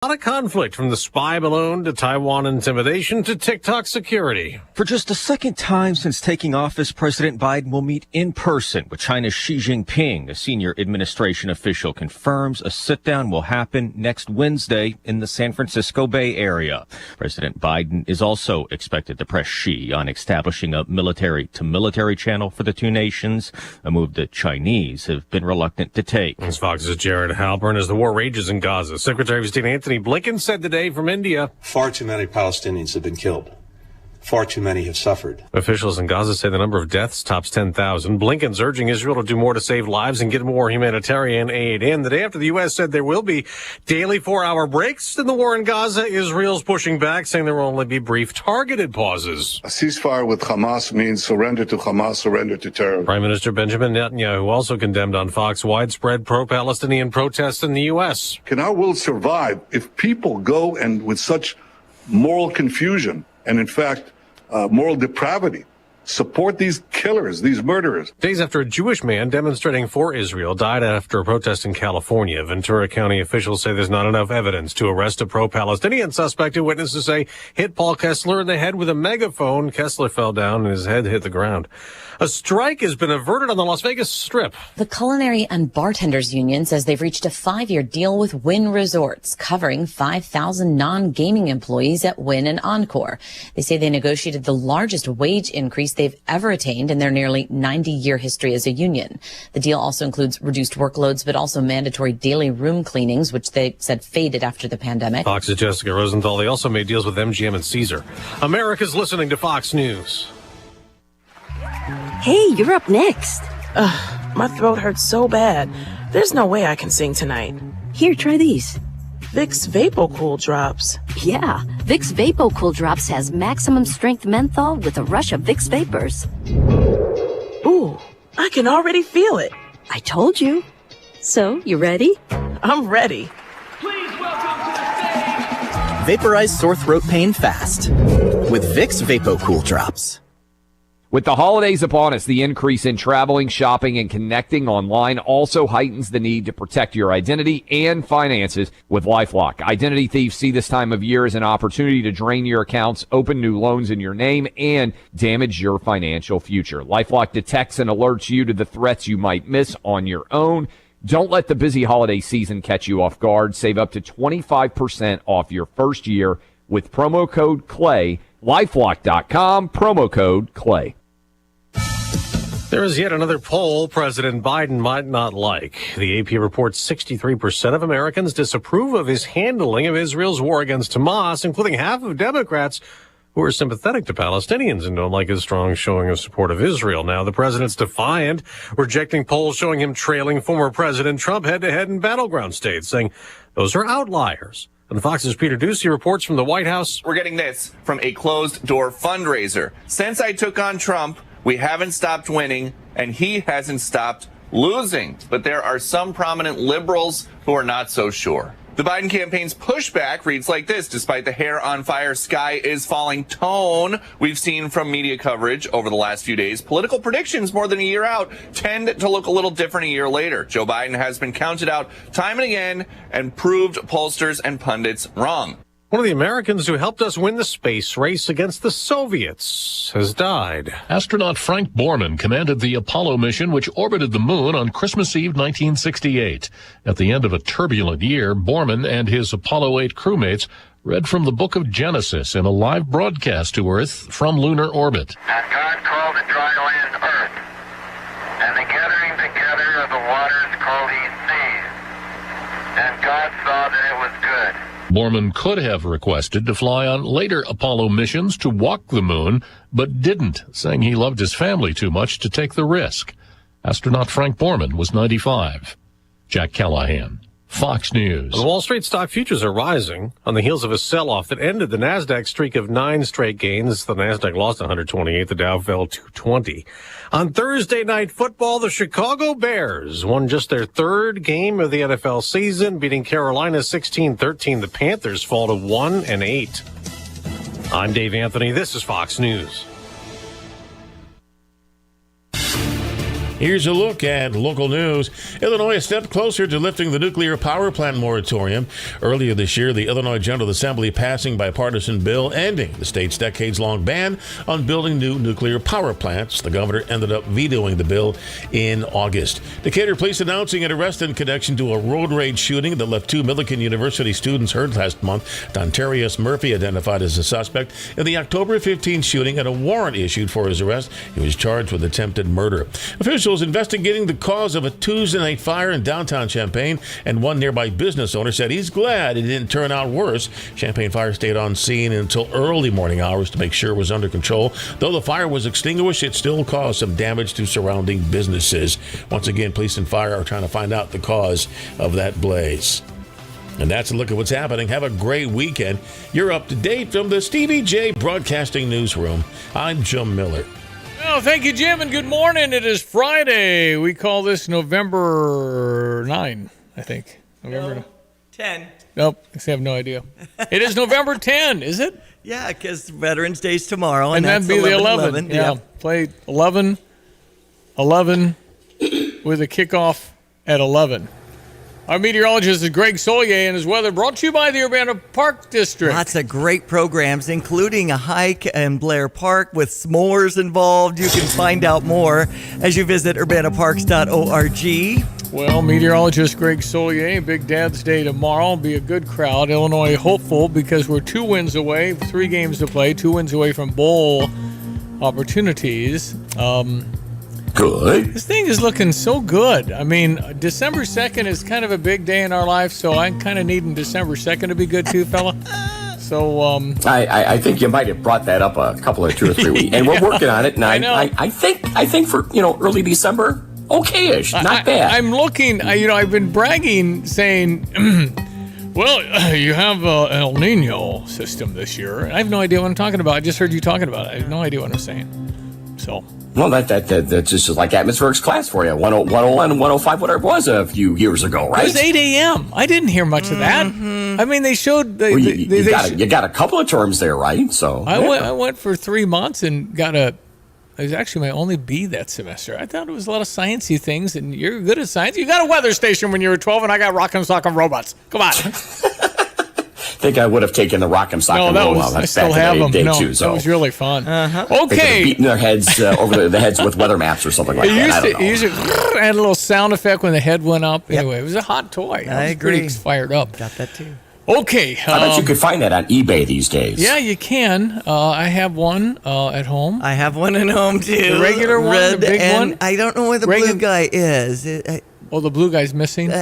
A lot of conflict, from the spy balloon to Taiwan intimidation to TikTok security. For just the second time since taking office, President Biden will meet in person with China's Xi Jinping. A senior administration official confirms a sit-down will happen next Wednesday in the San Francisco Bay Area. President Biden is also expected to press Xi on establishing a military-to-military channel for the two nations, a move the Chinese have been reluctant to take. As Fox's Jared Halpern, as the war rages in Gaza, Secretary of State Anthony Blinken said today from India, far too many Palestinians have been killed. Far too many have suffered. Officials in Gaza say the number of deaths tops 10,000. Blinken's urging Israel to do more to save lives and get more humanitarian aid in. The day after the U.S. said there will be daily 4-hour breaks in the war in Gaza, Israel's pushing back, saying there will only be brief targeted pauses. A ceasefire with Hamas means surrender to Hamas, surrender to terror. Prime Minister Benjamin Netanyahu also condemned on Fox widespread pro-Palestinian protests in the U.S. Can our world survive if people go and with such moral confusion and, in fact, moral depravity, support these killers, these murderers? Days after a Jewish man demonstrating for Israel died after a protest in California, Ventura County officials say there's not enough evidence to arrest a pro-Palestinian suspect who witnesses say hit Paul Kessler in the head with a megaphone. Kessler fell down and his head hit the ground. A strike has been averted on the Las Vegas Strip. The Culinary and Bartenders Union says they've reached a 5-year deal with Wynn Resorts, covering 5,000 non-gaming employees at Wynn and Encore. They say they negotiated the largest wage increase they've ever attained in their nearly 90-year history as a union. The deal also includes reduced workloads, but also mandatory daily room cleanings, which they said faded after the pandemic. Fox's Jessica Rosenthal. They also made deals with MGM and Caesar. America's listening to Fox News. Hey, you're up next. My throat hurts so bad. There's no way I can sing tonight. Here, try these. Vicks VapoCool Drops. Yeah, Vicks VapoCool Drops has maximum strength menthol with a rush of Vicks Vapors. Ooh, I can already feel it. I told you. So, you ready? I'm ready. Please welcome to the stage. Vaporize sore throat pain fast with Vicks VapoCool Drops. With the holidays upon us, the increase in traveling, shopping, and connecting online also heightens the need to protect your identity and finances with LifeLock. Identity thieves see this time of year as an opportunity to drain your accounts, open new loans in your name, and damage your financial future. LifeLock detects and alerts you to the threats you might miss on your own. Don't let the busy holiday season catch you off guard. Save up to 25% off your first year with promo code CLAY. LifeLock.com, promo code CLAY. There is yet another poll President Biden might not like. The AP reports 63% of Americans disapprove of his handling of Israel's war against Hamas, including half of Democrats who are sympathetic to Palestinians and don't like his strong showing of support of Israel. Now, the president's defiant, rejecting polls showing him trailing former President Trump head-to-head in battleground states, saying those are outliers. And Fox's Peter Ducey reports from the White House. We're getting this from a closed-door fundraiser. Since I took on Trump, we haven't stopped winning, and he hasn't stopped losing. But there are some prominent liberals who are not so sure. The Biden campaign's pushback reads like this. Despite the hair on fire, sky is falling tone we've seen from media coverage over the last few days, political predictions more than a year out tend to look a little different a year later. Joe Biden has been counted out time and again and proved pollsters and pundits wrong. One of the Americans who helped us win the space race against the Soviets has died. Astronaut Frank Borman commanded the Apollo mission, which orbited the moon on Christmas Eve 1968. At the end of a turbulent year, Borman and his Apollo 8 crewmates read from the book of Genesis in a live broadcast to Earth from lunar orbit. And God called the dry land earth, and the gathering together of the waters called he seas. And God saw that it was good. Borman could have requested to fly on later Apollo missions to walk the moon, but didn't, saying he loved his family too much to take the risk. Astronaut Frank Borman was 95. Jack Callahan, Fox News. The Wall Street stock futures are rising on the heels of a sell-off that ended the Nasdaq streak of 9 straight gains. The Nasdaq lost 128. The Dow fell 220. On Thursday Night Football, the Chicago Bears won just their third game of the NFL season, beating Carolina 16-13. The Panthers fall to 1-8. I'm Dave Anthony. This is Fox News. Here's a look at local news. Illinois a step closer to lifting the nuclear power plant moratorium. Earlier this year, the Illinois General Assembly passing bipartisan bill ending the state's decades-long ban on building new nuclear power plants. The governor ended up vetoing the bill in August. Decatur police announcing an arrest in connection to a road rage shooting that left 2 Millikan University students hurt last month. Dontarius Murphy identified as a suspect in the October 15 shooting and a warrant issued for his arrest. He was charged with attempted murder. Officials investigating the cause of a Tuesday night fire in downtown Champaign, and one nearby business owner said he's glad it didn't turn out worse. Champaign Fire stayed on scene until early morning hours to make sure it was under control. Though the fire was extinguished, it still caused some damage to surrounding businesses. Once again, police and fire are trying to find out the cause of that blaze. And that's a look at what's happening. Have a great weekend. You're up to date from the Stevie Jay Broadcasting Newsroom. I'm Jim Miller. Oh, thank you, Jim, and good morning. It is Friday. We call this November 9, I think. November 10. Nope, I have no idea. It is November 10, is it? Yeah, because Veterans Day's tomorrow. And that'd be the 11. Yeah, play 11 with a kickoff at 11. Our meteorologist is Greg Solier, and his weather brought to you by the Urbana Park District. Lots of great programs, including a hike in Blair Park with s'mores involved. You can find out more as you visit urbanaparks.org. Well, meteorologist Greg Solier, Big Dad's Day tomorrow. Be a good crowd. Illinois hopeful because we're 2 wins away, 3 games to play, 2 wins away from bowl opportunities. Good. This thing is looking so good. I mean, December 2nd is kind of a big day in our life, so I'm kind of needing December 2nd to be good too, fella. So, I think you might have brought that up a couple of 2 or 3 weeks, and we're working on it. And I think for early December, okay-ish, not bad. I'm looking. I've been bragging, saying, well, you have an El Nino system this year. I have no idea what I'm talking about. I just heard you talking about it. I have no idea what I'm saying. So. Well, that's just like atmospherics class for you. 101 and 105, whatever it was a few years ago, right? It was 8 a.m. I didn't hear much of that. I mean, they showed... You got a couple of terms there, right? So I went for 3 months and got it was actually my only B that semester. I thought it was a lot of sciencey things, and you're good at science. You got a weather station when you were 12, and I got Rock'em Sock'em Robots. Come on. I think I would have taken the Rock'em Sock'em Robots. I still have them. Too, so. That was really fun. Okay. Beating their heads over the heads with weather maps or something like that. It used to add a little sound effect when the head went up. Anyway, it was a hot toy. I agree. Pretty fired up. Got that too. Okay. I bet you could find that on eBay these days. Yeah, you can. I have one at home. I have one at home too. The regular one, Red, the big and one. I don't know where the blue guy is. The blue guy's missing.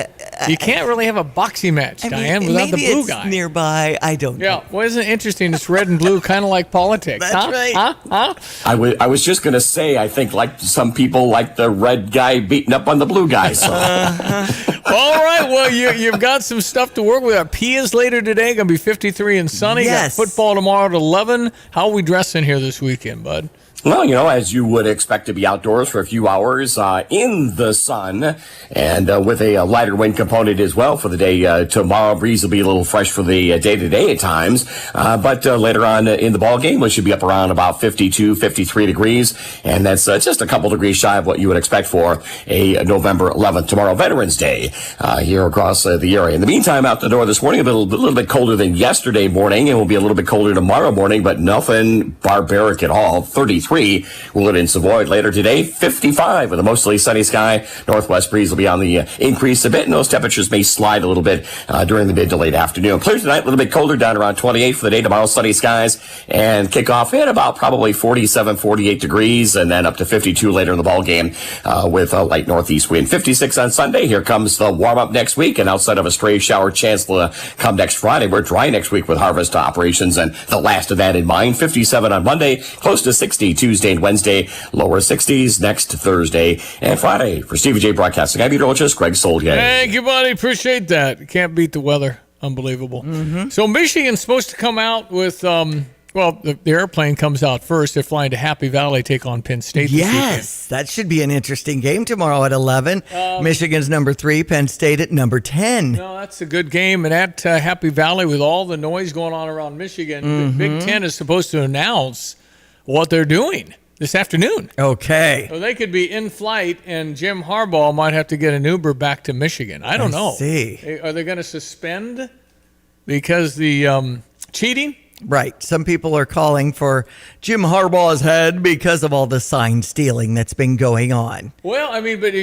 You can't really have a boxing match, Diane, without the blue guy. Maybe it's nearby. I don't know. Yeah, well, isn't it interesting? It's red and blue, kind of like politics. That's right. Huh? I was just going to say, I think like some people like the red guy beating up on the blue guy. So. All right, well, you've got some stuff to work with. Our P is later today, going to be 53 and sunny. Yes. Got football tomorrow at 11. How are we dressing here this weekend, bud? Well, as you would expect to be outdoors for a few hours in the sun and with a lighter wind component as well for the day tomorrow. Breeze will be a little fresh for the day-to-day at times. But later on in the ball game, we should be up around about 52, 53 degrees. And that's just a couple degrees shy of what you would expect for a November 11th tomorrow, Veterans Day, here across the area. In the meantime, out the door this morning, a little bit colder than yesterday morning. It will be a little bit colder tomorrow morning, but nothing barbaric at all. 33 will it in Savoy later today. 55 with a mostly sunny sky. Northwest breeze will be on the increase a bit, and those temperatures may slide a little bit during the mid to late afternoon. Clear tonight, a little bit colder, down around 28 for the day. Tomorrow, sunny skies, and kickoff at about probably 47, 48 degrees, and then up to 52 later in the ball game with a light northeast wind. 56 on Sunday. Here comes the warm-up next week, and outside of a stray shower chance come next Friday, we're dry next week with harvest operations, and the last of that in mind. 57 on Monday, close to 60 Tuesday and Wednesday, lower 60s next Thursday and Friday. For Stevie Jay Broadcasting, I'm meteorologist Greg Solier. Thank you, buddy. Appreciate that. You can't beat the weather. Unbelievable. Mm-hmm. So Michigan's supposed to come out with, the airplane comes out first. They're flying to Happy Valley, take on Penn State. Yes, that should be an interesting game tomorrow at 11. Michigan's number 3, Penn State at number 10. No, that's a good game. And at Happy Valley, with all the noise going on around Michigan, the Big Ten is supposed to announce what they're doing. this afternoon. Okay. So they could be in flight, and Jim Harbaugh might have to get an Uber back to Michigan. I don't know. See. Are they going to suspend because the cheating? Right. Some people are calling for Jim Harbaugh's head because of all the sign stealing that's been going on. Well, I mean, but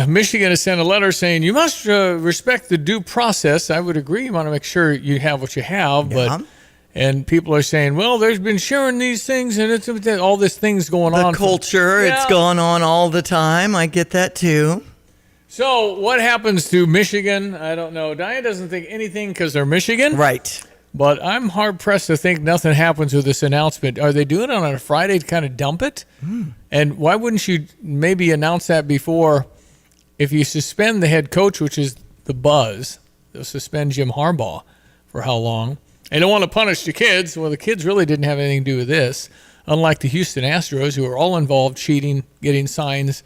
Michigan has sent a letter saying you must respect the due process. I would agree. You want to make sure you have what you have, but and people are saying, well, there's been sharing these things, and it's all this things going on. The culture, it's gone on all the time. I get that too. So what happens to Michigan? I don't know. Diane doesn't think anything because they're Michigan. Right. But I'm hard-pressed to think nothing happens with this announcement. Are they doing it on a Friday to kind of dump it? And why wouldn't you maybe announce that before? If you suspend the head coach, which is the buzz, they'll suspend Jim Harbaugh for how long? They don't want to punish the kids. Well, the kids really didn't have anything to do with this, unlike the Houston Astros, who are all involved cheating, getting signs,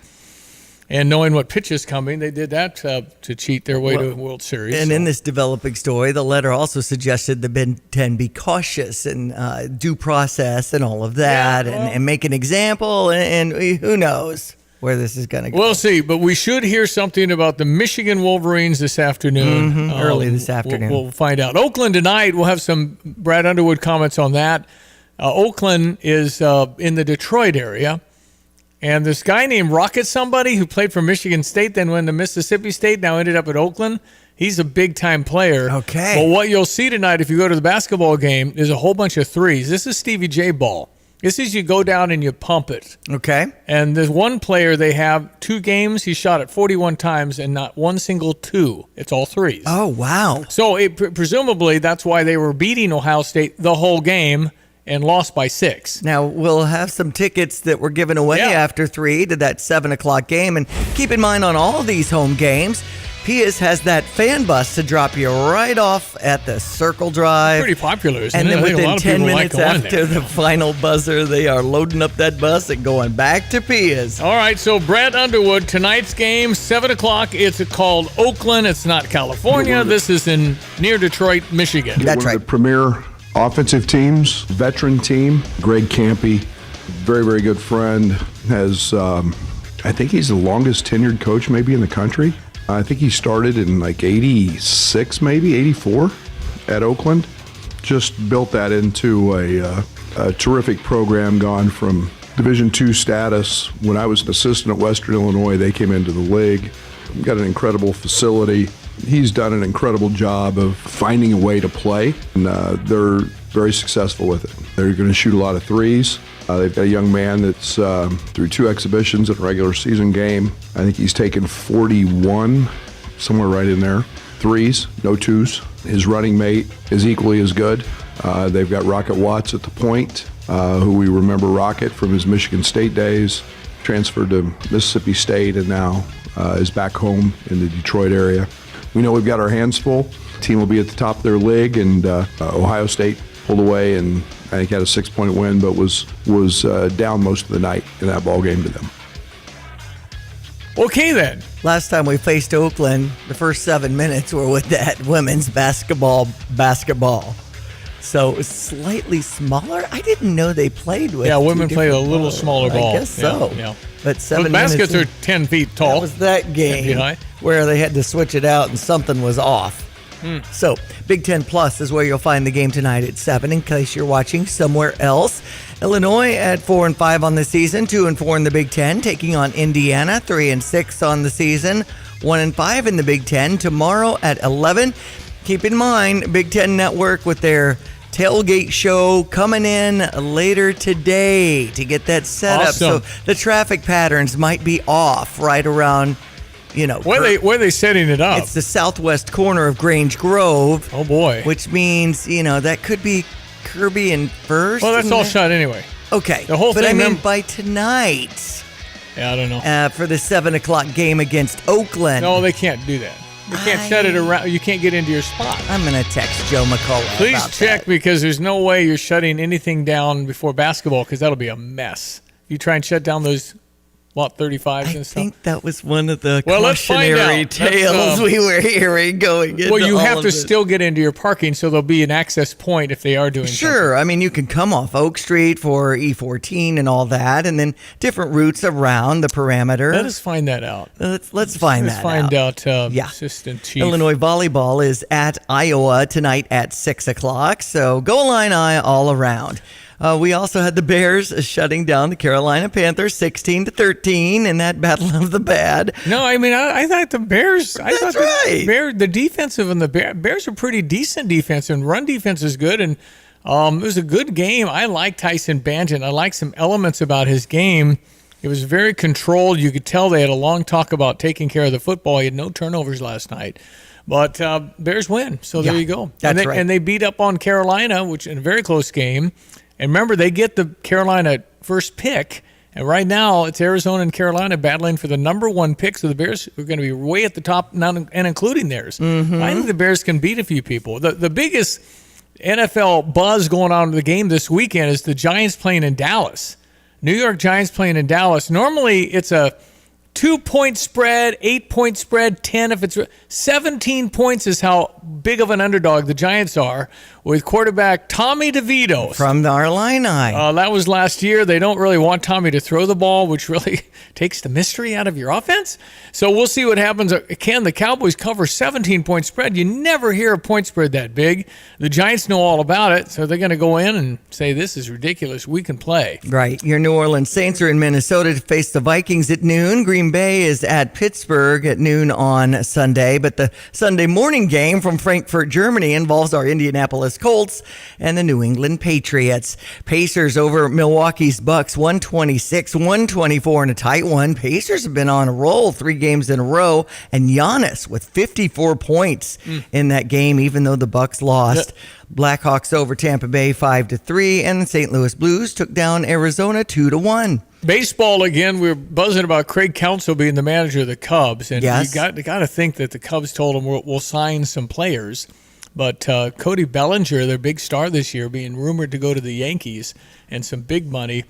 and knowing what pitch is coming. They did that to cheat their way to a World Series. And in this developing story, the letter also suggested the Big Ten be cautious and due process and all of that, and make an example, and who knows where this is going to go. We'll see, but we should hear something about the Michigan Wolverines this afternoon. Early this afternoon. We'll find out. Oakland tonight, we'll have some Brad Underwood comments on that. Oakland is in the Detroit area. And this guy named Rocket somebody who played for Michigan State, then went to Mississippi State, now ended up at Oakland. He's a big-time player. Okay. But what you'll see tonight if you go to the basketball game is a whole bunch of threes. This is Stevie Jay ball. This is you go down and you pump it. Okay. And there's one player, they have 2 games. He shot it 41 times and not one single 2. It's all threes. Oh, wow. So presumably that's why they were beating Ohio State the whole game and lost by 6. Now, we'll have some tickets that were given away after 3 to that 7 o'clock game. And keep in mind, on all these home games, Pia's has that fan bus to drop you right off at the Circle Drive. Pretty popular, isn't and it? then within 10 minutes like after the final buzzer, they are loading up that bus and going back to Pia's. All right, so Brad Underwood, tonight's game, 7 o'clock. It's called Oakland. It's not California. This is near Detroit, Michigan. That's right. The premier offensive teams, veteran team. Greg Campy, very, very good friend, has, I think he's the longest tenured coach maybe in the country. I think he started in like 86, maybe 84 at Oakland. Just built that into a terrific program, gone from Division II status. When I was an assistant at Western Illinois, they came into the league. Got an incredible facility. He's done an incredible job of finding a way to play, and they're very successful with it. They're going to shoot a lot of threes. They've got a young man that's through 2 exhibitions in a regular season game. I think he's taken 41, somewhere right in there. Threes, no 2s. His running mate is equally as good. They've got Rocket Watts at the point, who we remember Rocket from his Michigan State days, transferred to Mississippi State, and now is back home in the Detroit area. We know we've got our hands full. The team will be at the top of their league, and Ohio State pulled away and I think had a 6-point win, but was down most of the night in that ball game to them. Okay, then. Last time we faced Oakland, the first 7 minutes were with that women's basketball. So it was slightly smaller. I didn't know they played with. Yeah, women play a little smaller ball. I guess so. Yeah. But 7 the minutes. baskets are 10 feet tall. That was that game where they had to switch it out and something was off. So Big Ten Plus is where you'll find the game tonight at 7 in case you're watching somewhere else. Illinois at 4-5 on the season, 2-4 in the Big Ten, taking on Indiana, 3-6 on the season, 1-5 in the Big Ten. Tomorrow at 11. Keep in mind, Big Ten Network with their tailgate show coming in later today to get that set up. So the traffic patterns might be off right around, where are they setting it up? It's the southwest corner of Grange Grove. Oh boy. Which means, that could be Kirby and First. Well, that's all shut anyway. Okay. The whole thing. But I mean by tonight. Yeah, I don't know. For the 7 o'clock game against Oakland. No, they can't do that. You can't shut it around. You can't get into your spot. I'm going to text Joe McCullough. Please check because there's no way you're shutting anything down before basketball because that'll be a mess. You try and shut down those Lot 35s and stuff. I think that was one of the let's find cautionary out. tales we were hearing going into Well, you all have of to this. still get into your parking, so there'll be an access point if they are doing Sure. I mean, you can come off Oak Street for E14 and all that, and then different routes around the parameter. Let us find that out. Let's find that find out. out. Assistant Chief. Illinois volleyball is at Iowa tonight at 6 o'clock, so go Illini all around. We also had the Bears shutting down the Carolina Panthers 16-13 in that battle of the bad. No, I mean, I thought the Bears. That's right. The defensive and the Bears are pretty decent defense, and run defense is good. And it was a good game. I like Tyson Bagent. I like some elements about his game. It was very controlled. You could tell they had a long talk about taking care of the football. He had no turnovers last night. But Bears win, so there you go. That's right. And they beat up on Carolina, which in a very close game. And remember, they get the Carolina first pick. And right now, it's Arizona and Carolina battling for the number 1 pick. So the Bears are going to be way at the top, and including theirs. Mm-hmm. I think the Bears can beat a few people. The biggest NFL buzz going on in the game this weekend is the Giants playing in Dallas. New York Giants playing in Dallas. Normally, it's a 2-point spread, 8-point spread, 10 if it's 17 points is how big of an underdog the Giants are with quarterback Tommy DeVito from the Illini. That was last year. They don't really want Tommy to throw the ball, which really takes the mystery out of your offense. So we'll see what happens. Can the Cowboys cover 17-point spread? You never hear a point spread that big. The Giants know all about it, so they're going to go in and say, this is ridiculous. We can play. Right. Your New Orleans Saints are in Minnesota to face the Vikings at noon. Green Bay is at Pittsburgh at noon on Sunday. But the Sunday morning game from Frankfurt, Germany involves our Indianapolis Colts and the New England Patriots. Pacers over Milwaukee's Bucks, 126-124 in a tight one. Pacers have been on a roll 3 games in a row, and Giannis with 54 points in that game, even though the Bucks lost. Blackhawks over Tampa Bay 5-3, and the St. Louis Blues took down Arizona 2-1. Baseball again. We're buzzing about Craig Counsell being the manager of the Cubs, and you got to think that the Cubs told him we'll sign some players. But Cody Bellinger, their big star this year, being rumored to go to the Yankees and some big money.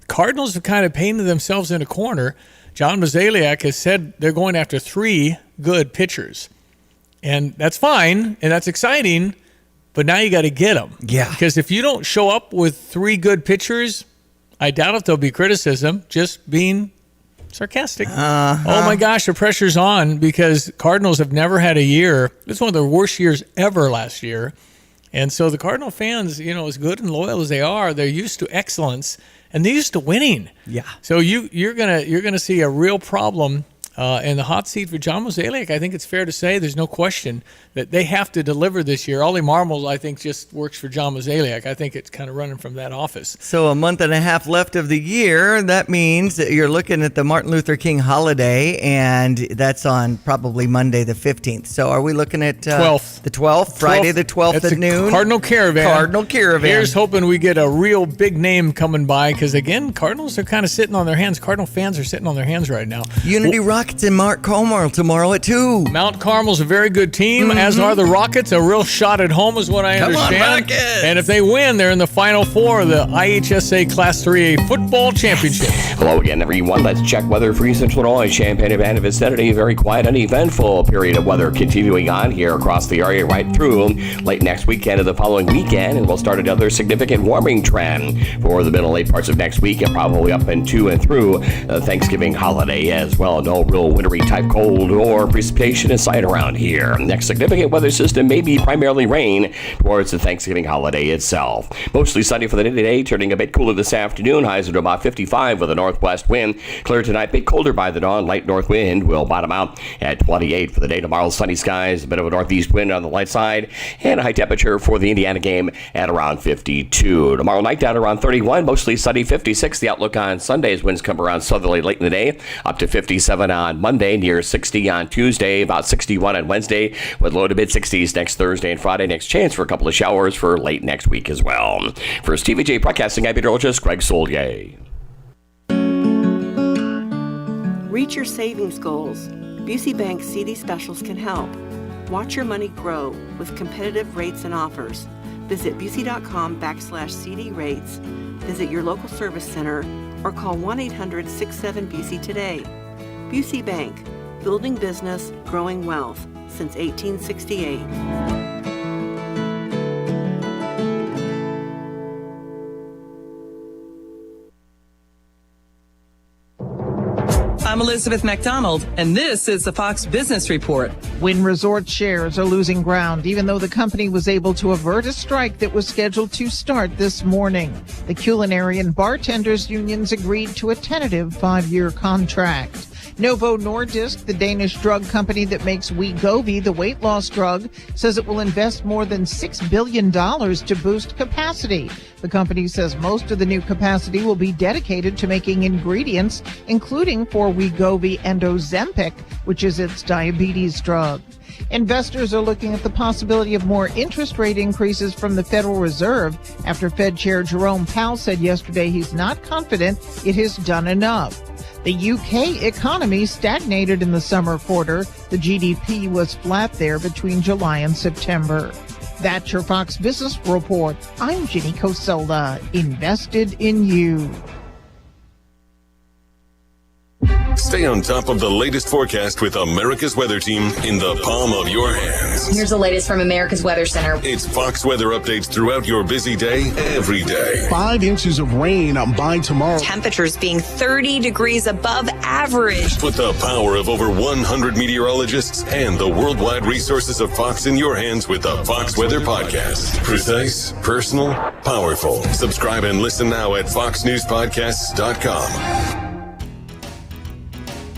Cardinals have kind of painted themselves in a corner. John Mozeliak has said they're going after 3 good pitchers. And that's fine, and that's exciting, but now you got to get them. Yeah. Because if you don't show up with 3 good pitchers, I doubt if there'll be criticism, just being sarcastic. Oh my gosh, the pressure's on because Cardinals have never had a year. It's one of their worst years ever last year. And so the Cardinal fans, as good and loyal as they are, they're used to excellence and they're used to winning. Yeah. So you're gonna see a real problem in the hot seat for John Mozeliak. I think it's fair to say there's no question that they have to deliver this year. Ollie Marmol, I think, just works for John Mozeliak. I think it's kind of running from that office. So a month and a half left of the year. That means that you're looking at the Martin Luther King holiday, and that's on probably Monday the 15th. So are we looking at 12th? The 12th? Friday the 12th at noon? Cardinal Caravan. Cardinal Caravan. Here's hoping we get a real big name coming by because, again, Cardinals are kind of sitting on their hands. Cardinal fans are sitting on their hands right now. Unity Rockets in Mount Carmel tomorrow at 2. Mount Carmel's a very good team, as are the Rockets. A real shot at home is what I understand. Come on, Rockets! And if they win, they're in the Final Four of the IHSA Class 3A Football Championship. Hello again, everyone. Let's check weather for Central Illinois, Champaign and vicinity. A very quiet, uneventful period of weather continuing on here across the area right through late next weekend and the following weekend. And we'll start another significant warming trend for the middle late parts of next week and probably up into and through the Thanksgiving holiday as well. No real wintry type cold or precipitation in sight around here. Next significant weather system may be primarily rain towards the Thanksgiving holiday itself. Mostly sunny for the day today, turning a bit cooler this afternoon. Highs at about 55 with a northwest wind. Clear tonight, bit colder by the dawn. Light north wind will bottom out at 28 for the day tomorrow. Sunny skies, a bit of a northeast wind on the light side, and a high temperature for the Indiana game at around 52. Tomorrow night down around 31, mostly sunny, 56. The outlook on Sundays, winds come around southerly late in the day, up to 57 on Monday, near 60 on Tuesday, about 61 on Wednesday, with low to mid 60s next Thursday and Friday. Next chance for a couple of showers for late next week as well. For Stevie Jay Broadcasting, I'm meteorologist Greg Solier. Reach your savings goals. Busey Bank CD specials can help. Watch your money grow with competitive rates and offers. Visit Busey.com/CD rates. Visit your local service center or call 1-800-67-BUSY today. Busey Bank, building business, growing wealth since 1868. I'm Elizabeth McDonald, and this is the Fox Business Report. Wynn Resort shares are losing ground, even though the company was able to avert a strike that was scheduled to start this morning. The Culinary and Bartenders Unions agreed to a tentative 5-year contract. Novo Nordisk, the Danish drug company that makes Wegovy, the weight loss drug, says it will invest more than $6 billion to boost capacity. The company says most of the new capacity will be dedicated to making ingredients, including for Wegovy and Ozempic, which is its diabetes drug. Investors are looking at the possibility of more interest rate increases from the Federal Reserve after Fed Chair Jerome Powell said yesterday he's not confident it has done enough. The UK economy stagnated in the summer quarter. The GDP was flat there between July and September. That's your Fox Business Report. I'm Ginny Cosola, invested in you. Stay on top of the latest forecast with America's Weather Team in the palm of your hands. Here's the latest from America's Weather Center. It's Fox weather updates throughout your busy day, every day. 5 inches of rain by tomorrow. Temperatures being 30 degrees above average. Put the power of over 100 meteorologists and the worldwide resources of Fox in your hands with the Fox Weather Podcast. Precise, personal, powerful. Subscribe and listen now at foxnewspodcasts.com.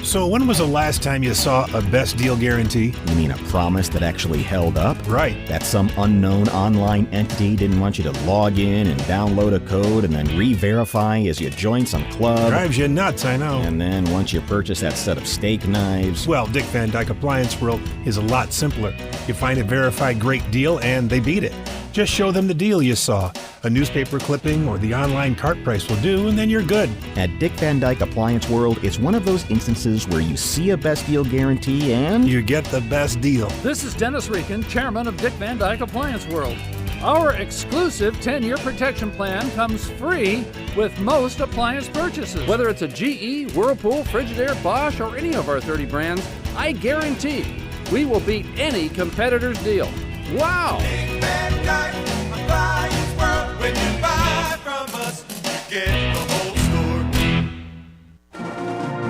So when was the last time you saw a best deal guarantee? You mean a promise that actually held up? Right. That some unknown online entity didn't want you to log in and download a code and then re-verify as you join some club? Drives you nuts, I know. And then once you purchase that set of steak knives... Well, Dick Van Dyke Appliance World is a lot simpler. You find a verified great deal and they beat it. Just show them the deal you saw. A newspaper clipping or the online cart price will do, and then you're good. At Dick Van Dyke Appliance World, it's one of those instances where you see a best deal guarantee and... you get the best deal. This is Dennis Rieken, chairman of Dick Van Dyke Appliance World. Our exclusive 10-year protection plan comes free with most appliance purchases. Whether it's a GE, Whirlpool, Frigidaire, Bosch, or any of our 30 brands, I guarantee we will beat any competitor's deal. Wow! Dick Van Dyke Appliance World. When you buy from us, you get the whole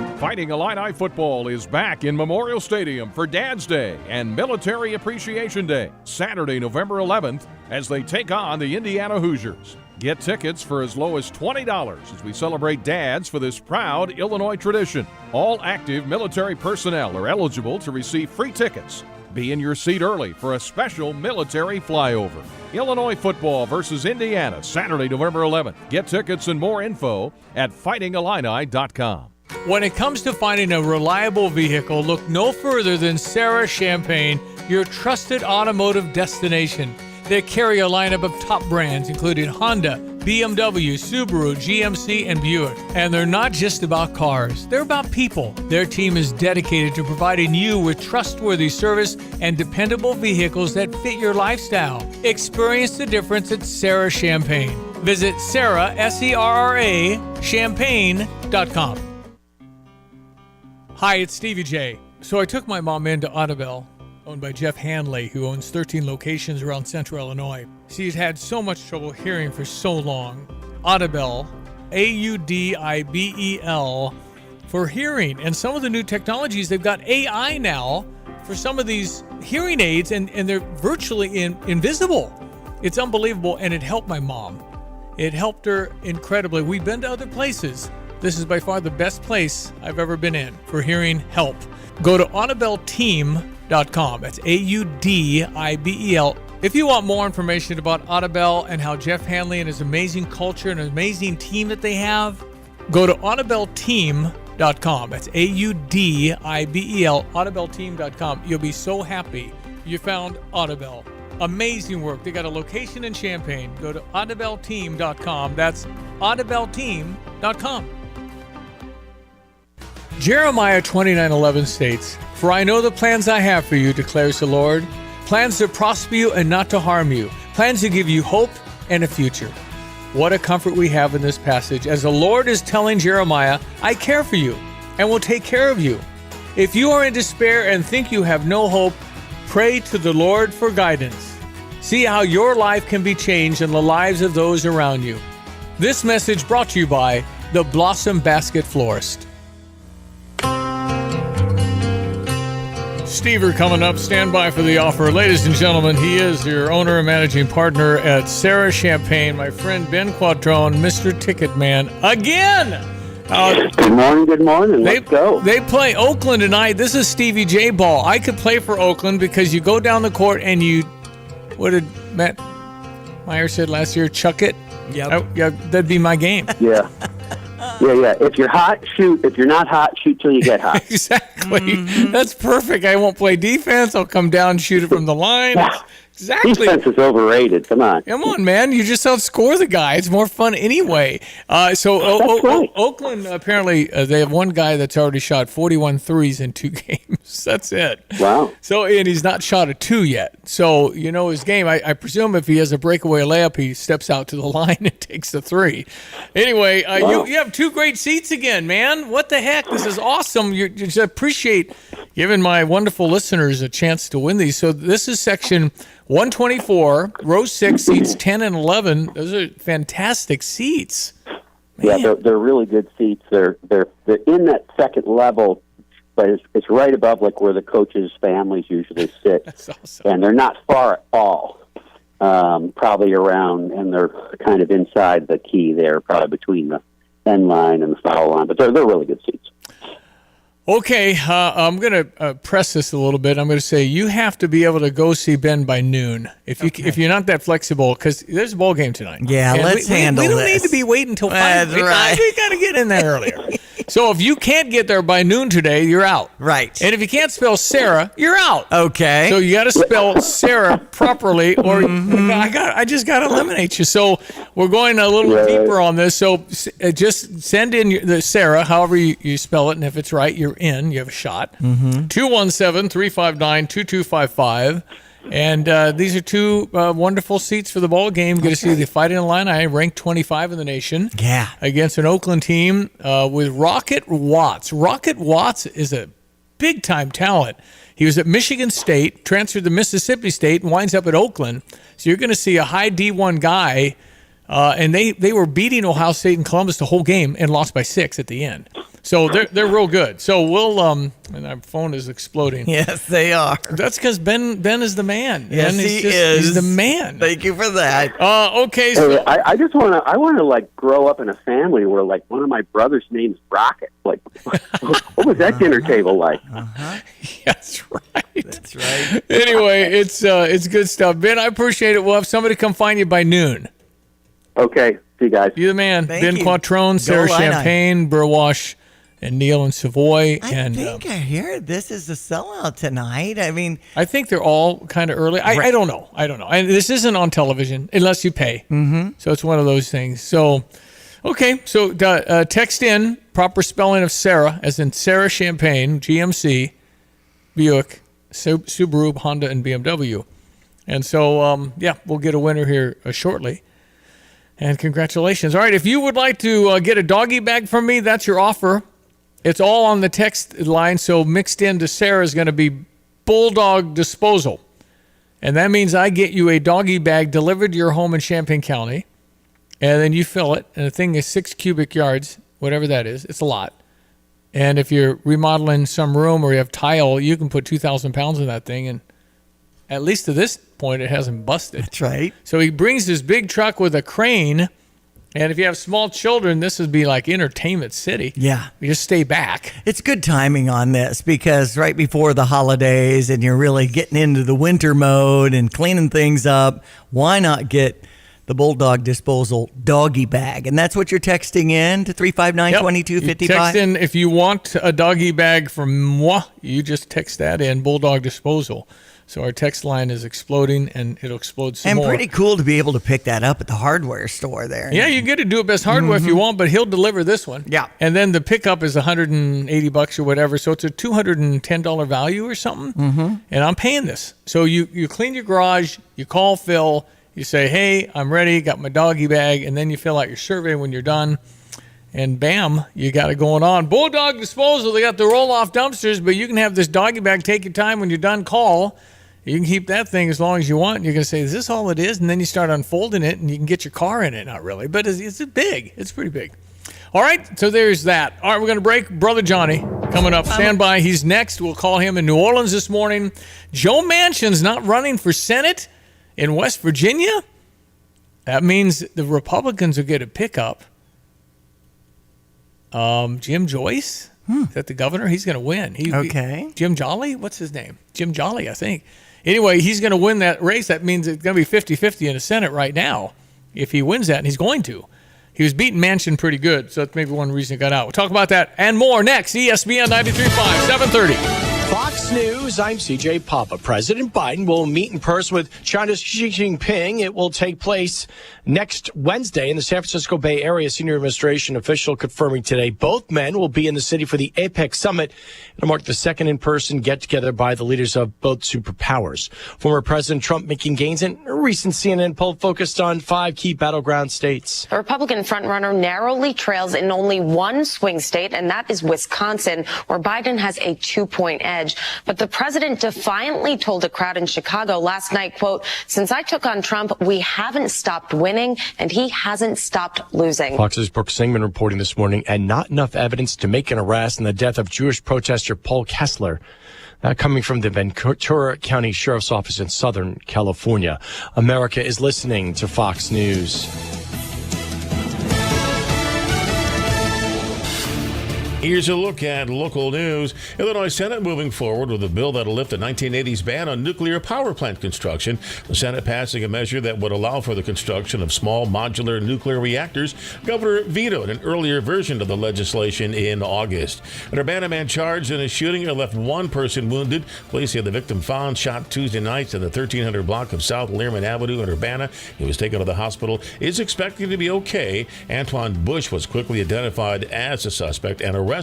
store. Fighting Illini football is back in Memorial Stadium for Dad's Day and Military Appreciation Day, Saturday, November 11th, as they take on the Indiana Hoosiers. Get tickets for as low as $20 as we celebrate dads for this proud Illinois tradition. All active military personnel are eligible to receive free tickets. Be in your seat early for a special military flyover. Illinois football versus Indiana, Saturday, November 11th. Get tickets and more info at fightingillini.com. When it comes to finding a reliable vehicle, look no further than Sarah Champagne, your trusted automotive destination. They carry a lineup of top brands, including Honda, BMW, Subaru, GMC, and Buick. And they're not just about cars. They're about people. Their team is dedicated to providing you with trustworthy service and dependable vehicles that fit your lifestyle. Experience the difference at Sarah Champagne. Visit Sarah, S-E-R-R-A, champagne.com. Hi, it's Stevie Jay. So I took my mom into Audubell, owned by Jeff Hanley, who owns 13 locations around central Illinois. She's had so much trouble hearing for so long. Audubell, A-U-D-I-B-E-L, for hearing. And some of the new technologies, they've got AI now for some of these hearing aids, and they're virtually invisible. It's unbelievable, and it helped my mom. It helped her incredibly. We've been to other places. This is by far the best place I've ever been in for hearing help. Go to audibelteam.com. That's A-U-D-I-B-E-L. If you want more information about Audubell and how Jeff Hanley and his amazing culture and amazing team that they have, go to audibelteam.com. That's A-U-D-I-B-E-L, audibelteam.com. You'll be so happy you found Audubell. Amazing work. They got a location in Champaign. Go to audibelteam.com. That's audibelteam.com. Jeremiah 29:11 states, "For I know the plans I have for you, declares the Lord, plans to prosper you and not to harm you, plans to give you hope and a future." what a comfort we have in this passage. As the Lord is telling Jeremiah, I care for you and will take care of you. If you are in despair and think you have no hope, pray to the Lord for guidance. See how your life can be changed and the lives of those around you. This message brought to you by the Blossom Basket Florist. Stever coming up. Stand by for the offer. Ladies and gentlemen, he is your owner and managing partner at Sarah Champagne, my friend Ben Quattrone, Mr. Ticket Man, again. Good morning. Let's go. They play Oakland tonight. This is Stevie J ball. I could play for Oakland because you go down the court and you, what did Matt Meyer said last year, chuck it? Yep. Yeah, that'd be my game. Yeah. Yeah. If you're hot, shoot. If you're not hot, shoot till you get hot. Exactly. That's perfect. I won't play defense. I'll come down and shoot it from the line. Exactly. Defense is overrated. Come on, man. You just outscore the guy. It's more fun anyway. Oakland, apparently, they have one guy that's already shot 41 threes in 2 games. That's it. Wow. And he's not shot a 2 yet. So, you know his game. I presume if he has a breakaway layup, he steps out to the line and takes the 3. Anyway, you have 2 great seats again, man. What the heck? This is awesome. You just appreciate giving my wonderful listeners a chance to win these. So this is section 124, row 6, seats 10 and 11. Those are fantastic seats. Man. Yeah, they're really good seats. They're in that second level, but it's right above like where the coaches' families usually sit. That's awesome. And they're not far at all. Probably around, and they're kind of inside the key there, probably between the end line and the foul line. But they're really good seats. Okay, I'm going to press this a little bit. I'm going to say you have to be able to go see Ben by noon. If you're not that flexible, because there's a ball game tonight. Yeah, and let's handle this. We don't need to be waiting until 5. That's right. We got to get in there earlier. So if you can't get there by noon today, you're out. Right. And if you can't spell Sarah, you're out. Okay. So you got to spell Sarah properly, or I just got to eliminate you. So we're going a little deeper on this. So just send in the Sarah, however you spell it, and if it's right, you're in. You have a shot. 217-359-2255. And these are 2 wonderful seats for the ball game. Get to see the Fighting Illini, ranked 25 in the nation. Yeah. Against an Oakland team with Rocket Watts. Rocket Watts is a big-time talent. He was at Michigan State, transferred to Mississippi State, and winds up at Oakland. So you're going to see a high D1 guy. And they were beating Ohio State and Columbus the whole game and lost by 6 at the end. So they're real good. So we'll and our phone is exploding. Yes, they are. That's because Ben is the man. Yes, Ben he is. He's the man. Thank you for that. Okay. So I just want to like grow up in a family where like one of my brother's name's Rocket. Like, what was that dinner table like? That's right. That's right. Anyway, it's good stuff, Ben. I appreciate it. We'll have somebody come find you by noon. Okay. See you guys. You the man. Thank Ben you. Quattrone, Sarah Champagne, Burwash, and Neil and Savoy. I think I hear this is a sellout tonight. I mean, I think they're all kind of early. I don't know. And this isn't on television unless you pay. Mm-hmm. So it's one of those things. So, okay. So text in proper spelling of Sarah, as in Sarah Champagne, GMC, Buick, Subaru, Honda, and BMW. And so, we'll get a winner here shortly. And congratulations. All right, if you would like to get a doggy bag from me, that's your offer. It's all on the text line, so mixed into Sarah is going to be Bulldog Disposal. And that means I get you a doggy bag delivered to your home in Champaign County, and then you fill it, and the thing is 6 cubic yards, whatever that is. It's a lot. And if you're remodeling some room or you have tile, you can put 2,000 pounds in that thing, and at least to this point, it hasn't busted. That's right. So he brings this big truck with a crane, and if you have small children, this would be like Entertainment City. Yeah. You just stay back. It's good timing on this because right before the holidays and you're really getting into the winter mode and cleaning things up, why not get the Bulldog Disposal doggy bag? And that's what you're texting in to 359-2255. You text in if you want a doggy bag from moi, you just text that in, Bulldog Disposal. So our text line is exploding, and it'll explode some more. And pretty cool to be able to pick that up at the hardware store there. Yeah, you get to do it best hardware if you want, but he'll deliver this one. Yeah. And then the pickup is $180 or whatever, so it's a $210 value or something. Mm-hmm. And I'm paying this. So you clean your garage, you call Phil, You say, hey, I'm ready, got my doggy bag, and then you fill out your survey when you're done. And bam, you got it going on. Bulldog Disposal, they got the roll-off dumpsters, but you can have this doggy bag. Take your time. When you're done, call. You can keep that thing as long as you want. You're going to say, is this all it is? And then you start unfolding it, and you can get your car in it. Not really, but it's big. It's pretty big. All right, so there's that. All right, we're going to break. Brother Johnny coming up. Stand by. He's next. We'll call him in New Orleans this morning. Joe Manchin's not running for Senate in West Virginia. That means the Republicans will get a pickup. Jim Joyce, is that the governor? He's going to win. Okay. Jim Jolly? What's his name? Jim Jolly, I think. Anyway, he's going to win that race. That means it's going to be 50-50 in the Senate right now if he wins that, and he's going to. He was beating Manchin pretty good, so that's maybe one reason he got out. We'll talk about that and more next. ESPN 93.5, 7:30. Fox News, I'm CJ Papa. President Biden will meet in person with China's Xi Jinping. It will take place next Wednesday in the San Francisco Bay Area. Senior administration official confirming today both men will be in the city for the APEC summit. It'll mark the second in-person get-together by the leaders of both superpowers. Former President Trump making gains in a recent CNN poll focused on 5 key battleground states. The Republican frontrunner narrowly trails in only one swing state, and that is Wisconsin, where Biden has a 2-point edge. But the president defiantly told a crowd in Chicago last night, quote, since I took on Trump, we haven't stopped winning, and he hasn't stopped losing. Fox's Brooke Singman reporting this morning, and not enough evidence to make an arrest in the death of Jewish protester Paul Kessler. That coming from the Ventura County Sheriff's Office in Southern California. America is listening to Fox News. Here's a look at local news. Illinois Senate moving forward with a bill that'll lift the 1980s ban on nuclear power plant construction. The Senate passing a measure that would allow for the construction of small modular nuclear reactors. Governor vetoed an earlier version of the legislation in August. An Urbana man charged in a shooting that left one person wounded. Police say the victim found shot Tuesday night in the 1300 block of South Learman Avenue in Urbana. He was taken to the hospital. Is expected to be okay. Antoine Bush was quickly identified as a suspect and arrested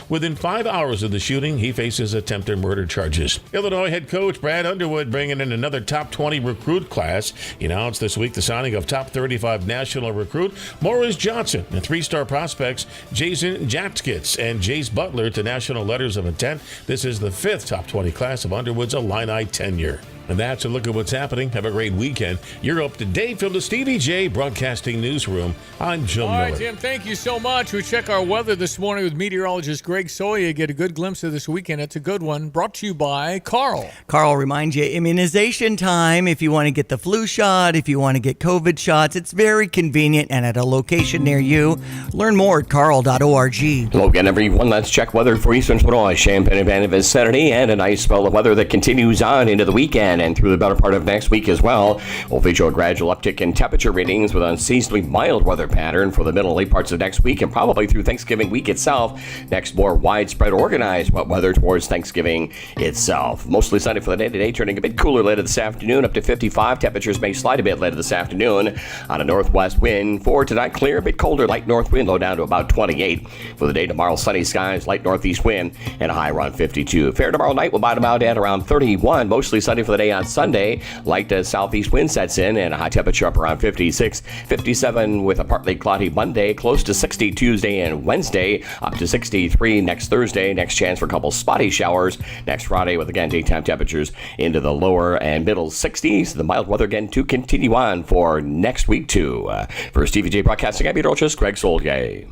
within 5 hours of the shooting. He faces attempted murder charges. Illinois head coach Brad Underwood bringing in another top 20 recruit class. He announced this week the signing of top 35 national recruit Morris Johnson and 3-star prospects Jason Jackskitz and Jace Butler to national letters of intent. This is the 5th top 20 class of Underwood's Illini tenure. And that's a look at what's happening. Have a great weekend. You're up to date from the Stevie Jay Broadcasting Newsroom. I'm Joe Miller. All right, Tim, thank you so much. We check our weather this morning with meteorologist Greg Soya. Get a good glimpse of this weekend. It's a good one. Brought to you by Carl. Carl reminds you, immunization time. If you want to get the flu shot, if you want to get COVID shots, it's very convenient and at a location near you. Learn more at carl.org. Hello again, everyone. Let's check weather for Eastern Illinois. Champaign and vicinity, and a nice spell of weather that continues on into the weekend and through the better part of next week as well. We'll feature a gradual uptick in temperature readings with an unseasonably mild weather pattern for the middle and late parts of next week and probably through Thanksgiving week itself. Next, more widespread organized wet weather towards Thanksgiving itself. Mostly sunny for the day today, turning a bit cooler later this afternoon, up to 55. Temperatures may slide a bit later this afternoon on a northwest wind. For tonight, clear, a bit colder, light north wind, low down to about 28. For the day tomorrow, sunny skies, light northeast wind, and a high around 52. Fair tomorrow night will bottom out at around 31. Mostly sunny for the day on Sunday. Light southeast wind sets in and a high temperature up around 56, 57 with a partly cloudy Monday, close to 60 Tuesday and Wednesday, up to 63 next Thursday. Next chance for a couple spotty showers next Friday with again daytime temperatures into the lower and middle 60s. The mild weather again to continue on for next week too. For Stevie Jay Broadcasting, I'm meteorologist Greg Soldier.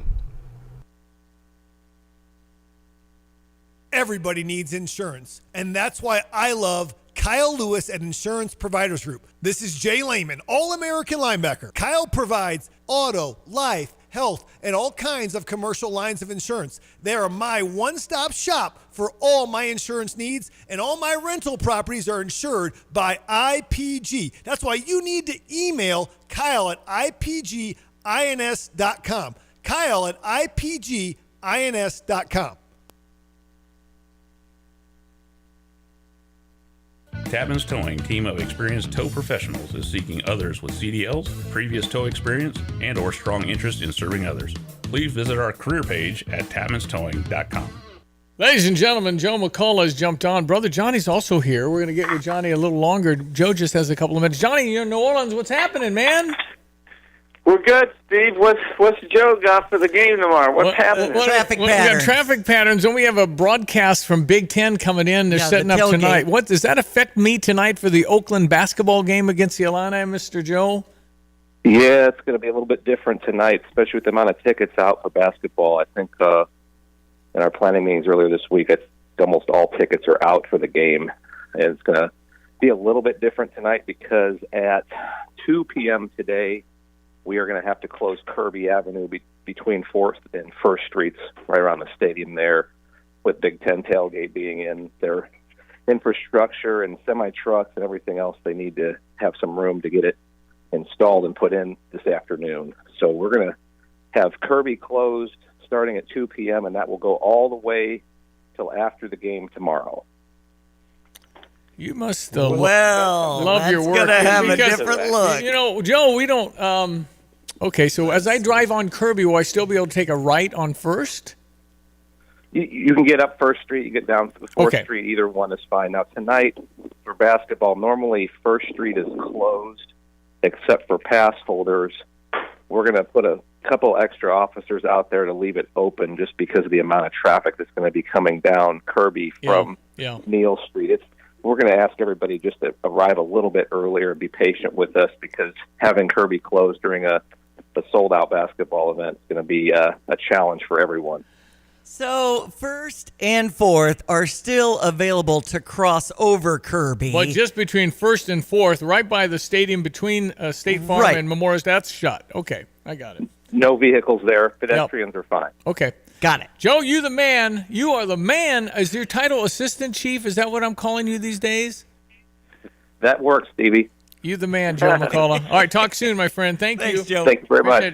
Everybody needs insurance, and that's why I love Kyle Lewis at Insurance Providers Group. This is Jay Lehman, All-American linebacker. Kyle provides auto, life, health, and all kinds of commercial lines of insurance. They are my one-stop shop for all my insurance needs, and all my rental properties are insured by IPG. That's why you need to email Kyle at IPGINS.com. Kyle at IPGINS.com. Tapman's Towing, team of experienced tow professionals, is seeking others with CDLs, previous tow experience, and or strong interest in serving others. Please visit our career page at tapmanstowing.com. Ladies and gentlemen, Joe McCullough has jumped on. Brother Johnny's also here. We're going to get with Johnny a little longer. Joe just has a couple of minutes. Johnny, you're in New Orleans. What's happening, man? We're good, Steve. What's Joe got for the game tomorrow? What's happening? Traffic We patterns. got traffic patterns, and we have a broadcast from Big Ten coming in. They're setting up tonight. What does that affect me tonight for the Oakland basketball game against the Illini, Mr. Joe? Yeah, it's going to be a little bit different tonight, especially with the amount of tickets out for basketball. I think in our planning meetings earlier this week, almost all tickets are out for the game. And it's going to be a little bit different tonight because at 2 p.m. today, we are going to have to close Kirby Avenue between 4th and 1st Streets, right around the stadium there, with Big Ten tailgate being in. Their infrastructure and semi-trucks and everything else, they need to have some room to get it installed and put in this afternoon. So we're going to have Kirby closed starting at 2 p.m., and that will go all the way till after the game tomorrow. You must love your work. It's going to have a different look. You know, Joe, we don't... okay, so as I drive on Kirby, will I still be able to take a right on 1st? You can get up 1st Street, you get down to the 4th Street. Either one is fine. Now, tonight, for basketball, normally 1st Street is closed, except for pass holders. We're going to put a couple extra officers out there to leave it open just because of the amount of traffic that's going to be coming down Kirby from Neal Street. We're going to ask everybody just to arrive a little bit earlier and be patient with us because having Kirby closed during a sold-out basketball event is going to be a challenge for everyone. So 1st and 4th are still available to cross over Kirby. But just between 1st and 4th, right by the stadium between State Farm and Memorial, that's shut. Okay, I got it. No vehicles there. Pedestrians are fine. Okay. Got it. Joe, you the man. You are the man. Is your title assistant chief? Is that what I'm calling you these days? That works, Stevie. You the man, Joe McCullough. All right, talk soon, my friend. Thanks, you. Joe. Thank you very much.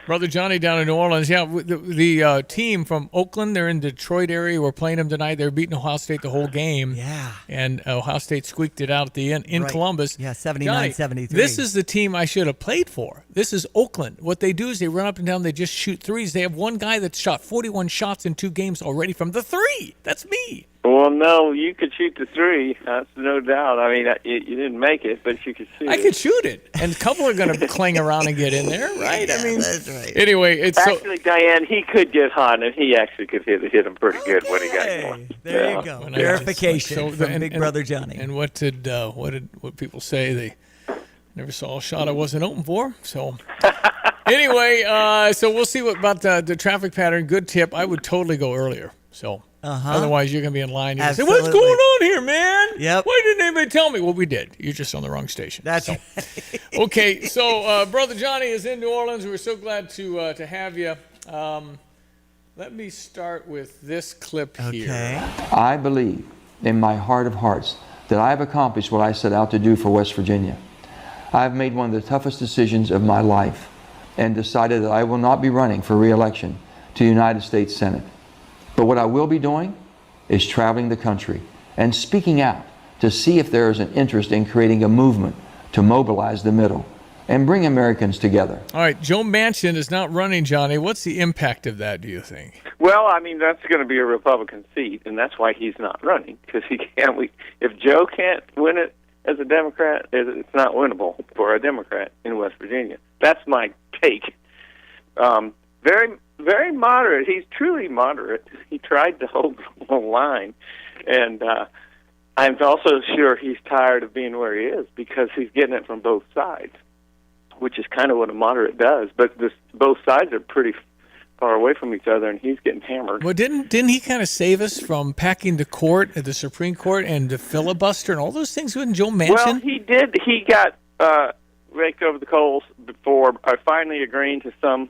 Brother Johnny down in New Orleans. Yeah, the team from Oakland, they're in Detroit area. We're playing them tonight. They're beating Ohio State the whole game. Yeah. And Ohio State squeaked it out at the end in Columbus. Yeah, 79-73. This is the team I should have played for. This is Oakland. What they do is they run up and down. They just shoot threes. They have one guy that's shot 41 shots in 2 games already from the 3. That's me. Well, no, you could shoot the 3. That's no doubt. I mean, you didn't make it, but you could shoot I could shoot it. And a couple are going to clang around and get in there, right? Yeah, I mean, that's right. Anyway, it's actually, Diane, he could get hot, and he actually could hit him pretty good when he got going. There you go. Verification from Big Brother Johnny. And what did people say? They never saw a shot I wasn't open for. So anyway, so we'll see what about the traffic pattern. Good tip. I would totally go earlier. So. Otherwise, you're going to be in line. You're going to say, what's going on here, man? Yep. Why didn't anybody tell me? Well, we did. You're just on the wrong station. That's right. Okay, so Brother Johnny is in New Orleans. We're so glad to have you. Let me start with this clip here. I believe in my heart of hearts that I have accomplished what I set out to do for West Virginia. I have made one of the toughest decisions of my life and decided that I will not be running for re-election to the United States Senate. But what I will be doing is traveling the country and speaking out to see if there is an interest in creating a movement to mobilize the middle and bring Americans together. All right, Joe Manchin is not running, Johnny. What's the impact of that, do you think? Well, I mean, that's going to be a Republican seat, and that's why he's not running, because he can't. If Joe can't win it as a Democrat, it's not winnable for a Democrat in West Virginia. That's my take. Very, very moderate. He's truly moderate. He tried to hold the line, and I'm also sure he's tired of being where he is because he's getting it from both sides, which is kind of what a moderate does. But both sides are pretty far away from each other, and he's getting hammered. Well, didn't he kind of save us from packing the court at the Supreme Court and the filibuster and all those things with Joe Manchin? Well, he did. He got raked over the coals before finally agreeing to some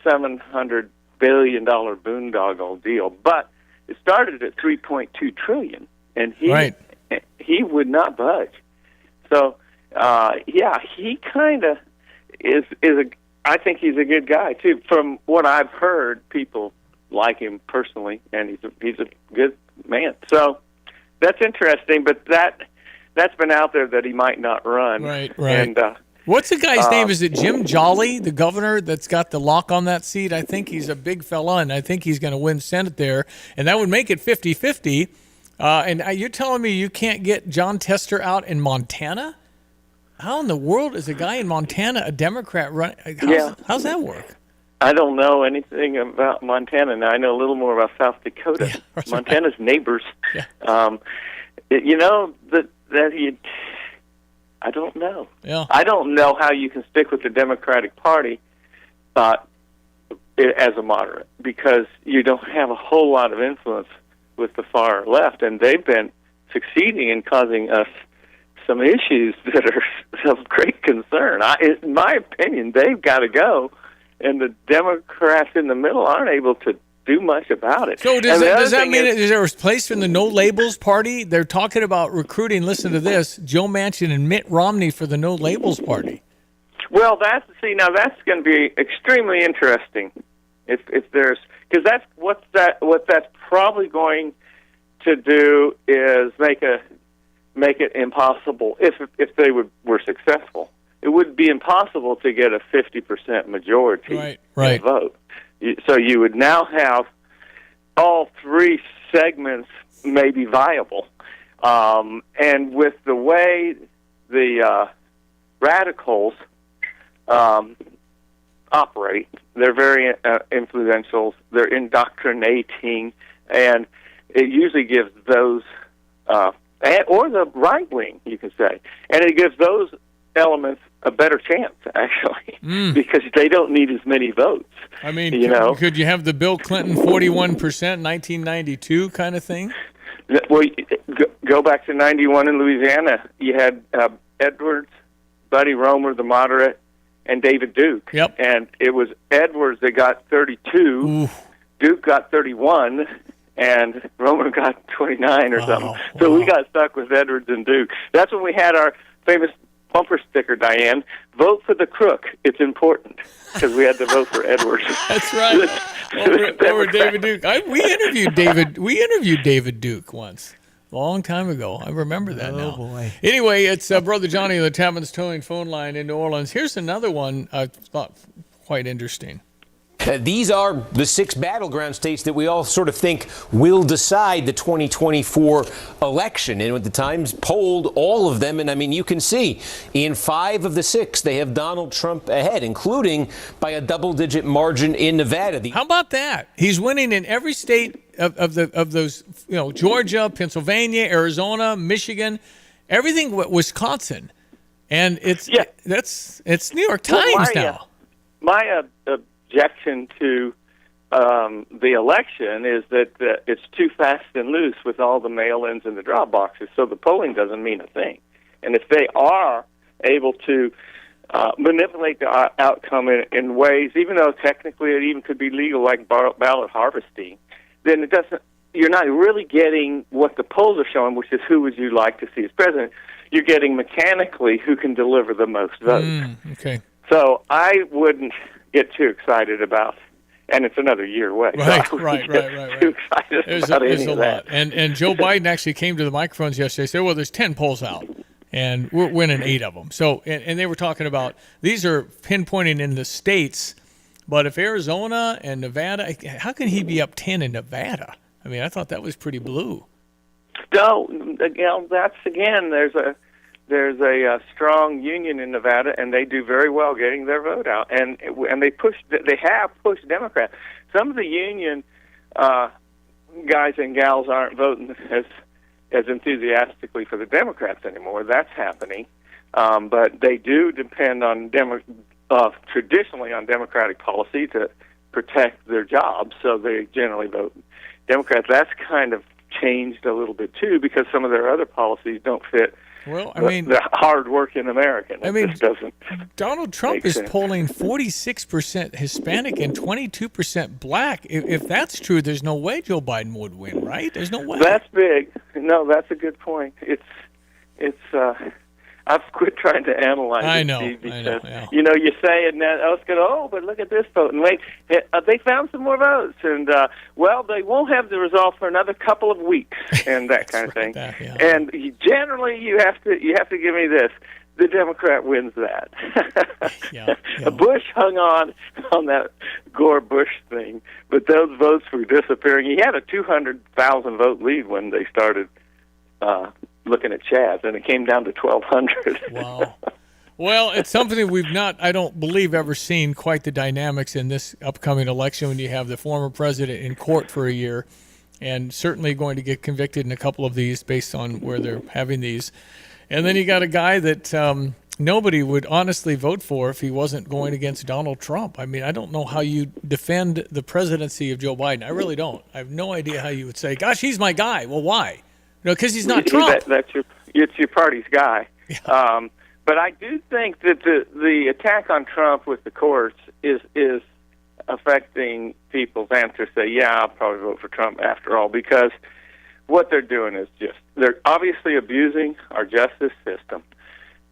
$700 billion boondoggle deal, but it started at $3.2 trillion, and he would not budge. So, he kind of is a. I think he's a good guy too. From what I've heard, people like him personally, and he's a good man. So that's interesting. But that's been out there that he might not run. Right. And What's the guy's name? Is it Jim Jolly, the governor that's got the lock on that seat? I think he's a big fella, and I think he's going to win Senate there, and that would make it 50-50. And you're telling me you can't get John Tester out in Montana? How in the world is a guy in Montana a Democrat running? How's that work? I don't know anything about Montana. Now, I know a little more about South Dakota. Yeah, Montana's neighbors. Yeah. I don't know. Yeah. I don't know how you can stick with the Democratic Party as a moderate, because you don't have a whole lot of influence with the far left, and they've been succeeding in causing us some issues that are of great concern. In my opinion, they've got to go, and the Democrats in the middle aren't able to do much about it. So does that mean is there a place in the No Labels Party? They're talking about recruiting, listen to this, Joe Manchin and Mitt Romney for the No Labels Party. Well, that's going to be extremely interesting. If there's, because that's what that's probably going to do is make it impossible if they were successful. It would be impossible to get a 50% majority vote. So you would now have all three segments maybe viable. And with the way the radicals operate, they're very influential, they're indoctrinating, and it usually gives those, or the right wing, you can say, and it gives those elements a better chance, actually, because they don't need as many votes. I mean, could you have the Bill Clinton 41% 1992 kind of thing? Well, go back to 91 in Louisiana. You had Edwards, Buddy Roemer, the moderate, and David Duke. Yep. And it was Edwards that got 32, Oof. Duke got 31, and Roemer got 29 or something. So we got stuck with Edwards and Duke. That's when we had our famous bumper sticker, Diane, vote for the crook. It's important, because we had to vote for Edwards. That's right. over David Duke. We interviewed David Duke once, a long time ago. I remember that now. Oh, boy. Anyway, it's Brother Johnny on the Tapman's Towing phone line in New Orleans. Here's another one I thought quite interesting. These are the 6 battleground states that we all sort of think will decide the 2024 election. And at the Times polled all of them. And I mean, you can see in 5 of the 6, they have Donald Trump ahead, including by a double-digit margin in Nevada. How about that? He's winning in every state of those, Georgia, Pennsylvania, Arizona, Michigan, everything, Wisconsin. And it's New York Times now. My objection to the election is that it's too fast and loose with all the mail-ins and the drop boxes, so the polling doesn't mean a thing. And if they are able to manipulate the outcome in ways, even though technically it even could be legal, like ballot harvesting, then it doesn't. You're not really getting what the polls are showing, which is who would you like to see as president. You're getting mechanically who can deliver the most votes. Okay. So I wouldn't get too excited about, and it's another year away. Right. Too excited about there's any a of that. lot. And Joe Biden actually came to the microphones yesterday and said, well, there's 10 polls out, and we're winning 8 of them. So, and they were talking about, these are pinpointing in the states, but if Arizona and Nevada, how can he be up 10 in Nevada? I mean, I thought that was pretty blue. No, that's, again, there's a strong union in Nevada, and they do very well getting their vote out, and they have pushed Democrats. Some of the union guys and gals aren't voting as enthusiastically for the Democrats anymore. That's happening, but they do depend on traditionally on Democratic policy to protect their jobs, so they generally vote Democrats. That's kind of changed a little bit too, because some of their other policies don't fit. Well, I mean, the hard-working American. Doesn't. Donald Trump is polling 46% Hispanic and 22% Black. If that's true, there's no way Joe Biden would win, right? There's no way. That's big. No, that's a good point. I've quit trying to analyze it, Steve, because, you say it, and let's go, but look at this vote. And wait, they found some more votes. And, they won't have the result for another couple of weeks and that kind of thing. And generally, you have to give me this. the Democrat wins that. Yeah. Bush hung on that Gore-Bush thing, but those votes were disappearing. He had a 200,000 vote lead when they started looking at Chaz, and it came down to 1,200. Wow. Well, it's something that we've not, I don't believe, ever seen quite the dynamics in this upcoming election when you have the former president in court for a year and certainly going to get convicted in a couple of these based on where they're having these. And then you got a guy that nobody would honestly vote for if he wasn't going against Donald Trump. I mean, I don't know how you defend the presidency of Joe Biden. I really don't. I have no idea how you would say, gosh, he's my guy. Well, why? Because he's not Trump. It's your party's guy. Yeah. But I do think that the attack on Trump with the courts is affecting people's answer to say, yeah, I'll probably vote for Trump after all, because what they're doing is they're obviously abusing our justice system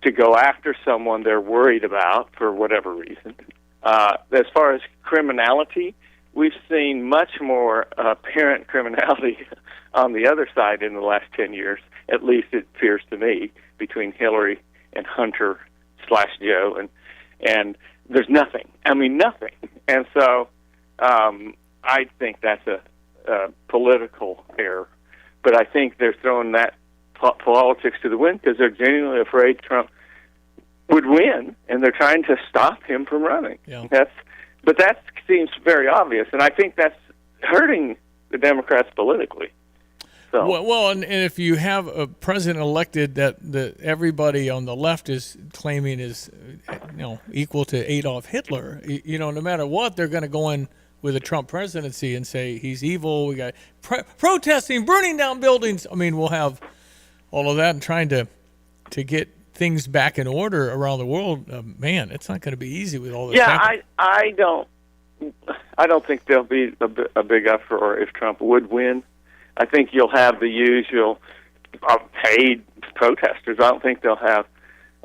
to go after someone they're worried about for whatever reason. As far as criminality, we've seen much more apparent criminality on the other side in the last 10 years, at least it appears to me, between Hillary and Hunter/Joe, and there's nothing. I mean, nothing. And so I think that's a political error. But I think they're throwing that politics to the wind because they're genuinely afraid Trump would win, and they're trying to stop him from running. Yeah. But that seems very obvious, and I think that's hurting the Democrats politically. So. Well, and if you have a president elected that everybody on the left is claiming is, equal to Adolf Hitler, no matter what, they're going to go in with a Trump presidency and say he's evil. We got protesting, burning down buildings. I mean, we'll have all of that and trying to get things back in order around the world. Man, it's not going to be easy with all this. Yeah, I don't think there'll be a big uproar if Trump would win. I think you'll have the usual paid protesters. I don't think they'll have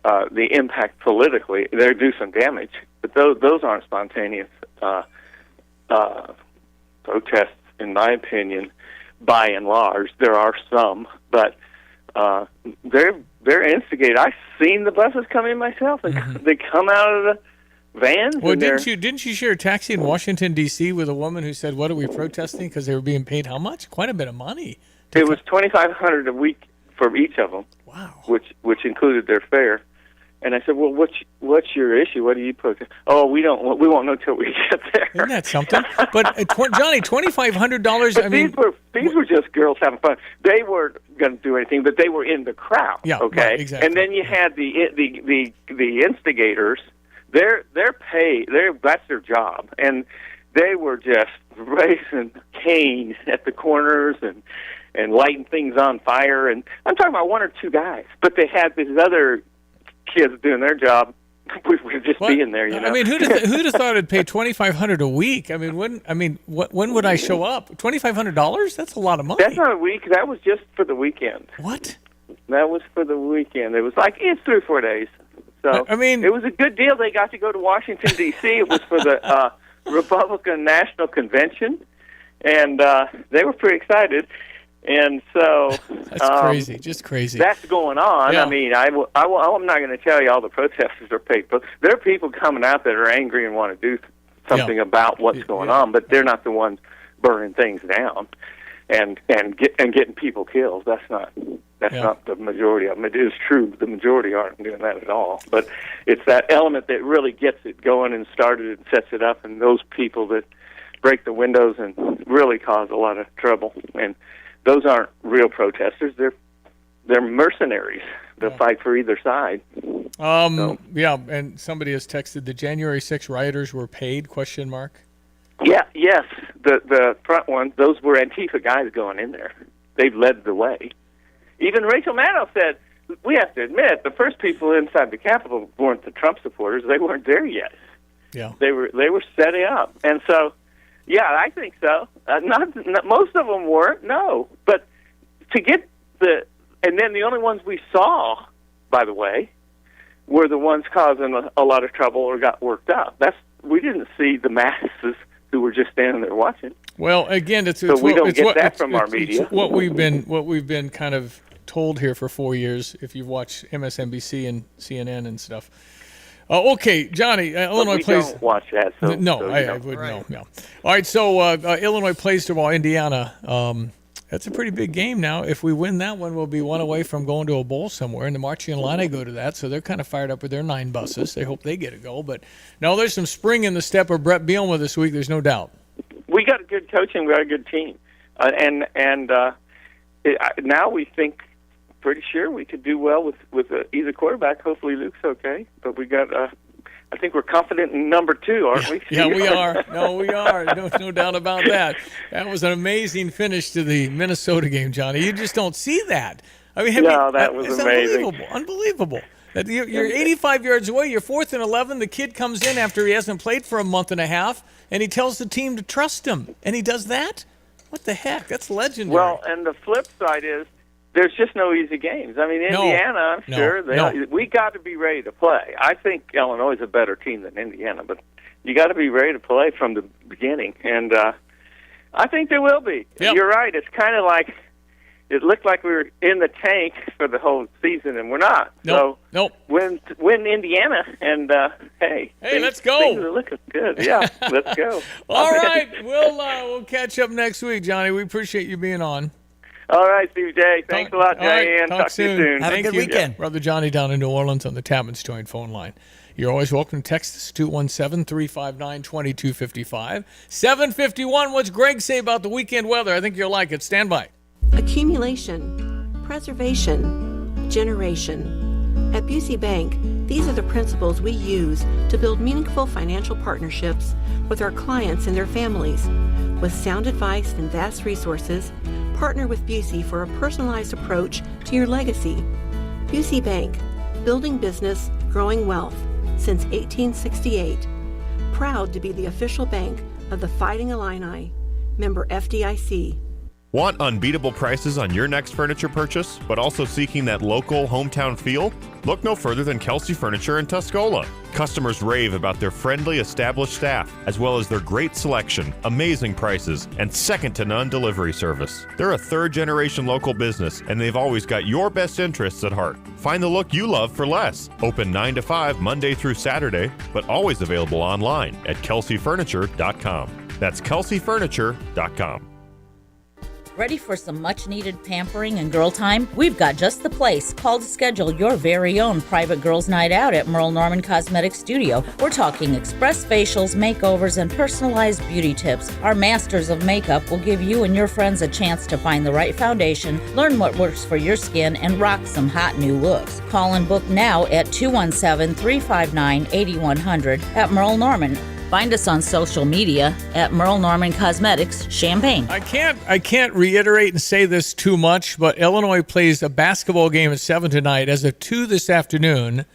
the impact politically. They'll do some damage, but those aren't spontaneous protests, in my opinion. By and large, there are some, but they're instigated. I've seen the buses come in myself, and they come out of the vans. Well, didn't you share a taxi in Washington D.C. with a woman who said, "What are we protesting?" Because they were being paid how much? Quite a bit of money. It was $2,500 a week for each of them. Wow. Which included their fare. And I said, "Well, what's your issue? What do you protest?" "Oh, we won't know till we get there." Isn't that something? But Johnny, $2,500. I mean, these were just girls having fun. They weren't going to do anything, but they were in the crowd. Yeah. Okay. Right, exactly. And then you had the instigators. They're paid. That's their job, and they were just raising canes at the corners and lighting things on fire. And I'm talking about one or two guys, but they had these other kids doing their job. We were just being there, I mean, who'd have thought it'd pay $2,500 a week? I mean, when would I show up? $2,500? That's a lot of money. That's not a week. That was just for the weekend. What? That was for the weekend. It was like it's 3 or 4 days. So I mean, it was a good deal. They got to go to Washington D.C. It was for the Republican National Convention, and they were pretty excited. And so that's crazy, just crazy. That's going on. Yeah. I mean, I'm not going to tell you all the protesters are paid, but there are people coming out that are angry and want to do something about what's going on, but they're not the ones burning things down and getting people killed. That's not the majority of them. It is true the majority aren't doing that at all, but it's that element that really gets it going and started and sets it up, and those people that break the windows and really cause a lot of trouble. And those aren't real protesters. They're mercenaries. They'll fight for either side. Yeah, and somebody has texted the January 6th rioters were paid, ? Yeah, yes. The front ones, those were Antifa guys going in there. They've led the way. Even Rachel Maddow said, we have to admit, the first people inside the Capitol weren't the Trump supporters. They weren't there yet. Yeah. They were setting up. And so, yeah, I think so. Not most of them weren't, no. But to get and then the only ones we saw, by the way, were the ones causing a lot of trouble or got worked up. We didn't see the masses who were just standing there watching. Well, again, we don't get that from our media. What we've been kind of told here for 4 years if you've watched MSNBC and CNN and stuff. Okay, Johnny, Illinois plays. Don't watch that. So, no, so I wouldn't. No. All right, so Illinois plays tomorrow, Indiana. That's a pretty big game now. If we win that one, we'll be one away from going to a bowl somewhere. And the Marching Illini go to that, so they're kind of fired up with their 9 buses. They hope they get a goal. But no, there's some spring in the step of Brett Bielema this week. There's no doubt. We got a good coaching. We got a good team, now we think pretty sure we could do well with either quarterback. Hopefully Luke's okay, but we got. I think we're confident in number 2, aren't we? Yeah, we are. No, we are. No doubt about that. That was an amazing finish to the Minnesota game, Johnny. You just don't see that. I mean, that was amazing. Unbelievable. You're 85 yards away. You're 4th and 11. The kid comes in after he hasn't played for a month and a half, and he tells the team to trust him. And he does that? What the heck? That's legendary. Well, and the flip side is there's just no easy games. I mean, Indiana, I'm sure, we got to be ready to play. I think Illinois is a better team than Indiana, but you got to be ready to play from the beginning. And I think there will be. Yep. You're right. It's kind of like it looked like we were in the tank for the whole season, and we're not. Nope. Win Indiana, and hey, let's go. Things are looking good. Yeah, let's go. All right, we'll catch up next week, Johnny. We appreciate you being on. All right, Stevie Jay. Thanks a lot, Jay. Talk to you soon. Have a good weekend. Brother Johnny down in New Orleans on the Tapman's Joint phone line. You're always welcome to text us 217-359-2255. 7:51. What's Greg say about the weekend weather? I think you'll like it. Stand by. Accumulation, preservation, generation. At Busey Bank, these are the principles we use to build meaningful financial partnerships with our clients and their families. With sound advice and vast resources, partner with Busey for a personalized approach to your legacy. Busey Bank, building business, growing wealth since 1868. Proud to be the official bank of the Fighting Illini. Member FDIC. Want unbeatable prices on your next furniture purchase, but also seeking that local hometown feel? Look no further than Kelsey Furniture in Tuscola. Customers rave about their friendly, established staff, as well as their great selection, amazing prices, and second-to-none delivery service. They're a third-generation local business, and they've always got your best interests at heart. Find the look you love for less. Open 9 to 5 Monday through Saturday, but always available online at kelseyfurniture.com. That's kelseyfurniture.com. Ready for some much-needed pampering and girl time? We've got just the place. Call to schedule your very own private girls' night out at Merle Norman Cosmetic Studio. We're talking express facials, makeovers, and personalized beauty tips. Our masters of makeup will give you and your friends a chance to find the right foundation, learn what works for your skin, and rock some hot new looks. Call and book now at 217-359-8100 at Merle Norman. Find us on social media at Merle Norman Cosmetics, Champaign. I can't reiterate and say this too much, but Illinois plays a basketball game at 7 tonight. As of 2 this afternoon,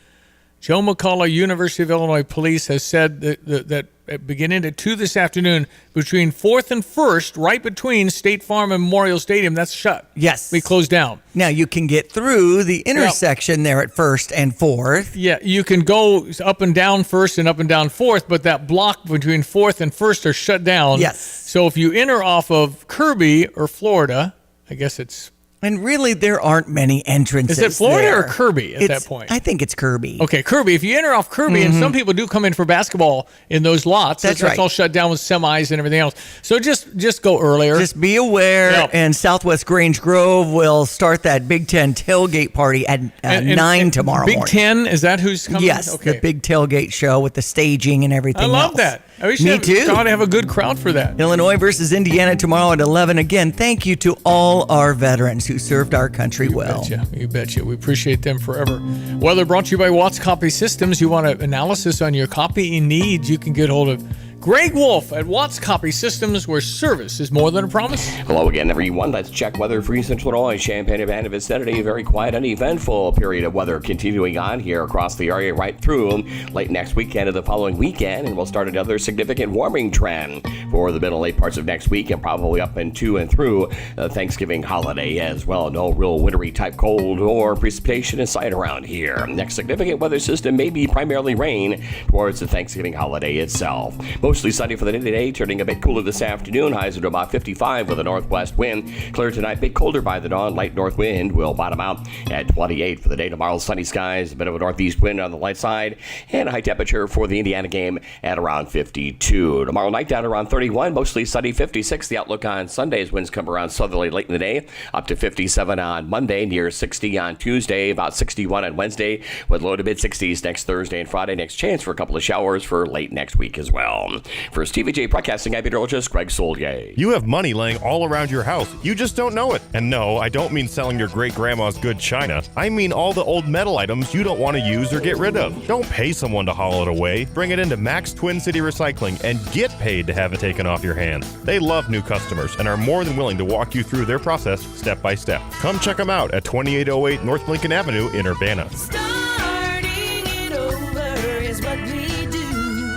Joe McCullough, University of Illinois Police, has said that beginning at 2 this afternoon, between 4th and 1st, right between State Farm and Memorial Stadium, that's shut. Yes. We closed down. Now you can get through the intersection there at 1st and 4th. Yeah, you can go up and down 1st and up and down 4th, but that block between 4th and 1st are shut down. Yes. So if you enter off of Kirby or Florida, I guess it's... And really, there aren't many entrances. Is it Florida there. or Kirby at that point? I think it's Kirby. Okay, Kirby. If you enter off Kirby, and some people do come in for basketball in those lots, that's right. all shut down with semis and everything else. So just go earlier. Just be aware. Yep. And Southwest Grange Grove will start that Big Ten tailgate party at 9 tomorrow morning. Big Ten, is that who's coming? Yes, okay. the big tailgate show with the staging and everything I love else. that. Me too. Got to have a good crowd for that. Illinois versus Indiana tomorrow at 11. Again, thank you to all our veterans who served our country well. You betcha. We appreciate them forever. Weather brought to you by Watts Copy Systems. You want an analysis on your copying needs, you can get hold of Greg Wolf at Watts Copy Systems, where service is more than a promise. Hello again, everyone. Let's check weather for Central Illinois, Champaign-Urbana vicinity. A very quiet and eventful period of weather continuing on here across the area right through late next weekend and the following weekend, and we'll start another significant warming trend for the middle late parts of next week and probably up into and through the Thanksgiving holiday as well. No real wintry type cold or precipitation in sight around here. Next significant weather system may be primarily rain towards the Thanksgiving holiday itself. Most Mostly sunny for the day today, turning a bit cooler this afternoon. Highs into about 55 with a northwest wind. Clear tonight, bit colder by the dawn. Light north wind will bottom out at 28 for the day tomorrow. Sunny skies, a bit of a northeast wind on the light side, and a high temperature for the Indiana game at around 52. Tomorrow night down around 31, mostly sunny 56. The outlook on Sunday's winds come around southerly late in the day, up to 57 on Monday, near 60 on Tuesday, about 61 on Wednesday, with low to mid 60s next Thursday and Friday. Next chance for a couple of showers for late next week as well. For Stevie Jay Broadcasting, I'm meteorologist Greg Solier. You have money laying all around your house. You just don't know it. And no, I don't mean selling your great-grandma's good china. I mean all the old metal items you don't want to use or get rid of. Don't pay someone to haul it away. Bring it into Max Twin City Recycling and get paid to have it taken off your hands. They love new customers and are more than willing to walk you through their process step by step. Come check them out at 2808 North Lincoln Avenue in Urbana. Starting it over is what we do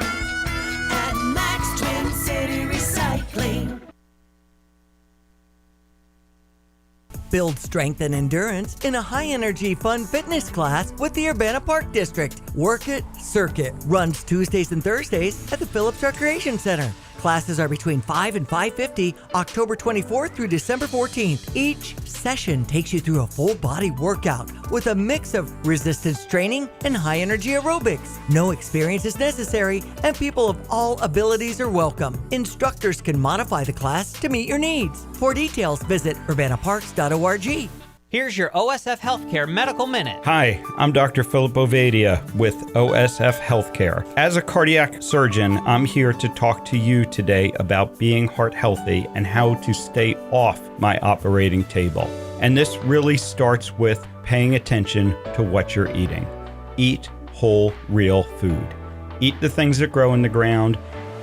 at Max Twin City Recycling. Build strength and endurance in a high-energy, fun fitness class with the Urbana Park District. Work It Circuit runs Tuesdays and Thursdays at the Phillips Recreation Center. Classes are between 5 and 5:50, October 24th through December 14th. Each session takes you through a full-body workout with a mix of resistance training and high-energy aerobics. No experience is necessary, and people of all abilities are welcome. Instructors can modify the class to meet your needs. For details, visit urbanaparks.org. Here's your OSF Healthcare Medical Minute. Hi, I'm Dr. Philip Ovadia with OSF Healthcare. As a cardiac surgeon, I'm here to talk to you today about being heart healthy and how to stay off my operating table. And this really starts with paying attention to what you're eating. Eat whole, real food. Eat the things that grow in the ground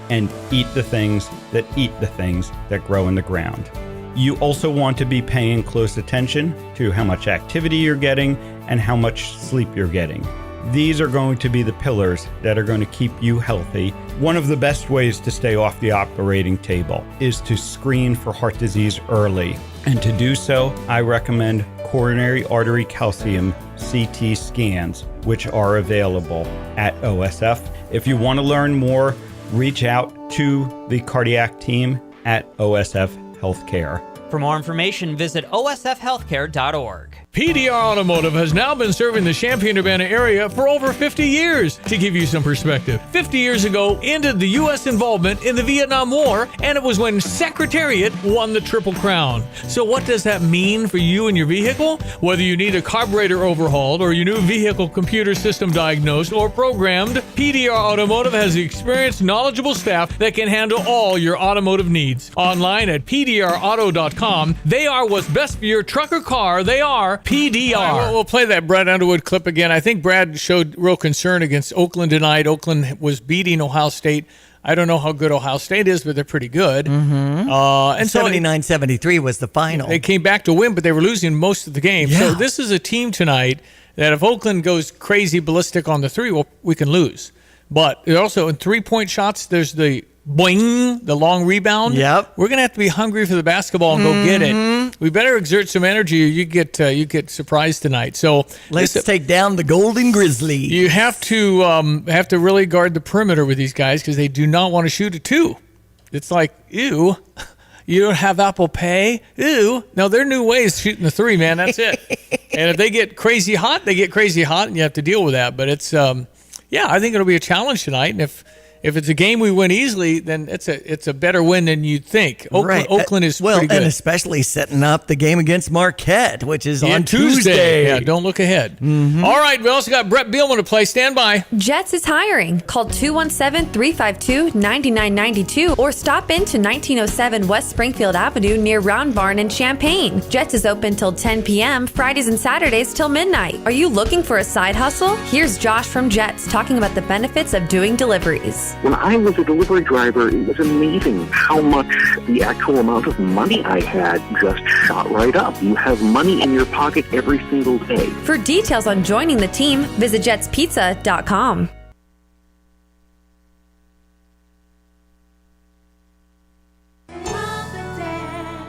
and eat the things that eat the things that grow in the ground. You also want to be paying close attention to how much activity you're getting and how much sleep you're getting. These are going to be the pillars that are going to keep you healthy. One of the best ways to stay off the operating table is to screen for heart disease early. And to do so, I recommend coronary artery calcium CT scans, which are available at OSF. If you want to learn more, reach out to the cardiac team at OSF Healthcare. For more information, visit osfhealthcare.org. PDR Automotive has now been serving the Champaign-Urbana area for over 50 years. To give you some perspective, 50 years ago ended the U.S. involvement in the Vietnam War, and it was when Secretariat won the Triple Crown. So what does that mean for you and your vehicle? Whether you need a carburetor overhauled or your new vehicle computer system diagnosed or programmed, PDR Automotive has the experienced, knowledgeable staff that can handle all your automotive needs. Online at pdrauto.com, they are what's best for your truck or car. They are PDR. We'll play that Brad Underwood clip again. I think Brad showed real concern against Oakland tonight. Oakland was beating Ohio State. I don't know how good Ohio State is, but they're pretty good. Mm-hmm. And 79-73 was the final. They came back to win, but they were losing most of the game. Yeah. So this is a team tonight that if Oakland goes crazy ballistic on the three, well, we can lose. But also in three-point shots, there's the boing, the long rebound. Yep. We're going to have to be hungry for the basketball and go get it. We better exert some energy or you get surprised tonight. So let's take down the Golden Grizzly. You have to really guard the perimeter with these guys because they do not want to shoot a two. It's like, ew, you don't have Apple Pay? Ew. No, there are new ways shooting the three, man. That's it. And if they get crazy hot, they get crazy hot, and you have to deal with that. But it's, I think it'll be a challenge tonight. And if it's a game we win easily, then it's a better win than you'd think. Oakland is pretty good. And especially setting up the game against Marquette, which is on Tuesday. Yeah, don't look ahead. Mm-hmm. All right, we also got Brett Bielman to play. Stand by. Jets is hiring. Call 217-352-9992 or stop into 1907 West Springfield Avenue near Round Barn in Champaign. Jets is open till 10 p.m., Fridays and Saturdays till midnight. Are you looking for a side hustle? Here's Josh from Jets talking about the benefits of doing deliveries. When I was a delivery driver, it was amazing how much the actual amount of money I had just shot right up. You have money in your pocket every single day. For details on joining the team, visit jetspizza.com.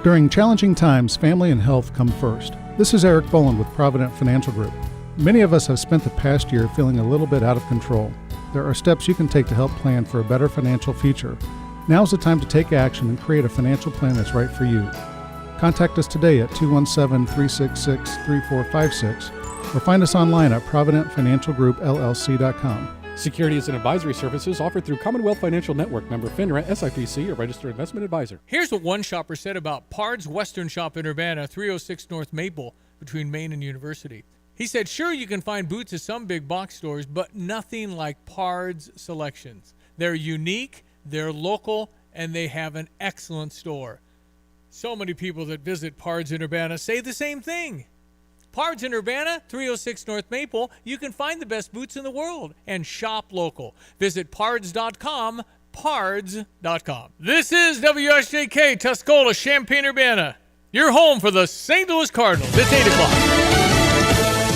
During challenging times, family and health come first. This is Eric Boland with Provident Financial Group. Many of us have spent the past year feeling a little bit out of control. There are steps you can take to help plan for a better financial future. Now's the time to take action and create a financial plan that's right for you. Contact us today at 217-366-3456 or find us online at providentfinancialgroupllc.com. Securities and advisory services offered through Commonwealth Financial Network, member FINRA, SIPC, a registered investment advisor. Here's what one shopper said about Pard's Western Shop in Urbana, 306 North Maple, between Maine and University. He said, sure, you can find boots at some big box stores, but nothing like Pard's selections. They're unique, they're local, and they have an excellent store. So many people that visit Pard's in Urbana say the same thing. Pard's in Urbana, 306 North Maple. You can find the best boots in the world and shop local. Visit pards.com, pards.com. This is WSJK, Tuscola, Champaign-Urbana. Your home for the St. Louis Cardinals. It's 8 o'clock.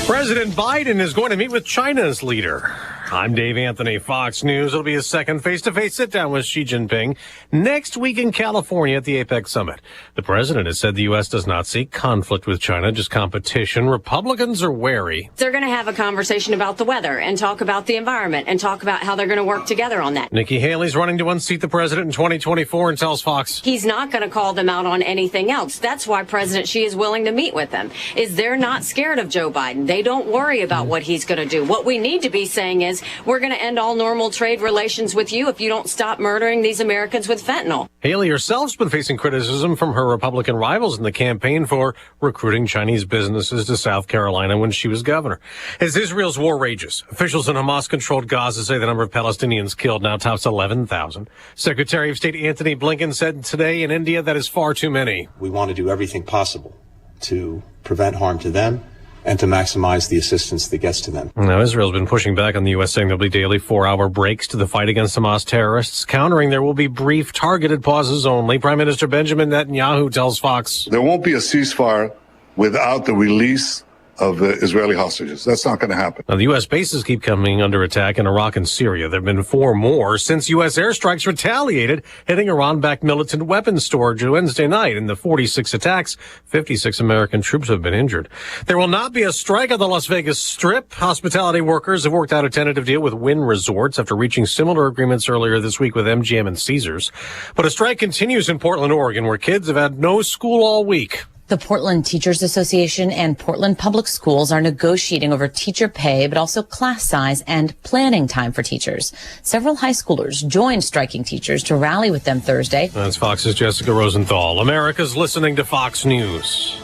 President Biden is going to meet with China's leader. I'm Dave Anthony, Fox News. It'll be his second face-to-face sit-down with Xi Jinping next week in California at the APEC summit. The president has said the U.S. does not seek conflict with China, just competition. Republicans are wary. They're going to have a conversation about the weather and talk about the environment and talk about how they're going to work together on that. Nikki Haley's running to unseat the president in 2024 and tells Fox he's not going to call them out on anything else. That's why President Xi is willing to meet with them, is they're not scared of Joe Biden. They don't worry about what he's going to do. What we need to be saying is, we're going to end all normal trade relations with you if you don't stop murdering these Americans with fentanyl. Haley herself's been facing criticism from her Republican rivals in the campaign for recruiting Chinese businesses to South Carolina when she was governor. As Israel's war rages, officials in Hamas-controlled Gaza say the number of Palestinians killed now tops 11,000. Secretary of State Anthony Blinken said today in India that is far too many. We want to do everything possible to prevent harm to them and to maximize the assistance that gets to them. Now, Israel's been pushing back on the U.S., saying there'll be daily 4-hour breaks to the fight against Hamas terrorists, countering there will be brief, targeted pauses only. Prime Minister Benjamin Netanyahu tells Fox there won't be a ceasefire without the release of the Israeli hostages. That's not going to happen. Now, the U.S. bases keep coming under attack in Iraq and Syria. There have been 4 more since U.S. airstrikes retaliated, hitting Iran-backed militant weapons storage Wednesday night. In the 46 attacks, 56 American troops have been injured. There will not be a strike on the Las Vegas Strip. Hospitality workers have worked out a tentative deal with Wynn Resorts after reaching similar agreements earlier this week with MGM and Caesars. But a strike continues in Portland, Oregon, where kids have had no school all week. The Portland Teachers Association and Portland Public Schools are negotiating over teacher pay, but also class size and planning time for teachers. Several high schoolers joined striking teachers to rally with them Thursday. That's Fox's Jessica Rosenthal. America's listening to Fox News.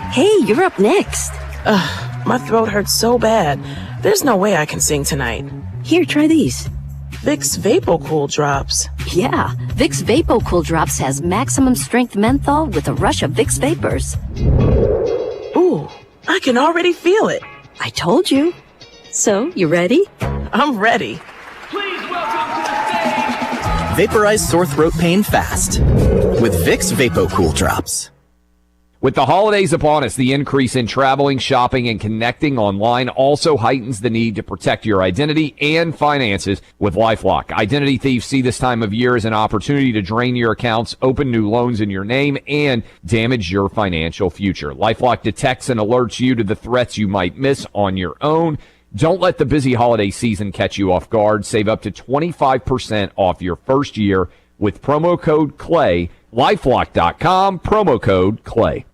Hey, you're up next. Ugh, my throat hurts so bad. There's no way I can sing tonight. Here, try these. Vicks VapoCool Drops. Yeah, Vicks VapoCool Drops has maximum strength menthol with a rush of Vicks vapors. Ooh, I can already feel it. I told you. So, you ready? I'm ready. Vaporize sore throat pain fast with Vicks VapoCool Drops. With the holidays upon us, the increase in traveling, shopping, and connecting online also heightens the need to protect your identity and finances with LifeLock. Identity thieves see this time of year as an opportunity to drain your accounts, open new loans in your name, and damage your financial future. LifeLock detects and alerts you to the threats you might miss on your own. Don't let the busy holiday season catch you off guard. Save up to 25% off your first year with promo code CLAY. LifeLock.com, promo code CLAY.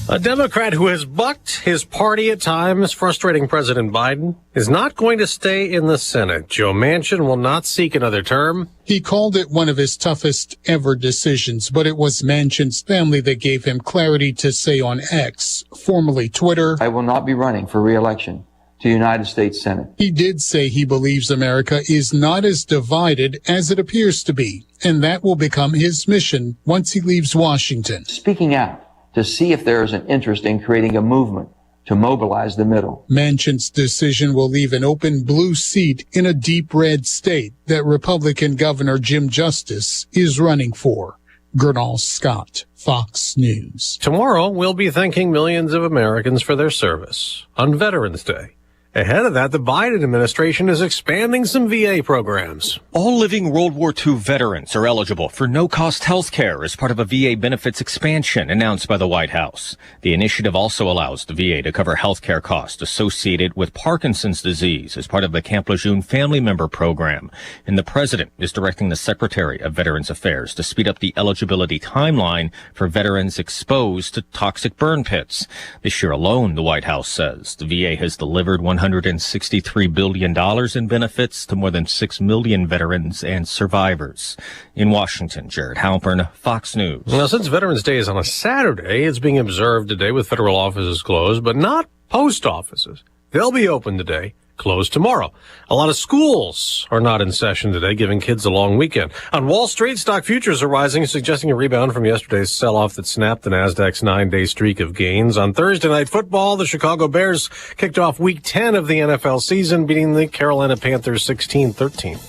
A Democrat who has bucked his party at times, frustrating President Biden, is not going to stay in the Senate. Joe Manchin will not seek another term. He called it one of his toughest ever decisions, but it was Manchin's family that gave him clarity to say on X, formerly Twitter, I will not be running for re-election to the United States Senate. He did say he believes America is not as divided as it appears to be, and that will become his mission once he leaves Washington. Speaking out to see if there is an interest in creating a movement to mobilize the middle. Manchin's decision will leave an open blue seat in a deep red state that Republican Governor Jim Justice is running for. Gernal Scott, Fox News. Tomorrow, we'll be thanking millions of Americans for their service on Veterans Day. Ahead of that, the Biden administration is expanding some VA programs. All living World War II veterans are eligible for no-cost health care as part of a VA benefits expansion announced by the White House. The initiative also allows the VA to cover health care costs associated with Parkinson's disease as part of the Camp Lejeune Family Member Program. And the president is directing the Secretary of Veterans Affairs to speed up the eligibility timeline for veterans exposed to toxic burn pits. This year alone, the White House says, the VA has delivered $163 billion in benefits to more than 6 million veterans and survivors. In Washington, Jared Halpern, Fox News. Now, since Veterans Day is on a Saturday, it's being observed today with federal offices closed, but not post offices. They'll be open today, closed tomorrow. A lot of schools are not in session today, giving kids a long weekend. On Wall Street, stock futures are rising, suggesting a rebound from yesterday's sell-off that snapped the Nasdaq's 9-day streak of gains. On Thursday Night Football, the Chicago Bears kicked off Week 10 of the NFL season, beating the Carolina Panthers 16-13.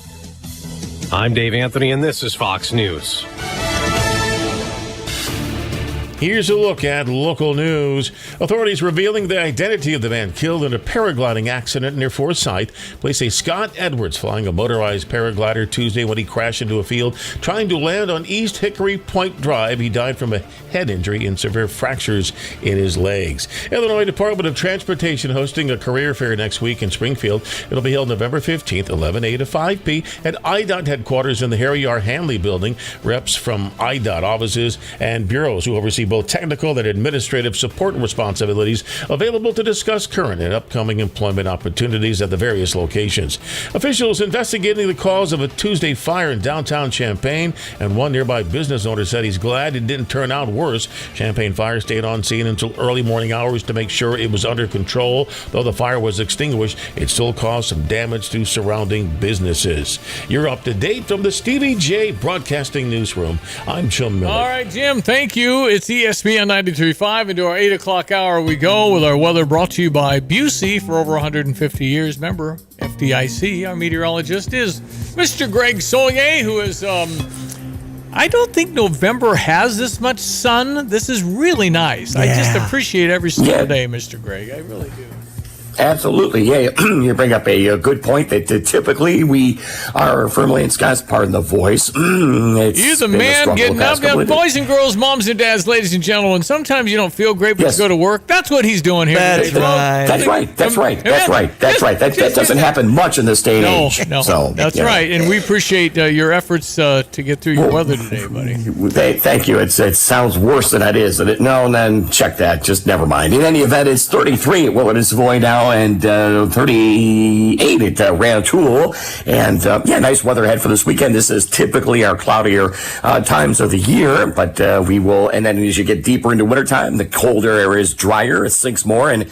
I'm Dave Anthony, and this is Fox News. Here's a look at local news. Authorities revealing the identity of the man killed in a paragliding accident near Forsyth. Police say Scott Edwards flying a motorized paraglider Tuesday when he crashed into a field trying to land on East Hickory Point Drive. He died from a head injury and severe fractures in his legs. Illinois Department of Transportation hosting a career fair next week in Springfield. It'll be held November 15th, 11 a to 5 p. at IDOT headquarters in the Harry R. Hanley building. Reps from IDOT offices and bureaus who oversee both technical and administrative support responsibilities available to discuss current and upcoming employment opportunities at the various locations. Officials investigating the cause of a Tuesday fire in downtown Champaign, and one nearby business owner said he's glad it didn't turn out worse. Champaign Fire stayed on scene until early morning hours to make sure it was under control. Though the fire was extinguished, it still caused some damage to surrounding businesses. You're up to date from the Stevie Jay Broadcasting Newsroom. I'm Jim Miller. All right, Jim, thank you. It's ESPN 93.5. Into our 8 o'clock hour we go with our weather brought to you by Busey for over 150 years. Member FDIC. Our meteorologist is Mr. Greg Solier, who is, I don't think November has this much sun. This is really nice. I just appreciate every single day, Mr. Greg. I really do. Absolutely, yeah. You bring up a good point that typically we are firmly in Scott's, pardon the voice. You're the man getting up. Now, boys and girls, moms and dads, ladies and gentlemen, sometimes you don't feel great, but you go to work. That's what he's doing here today. That's right. That doesn't happen much in this day and age. No, so, that's right. And we appreciate your efforts to get through your weather today, buddy. Thank you. It sounds worse than it is. No, then check that. Just never mind. In any event, it's 33 at Willard Savoy now, and 38 at Rantoul. And nice weather ahead for this weekend. This is typically our cloudier times of the year, but we will. And then as you get deeper into wintertime, the colder air is drier. It sinks more, and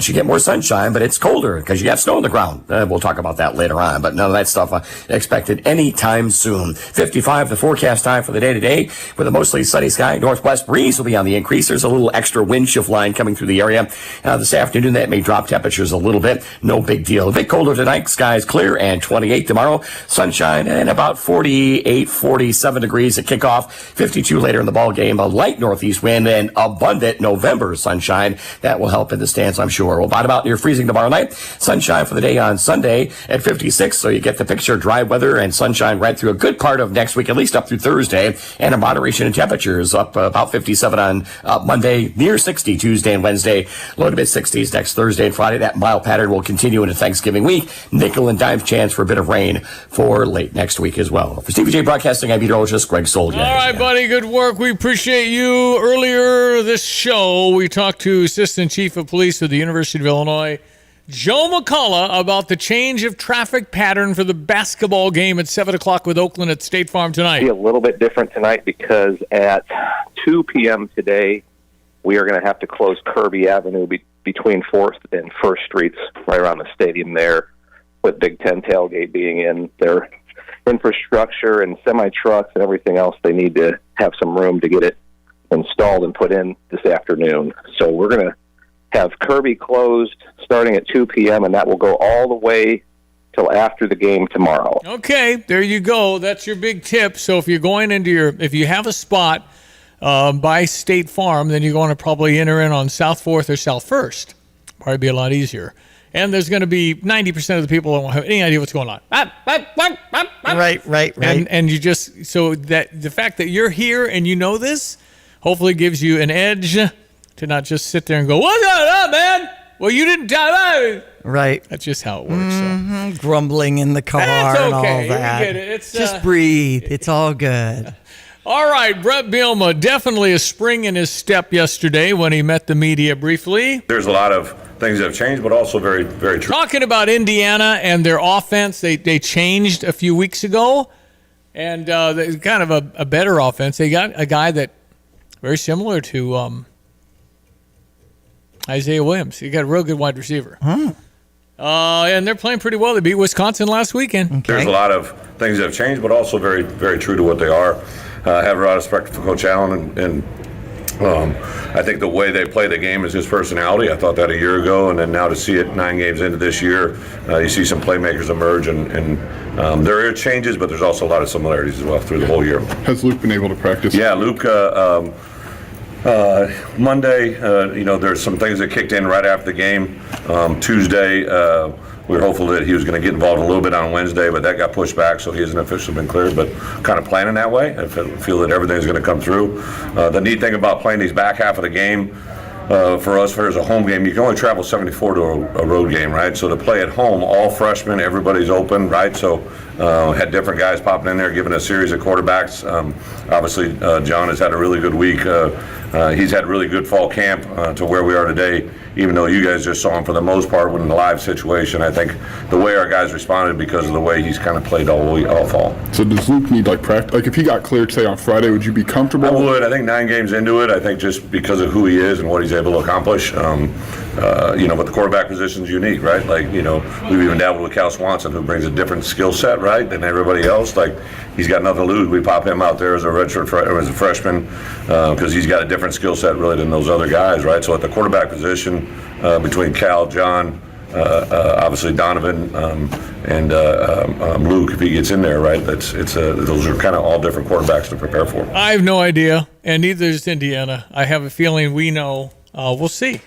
you get more sunshine, but it's colder because you have snow on the ground. We'll talk about that later on, but none of that stuff expected anytime soon. 55 the forecast time for the day today, with a mostly sunny sky. Northwest breeze will be on the increase. There's a little extra wind shift line coming through the area this afternoon. That may drop temperatures a little bit. No big deal. A bit colder tonight. Skies clear, and 28 tomorrow. Sunshine and about 48, 47 degrees at kickoff. 52 later in the ball game. A light northeast wind and abundant November sunshine. That will help in the stands, I'm sure. We'll bottom out near freezing tomorrow night. Sunshine for the day on Sunday at 56. So you get the picture. Dry weather and sunshine right through a good part of next week, at least up through Thursday. And a moderation in temperatures up about 57 on Monday, near 60 Tuesday and Wednesday. Low to mid 60s next Thursday and Friday. That mild pattern will continue into Thanksgiving week. Nickel and dime chance for a bit of rain for late next week as well. For Stevie Jay Broadcasting, I'm meteorologist Greg Solier. All right, buddy. Good work. We appreciate you. Earlier this show, we talked to Assistant Chief of Police of the University of Illinois, Joe McCullough, about the change of traffic pattern for the basketball game at 7 o'clock with Oakland at State Farm tonight. It'll be a little bit different tonight because at 2 p.m. today, we are going to have to close Kirby Avenue between 4th and 1st Streets, right around the stadium there, with Big Ten tailgate being in. Their infrastructure and semi-trucks and everything else, they need to have some room to get it installed and put in this afternoon. So we're going to have Kirby closed starting at 2 p.m., and that will go all the way till after the game tomorrow. Okay, there you go. That's your big tip. So if you're going into if you have a spot by State Farm, then you're going to probably enter in on South 4th or South 1st. Probably be a lot easier. And there's going to be 90% of the people that won't have any idea what's going on. Right. And you just, so that the fact that you're here and you know this, hopefully gives you an edge to not just sit there and go, what's going on, man? Well, you didn't tell me. Right. That's just how it works. So. Grumbling in the car That's and all okay. that. We get it. It's, just breathe. It's all good. All right, Brett Bielema, definitely a spring in his step yesterday when he met the media briefly. There's a lot of things that have changed, but also very, very true. Talking about Indiana and their offense, they changed a few weeks ago, and kind of a better offense. They got a guy that very similar to Isaiah Williams. You got a real good wide receiver. And they're playing pretty well. They beat Wisconsin last weekend. Okay. There's a lot of things that have changed, but also very, very true to what they are. I have a lot of respect for Coach Allen, and I think the way they play the game is his personality. I thought that a year ago, and then now to see it 9 games into this year, you see some playmakers emerge, and there are changes, but there's also a lot of similarities as well through the whole year. Has Luke been able to practice? Yeah, Luke, Monday, there's some things that kicked in right after the game. Tuesday, we were hopeful that he was going to get involved a little bit on Wednesday, but that got pushed back, so he hasn't officially been cleared, but kind of planning that way. I feel that everything's going to come through. The neat thing about playing these back half of the game, for us, as a home game, you can only travel 74 to a road game, right? So to play at home, all freshmen, everybody's open, right? So had different guys popping in there, giving a series of quarterbacks. Obviously, John has had a really good week. He's had a really good fall camp to where we are today, even though you guys just saw him for the most part in the live situation. I think the way our guys responded because of the way he's kind of played all fall. So does Luke need practice? If he got cleared, say, on Friday, would you be comfortable? I would. I think 9 games into it, I think just because of who he is and what he's able to accomplish, but the quarterback position is unique, right? We've even dabbled with Cal Swanson, who brings a different skill set, right, than everybody else. He's got nothing to lose. We pop him out there as a redshirt as a freshman because he's got a different skill set really than those other guys, right? So at the quarterback position, between Cal, John, obviously Donovan, and Luke, if he gets in there, right, those are kind of all different quarterbacks to prepare for. I have no idea, and neither is Indiana. I have a feeling we know. We'll see.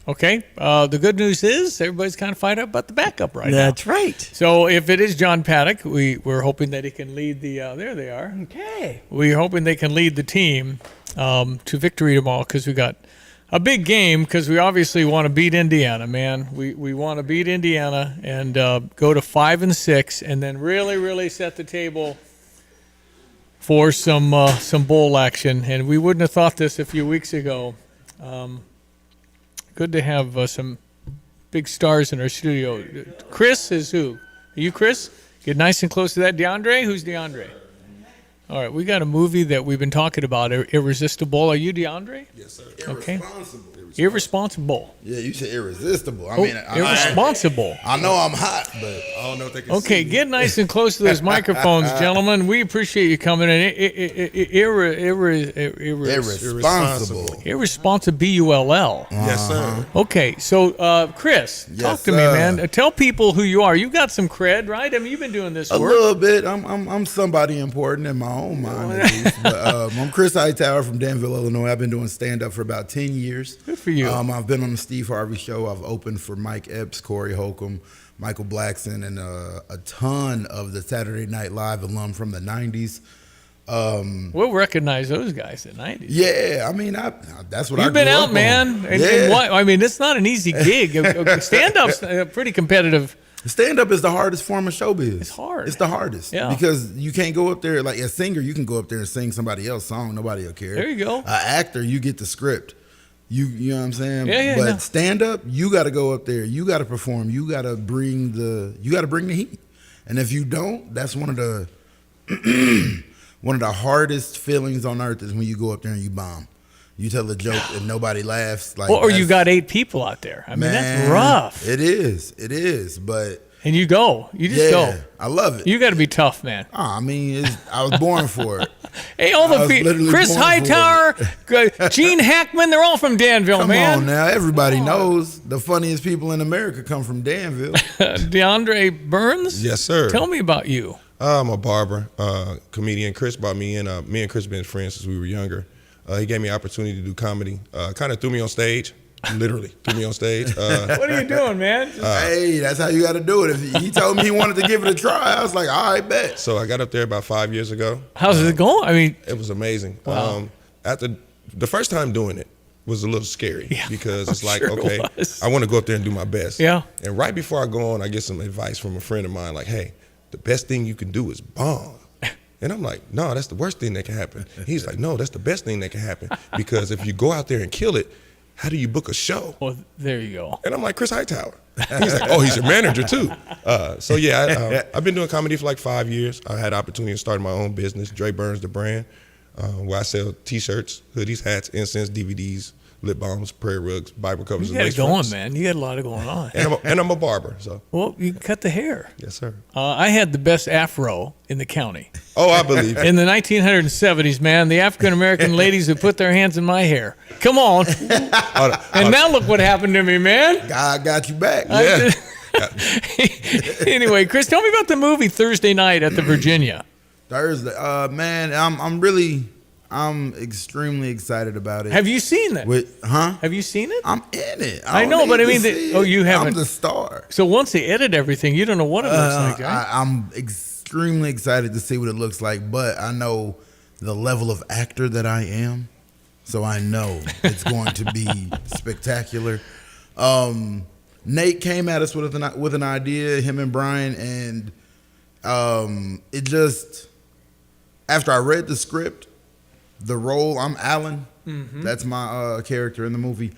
Okay. The good news is everybody's kind of fired up about the backup right now. That's right. So if it is John Paddock, we're hoping that he can lead the. There they are. Okay. We're hoping they can lead the team to victory tomorrow because we got a big game because we obviously want to beat Indiana, man. We want to beat Indiana and go to 5-6 and then really, really set the table for some bowl action. And we wouldn't have thought this a few weeks ago. Good to have some big stars in our studio. Chris is who? Are you Chris? Get nice and close to that. DeAndre? Who's DeAndre? All right, we got a movie that we've been talking about, Irresistible. Are you DeAndre? Yes, sir. Okay. Irresponsible. Yeah, you said irresistible. Irresponsible. I know I'm hot, but I don't know if they can see Okay, me. get nice and close to those microphones, gentlemen. We appreciate you coming in. Irresponsible. Irresponsible, B-U-L-L. Yes, sir. Okay, so Chris, talk to me, man. Tell people who you are. You got some cred, right? I mean, you've been doing this A work. little bit. I'm somebody important in my own mind, at least. But, I'm Chris Hightower from Danville, Illinois. I've been doing stand-up for about 10 years. Good for you. I've been on the Steve Harvey Show. I've opened for Mike Epps, Corey Holcomb, Michael Blackson, and a ton of the Saturday Night Live alum from the 90s. We'll recognize those guys in the 90s. Yeah, I mean, that's what You've been out, man. And what, I mean, it's not an easy gig. Stand-up's pretty competitive. Stand-up is the hardest form of showbiz. It's hard. It's the hardest. Yeah. Because you can't go up there, like a singer, you can go up there and sing somebody else's song. Nobody will care. There you go. An actor, you get the script. You know what I'm saying? Yeah, but no. stand-up, you got to go up there. You got to perform. You got to bring the heat. And if you don't, that's one of the hardest feelings on earth is when you go up there and you bomb. You tell a joke and nobody laughs. Or you got 8 people out there. I mean, that's rough. It is. But and you go. You just go. I love it. You got to be tough, man. I mean, I was born for it. Hey, all the people, Chris Hightower, Gene Hackman, they're all from Danville, man. Come on now. Everybody knows the funniest people in America come from Danville. DeAndre Burns? Yes, sir. Tell me about you. I'm a barber, comedian. Chris brought me in. Me and Chris been friends since we were younger. He gave me an opportunity to do comedy. Kind of threw me on stage. literally threw me on stage. What are you doing, man? Hey, that's how you got to do it. If he told me he wanted to give it a try, I was like, all right, bet. So I got up there about 5 years ago. How's it going? I mean, it was amazing. Wow. After the first time doing it was a little scary because it's like, sure okay, was. I want to go up there and do my best. Yeah. And right before I go on, I get some advice from a friend of mine, like, hey, the best thing you can do is bomb. And I'm like, no, that's the worst thing that can happen. He's like, no, that's the best thing that can happen. Because if you go out there and kill it, how do you book a show? Well, there you go. And I'm like, Chris Hightower. He's like, oh, he's your manager too. So yeah, I've been doing comedy for like 5 years. I had the opportunity to start my own business, Dre Burns, the brand, where I sell T-shirts, hoodies, hats, incense, DVDs, lip balms, prayer rugs, Bible covers. You got it going, man. You got a lot of going on. And I'm a barber, so. Well, you can cut the hair. Yes, sir. I had the best afro in the county. Oh, I believe it. In the 1970s, man, the African-American ladies who put their hands in my hair. Come on. And now look what happened to me, man. God got you back. Yeah. Anyway, Chris, tell me about the movie Thursday night at the Virginia. Thursday. Man, I'm extremely excited about it. Have you seen it? Have you seen it? I'm in it. I know, but I mean, you haven't. I'm the star. So once they edit everything, you don't know what it looks like, right? I'm extremely excited to see what it looks like, but I know the level of actor that I am, so I know it's going to be spectacular. Nate came at us with an idea, him and Brian, and it just, after I read the script, the role, I'm Alan. Mm-hmm. That's my character in the movie.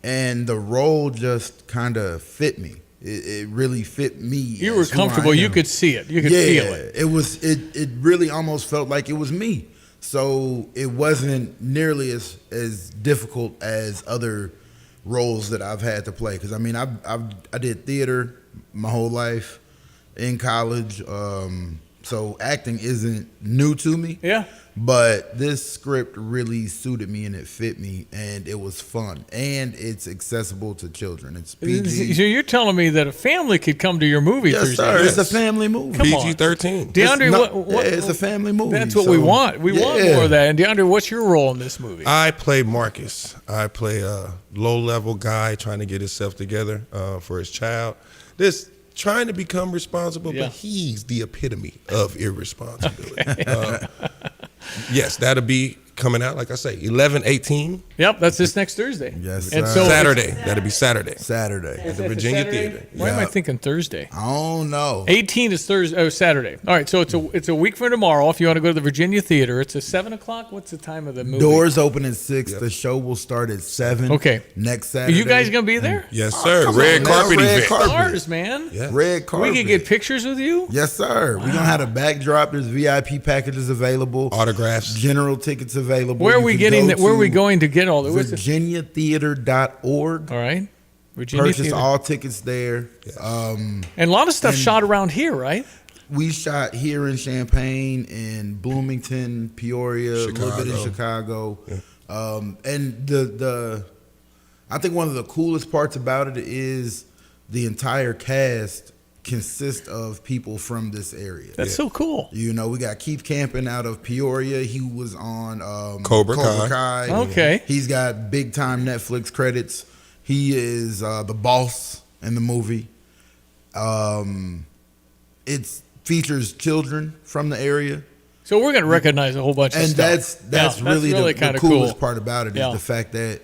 And the role just kind of fit me. It really fit me. You were comfortable. You could see it. You could feel it. It really almost felt like it was me. So it wasn't nearly as difficult as other roles that I've had to play. Because, I mean, I did theater my whole life in college. So acting isn't new to me. Yeah. But this script really suited me and it fit me and it was fun and it's accessible to children. It's PG. So you're telling me that a family could come to your movie Yes, Thursday? sir. It's a family movie. PG-13. DeAndre, it's a family movie. That's what we want. We want more of that. And DeAndre, what's your role in this movie? I play Marcus. I play a low-level guy trying to get himself together for his child. This trying to become responsible, but he's the epitome of irresponsibility. Okay. Yes, that'll be coming out, like I say, 11/18. Yep, that's this next Thursday. Yes, and sir. so Saturday. That'll be Saturday. Saturday. At the Virginia Theater. Why am I thinking Thursday? I don't know. 18 is Thursday. Oh, Saturday. All right, so it's a week from tomorrow. If you want to go to the Virginia Theater, it's at 7 o'clock. What's the time of the movie? Doors open at 6. The show will start at 7. Okay. Next Are Saturday. you guys gonna be there? Yes, sir. Come Red on, carpet man. Red event. carpet. Stars, man. Yeah. Red carpet. We could get pictures with you. Yes, sir. We're going to have a backdrop. There's VIP packages available. Autographs. General tickets available. Where are You we can getting go that? Where are we to going to get all the VirginiaTheater.org. All right. Virginia Purchase Theater. all tickets there. And a lot of stuff shot around here, right? We shot here in Champaign, in Bloomington, Peoria, a little bit in Chicago. Yeah. And I think one of the coolest parts about it is the entire cast consists of people from this area. That's so cool. You know, we got Keith Campen out of Peoria. He was on Cobra Kai. Okay. He's got big time Netflix credits. He is the boss in the movie. It features children from the area. So we're going to recognize a whole bunch of And stuff. that's really the kind of coolest cool. part about it is the fact that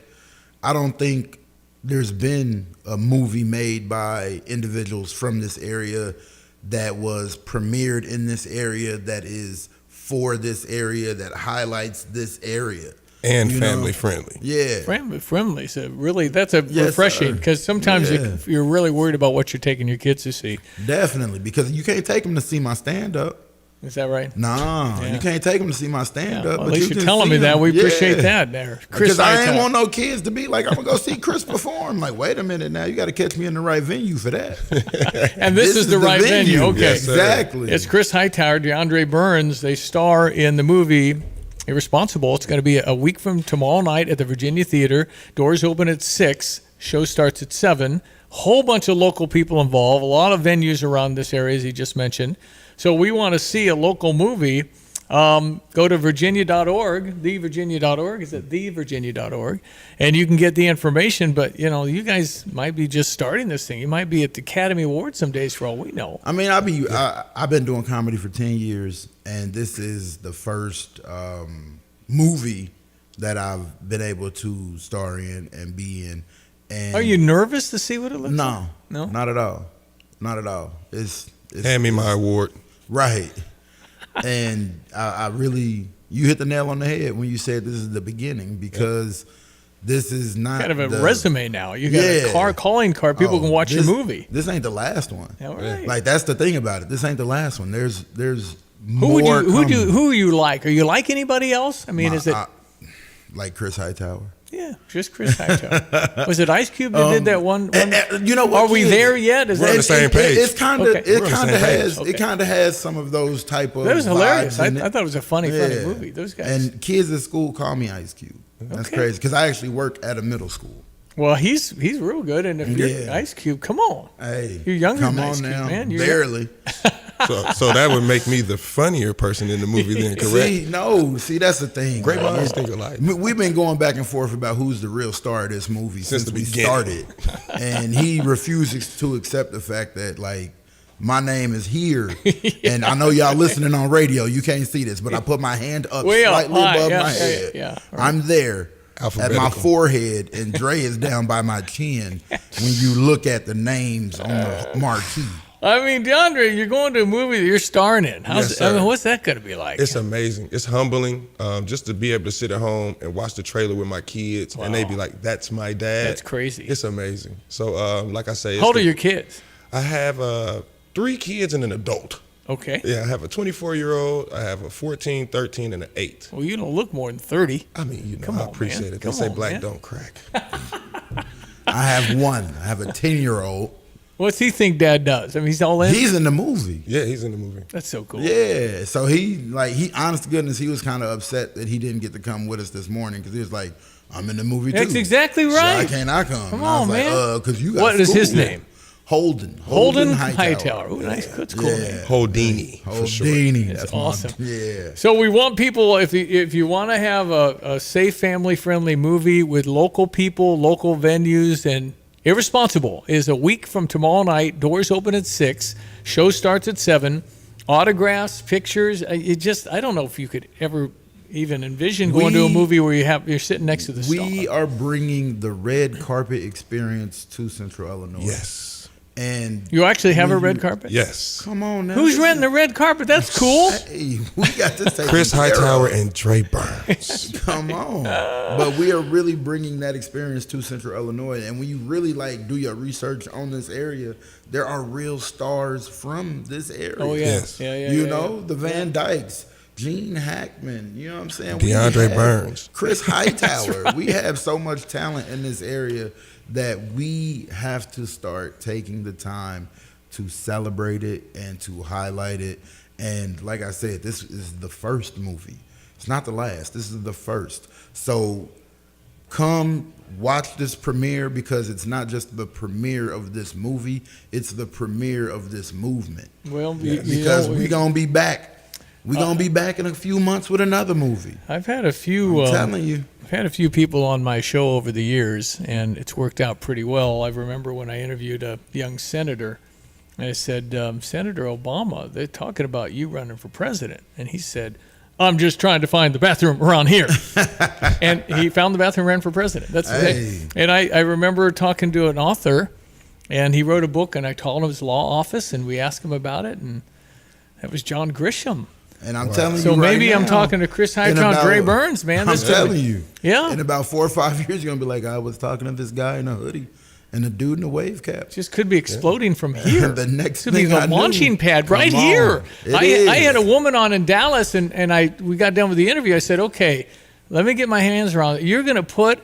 I don't think there's been a movie made by individuals from this area that was premiered in this area that is for this area that highlights this area. And family friendly. Yeah. Family friendly. So really, that's Yes, refreshing because sometimes Yeah. you're really worried about what you're taking your kids to see. Definitely, because you can't take them to see my stand-up. Is that right? Nah, Yeah. you can't take them to see my stand-up. Well, but at least you you're can telling see me that. them. We appreciate Yeah. that there. Chris Because I ain't Hightower. want no kids to be like, I'm going to go see Chris perform. Like, wait a minute now. You got to catch me in the right venue for that. And this is the right venue. Okay. Yes, exactly. It's Chris Hightower, DeAndre Burns. They star in the movie Irresponsible. It's going to be a week from tomorrow night at the Virginia Theater. Doors open at 6. Show starts at 7. Whole bunch of local people involved. A lot of venues around this area, as he just mentioned. So we want to see a local movie. Go to virginia.org, thevirginia.org. Is it thevirginia.org? And you can get the information. But, you guys might be just starting this thing. You might be at the Academy Awards some days for all we know. I mean, I've been doing comedy for 10 years, and this is the first movie that I've been able to star in and be in. And are you nervous to see what it looks like? No, not at all. Not at all. It's hand me my award. Right. And I really, you hit the nail on the head when you said this is the beginning, because this is not kind of a resume now. You got a calling card. People can watch your movie. This ain't the last one. All right. Like, that's the thing about it. This ain't the last one. There's who more. Who you like? Are you like anybody else? I mean, is it like Chris Hightower? Yeah, just Chris Hightower. Was it Ice Cube that did that one? You know what? Are we there yet? We're on the same page. It's kind of it kind of has some of those type of. That was hilarious. I vibes in thought it was a funny movie. Those guys. And kids at school call me Ice Cube. That's crazy, because I actually work at a middle school. Well, he's real good, and if you're Ice Cube, come on. Hey, you're younger come than on Ice Cube, now, man. Barely. So that would make me the funnier person in the movie then, correct? See, that's the thing. Great minds think alike. We've been going back and forth about who's the real star of this movie since we started. And he refuses to accept the fact that, like, my name is here. And I know y'all listening on radio, you can't see this, but I put my hand up slightly above my head. Yeah, right. I'm there at my forehead, and Dre is down by my chin when you look at the names on the marquee. I mean, DeAndre, you're going to a movie that you're starring in. What's that going to be like? It's amazing. It's humbling just to be able to sit at home and watch the trailer with my kids, and they be like, "That's my dad." That's crazy. It's amazing. So, like I say, how old are your kids? I have 3 kids and an adult. Okay. Yeah, I have a 24-year-old, I have a 14, 13, and an 8. Well, you don't look more than 30. I mean, I appreciate it. They say black don't crack. I have one. I have a 10-year-old. What's he think Dad does? I mean, he's all in. He's in the movie. Yeah, he's in the movie. That's so cool. Yeah. So he honest to goodness, he was kind of upset that he didn't get to come with us this morning, because he was like, "I'm in the movie too." That's exactly right. So I come? Come on, man. Because you got what is his name? Holden Hightower. Ooh, nice. That's cool name. Holdini. Holdini. That's awesome. Yeah. So we want people, if you want to have a safe, family-friendly movie with local people, local venues, and Irresponsible is a week from tomorrow night. Doors open at 6. Show starts at 7. Autographs, pictures. I don't know if you could ever even envision going to a movie where you're sitting next to the star. We are bringing the red carpet experience to Central Illinois. Yes. And you actually have a red carpet? Yes. Come on now. Who's renting the red carpet? That's cool. Hey, we got this taken Chris care Hightower of. and Dre Burns. Come on. But we are really bringing that experience to Central Illinois. And when you really do your research on this area, there are real stars from this area. Oh, yeah. Yes. Yeah, you know, the Van Dykes, Gene Hackman, you know what I'm saying? DeAndre Burns. Chris Hightower. Right. We have so much talent in this area that we have to start taking the time to celebrate it and to highlight it. And like I said, this is the first movie. It's not the last. This is the first. So come watch this premiere, because it's not just the premiere of this movie, it's the premiere of this movement. Well, because we're going to be back. We're going to be back in a few months with another movie. I've had a few. I'm telling you. I've had a few people on my show over the years, and it's worked out pretty well. I remember when I interviewed a young senator, and I said, Senator Obama, they're talking about you running for president. And he said, I'm just trying to find the bathroom around here. And he found the bathroom, ran for president. That's the thing. And I remember talking to an author, and he wrote a book, and I called his law office, and we asked him about it, and that was John Grisham. And I'm telling you, so maybe right I'm now, talking to Chris Hightower and Dre Burns, man. I'm telling you. Yeah. In about 4 or 5 years, you're going to be like, I was talking to this guy in a hoodie and a dude in a wave cap. Just could be exploding from here. The next could be the launching pad right here. I had a woman on in Dallas, and we got done with the interview. I said, okay, let me get my hands around it. You're going to put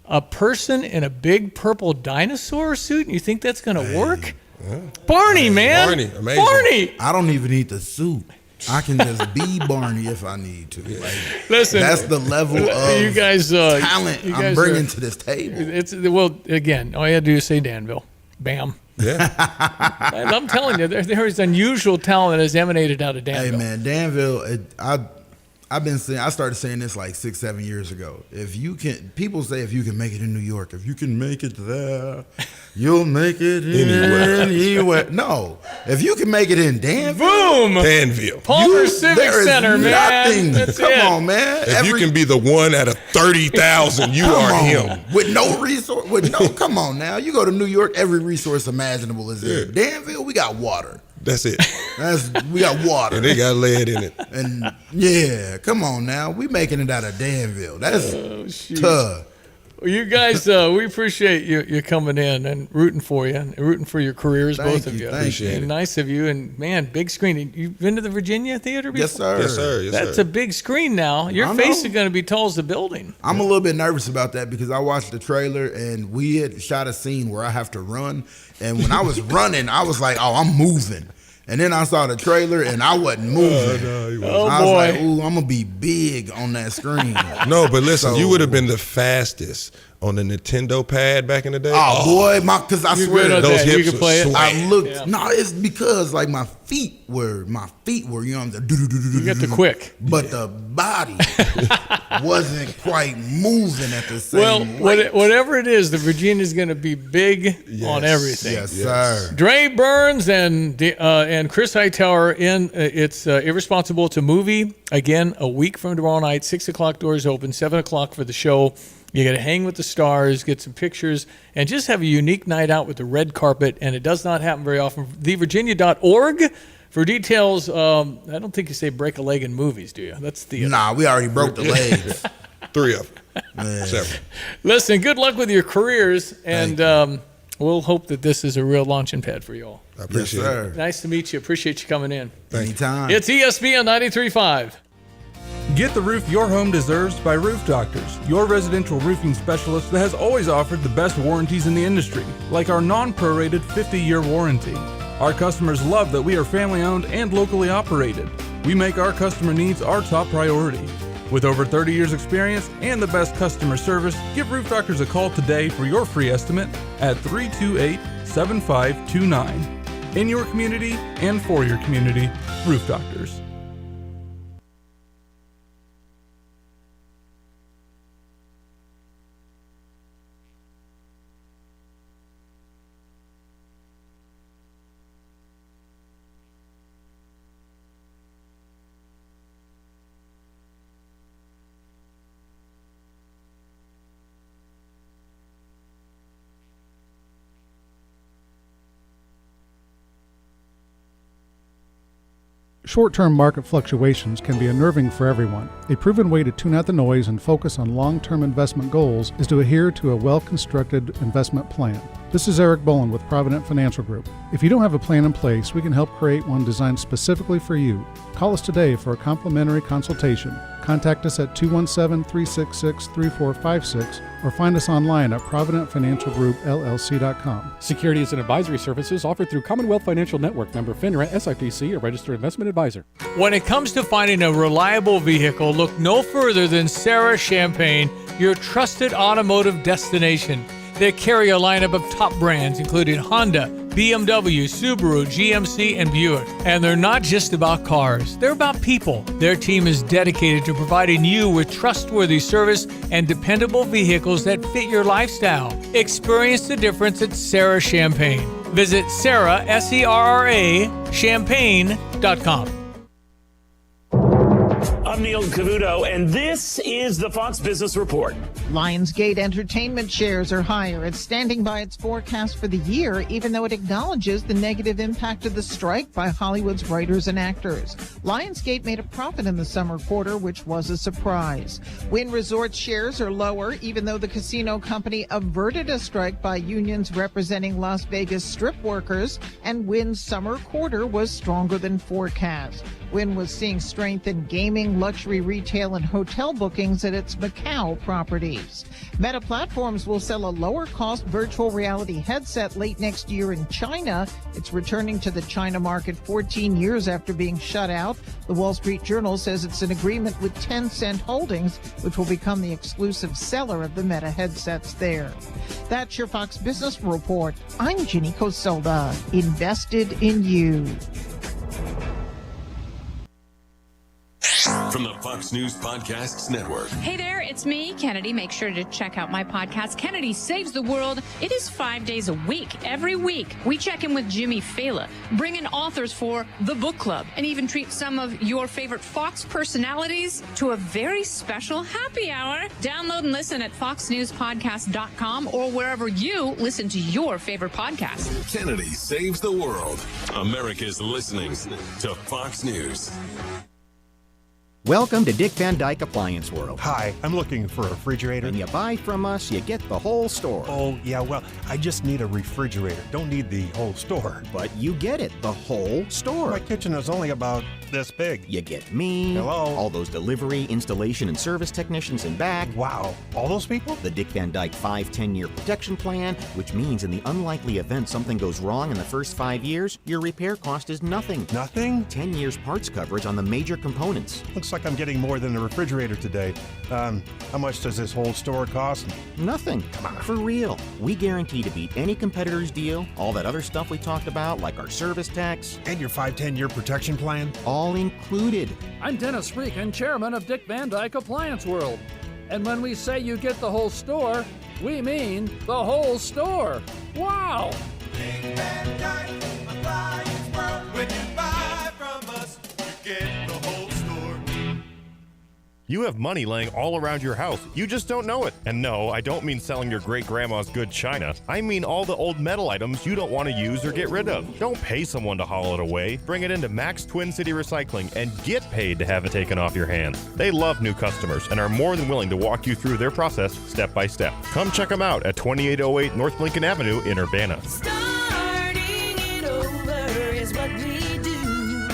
a person in a big purple dinosaur suit, and you think that's going to work? Yeah. Barney, man. Barney, amazing. Barney. I don't even need the suit. I can just be Barney if I need to. Listen, that's the level of you guys, talent I'm bringing to this table. Well, again, all you had to do is say Danville. Bam. Yeah. I'm telling you, there is unusual talent that has emanated out of Danville. Hey, man, Danville, I started saying this like 6-7 years ago. People say if you can make it in New York, if you can make it there, you'll make it anywhere. No, if you can make it in Danville, boom, Danville, Palmer Civic Center, man. Come on, man. If you can be the one out of 30,000, you are him. With no resource, come on now. You go to New York, every resource imaginable is there. Danville, we got water. That's it. We got water. And they got lead in it. And yeah, come on now. We making it out of Danville. That's tough. Well, you guys, we appreciate you coming in and rooting for you and rooting for your careers, both of you. Appreciate it. Nice of you. And man, big screen. You've been to the Virginia Theater before? Yes, sir. Yes, sir. Yes, That's sir. a big screen now. Your face is going to be tall as the building. I'm a little bit nervous about that because I watched the trailer and we had shot a scene where I have to run. And when I was running, I was like, oh, I'm moving. And then I saw the trailer and I wasn't moving. I was like, ooh, I'm going to be big on that screen. No, but listen, you would have been the fastest on the Nintendo pad back in the day. Oh, boy, because I swear those hips you could play it. I looked. Yeah. No, it's because like my feet were, you know, You got the quick. But the body wasn't quite moving at the same rate. Whatever it is, the Virginia's going to be big on everything. Yes, sir. Dre Burns and Chris Hightower in It's Irresponsible to Movie. Again, a week from tomorrow night, 6 o'clock doors open, 7 o'clock for the show. You got to hang with the stars, get some pictures, and just have a unique night out with the red carpet. And it does not happen very often. TheVirginia.org for details. I don't think you say break a leg in movies, do you? That's the Nah, we already broke the legs. 3 of them. 7. Listen, good luck with your careers, and we'll hope that this is a real launching pad for you all. I appreciate it. Nice to meet you. Appreciate you coming in. Anytime. It's ESPN 93.5. Get the roof your home deserves by Roof Doctors, your residential roofing specialist that has always offered the best warranties in the industry, like our non-prorated 50-year warranty. Our customers love that we are family-owned and locally operated. We make our customer needs our top priority. With over 30 years experience and the best customer service, give Roof Doctors a call today for your free estimate at 328-7529. In your community and for your community, Roof Doctors. Short-term market fluctuations can be unnerving for everyone. A proven way to tune out the noise and focus on long-term investment goals is to adhere to a well-constructed investment plan. This is Eric Boland with Provident Financial Group. If you don't have a plan in place, we can help create one designed specifically for you. Call us today for a complimentary consultation. Contact us at 217-366-3456 or find us online at providentfinancialgroupllc.com. Securities and advisory services offered through Commonwealth Financial Network, member FINRA, SIPC, a registered investment advisor. When it comes to finding a reliable vehicle, look no further than Sarah Champagne, your trusted automotive destination. They carry a lineup of top brands, including Honda, BMW, Subaru, GMC, and Buick. And they're not just about cars, they're about people. Their team is dedicated to providing you with trustworthy service and dependable vehicles that fit your lifestyle. Experience the difference at Sarah Champagne. Visit Sarah, S-E-R-R-A, champagne.com. I'm Neil Cavuto, and this is the Fox Business Report. Lionsgate Entertainment shares are higher. It's standing by its forecast for the year, even though it acknowledges the negative impact of the strike by Hollywood's writers and actors. Lionsgate made a profit in the summer quarter, which was a surprise. Wynn Resorts shares are lower, even though the casino company averted a strike by unions representing Las Vegas strip workers, and Wynn's summer quarter was stronger than forecast. Wynn was seeing strength in gaming, luxury retail, and hotel bookings at its Macau properties. Meta Platforms will sell a lower-cost virtual reality headset late next year in China. It's returning to the China market 14 years after being shut out. The Wall Street Journal says it's an agreement with Tencent Holdings, which will become the exclusive seller of the Meta headsets there. That's your Fox Business Report. I'm Ginny Cosolda, invested in you. from the Fox News Podcasts Network. Hey there, it's me, Kennedy. Make sure to check out my podcast, Kennedy Saves the World. It is 5 days a week. Every week, we check in with Jimmy Fallon, bring in authors for the book club, and even treat some of your favorite Fox personalities to a very special happy hour. Download and listen at foxnewspodcast.com or wherever you listen to your favorite podcast. Kennedy Saves the World. America's listening to Fox News. Welcome to Dick Van Dyke Appliance World. Hi, I'm looking for a refrigerator. When you buy from us, you get the whole store. Oh, yeah, well, I just need a refrigerator. Don't need the whole store. But you get it, the whole store. My kitchen is only about this big. You get me. Hello. All those delivery, installation, and service technicians in back. Wow, all those people? The Dick Van Dyke 5-10-year protection plan, which means in the unlikely event something goes wrong in the first 5 years, your repair cost is nothing. Nothing? 10 years parts coverage on the major components. Looks like I'm getting more than a refrigerator today. How much does this whole store cost? Nothing. Come on. For real. We guarantee to beat any competitor's deal, all that other stuff we talked about, like our service tax. And your 5-10-year protection plan? All included. I'm Dennis Freakin, chairman of Dick Van Dyke Appliance World. And when we say you get the whole store, we mean the whole store. Wow! Dick Van Dyke Appliance World. When you buy from us, you get the whole store. You have money laying all around your house. You just don't know it. And no, I don't mean selling your great-grandma's good china. I mean all the old metal items you don't want to use or get rid of. Don't pay someone to haul it away. Bring it into Max Twin City Recycling and get paid to have it taken off your hands. They love new customers and are more than willing to walk you through their process step by step. Come check them out at 2808 North Lincoln Avenue in Urbana. Starting it over is what we do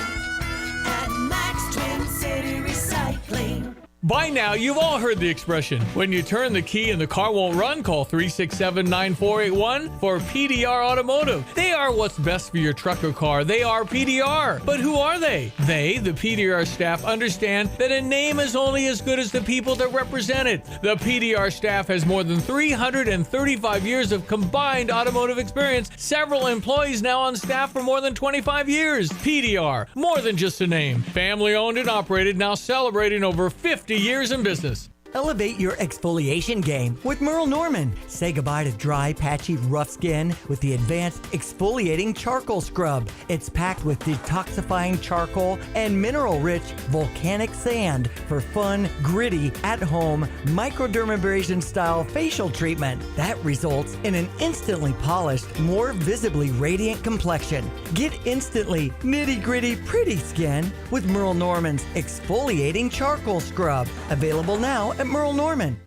at Max Twin City Recycling. By now, you've all heard the expression, when you turn the key and the car won't run, call 367-9481 for PDR Automotive. They are what's best for your truck or car. They are PDR. But who are they? They, the PDR staff, understand that a name is only as good as the people that represent it. The PDR staff has more than 335 years of combined automotive experience. Several employees now on staff for more than 25 years. PDR, more than just a name. Family owned and operated, now celebrating over 50 years in business. Elevate your exfoliation game with Merle Norman. Say goodbye to dry, patchy, rough skin with the advanced exfoliating charcoal scrub. It's packed with detoxifying charcoal and mineral-rich volcanic sand for fun, gritty, at-home, microdermabrasion-style facial treatment that results in an instantly polished, more visibly radiant complexion. Get instantly nitty-gritty, pretty skin with Merle Norman's exfoliating charcoal scrub. Available now at Merle Norman.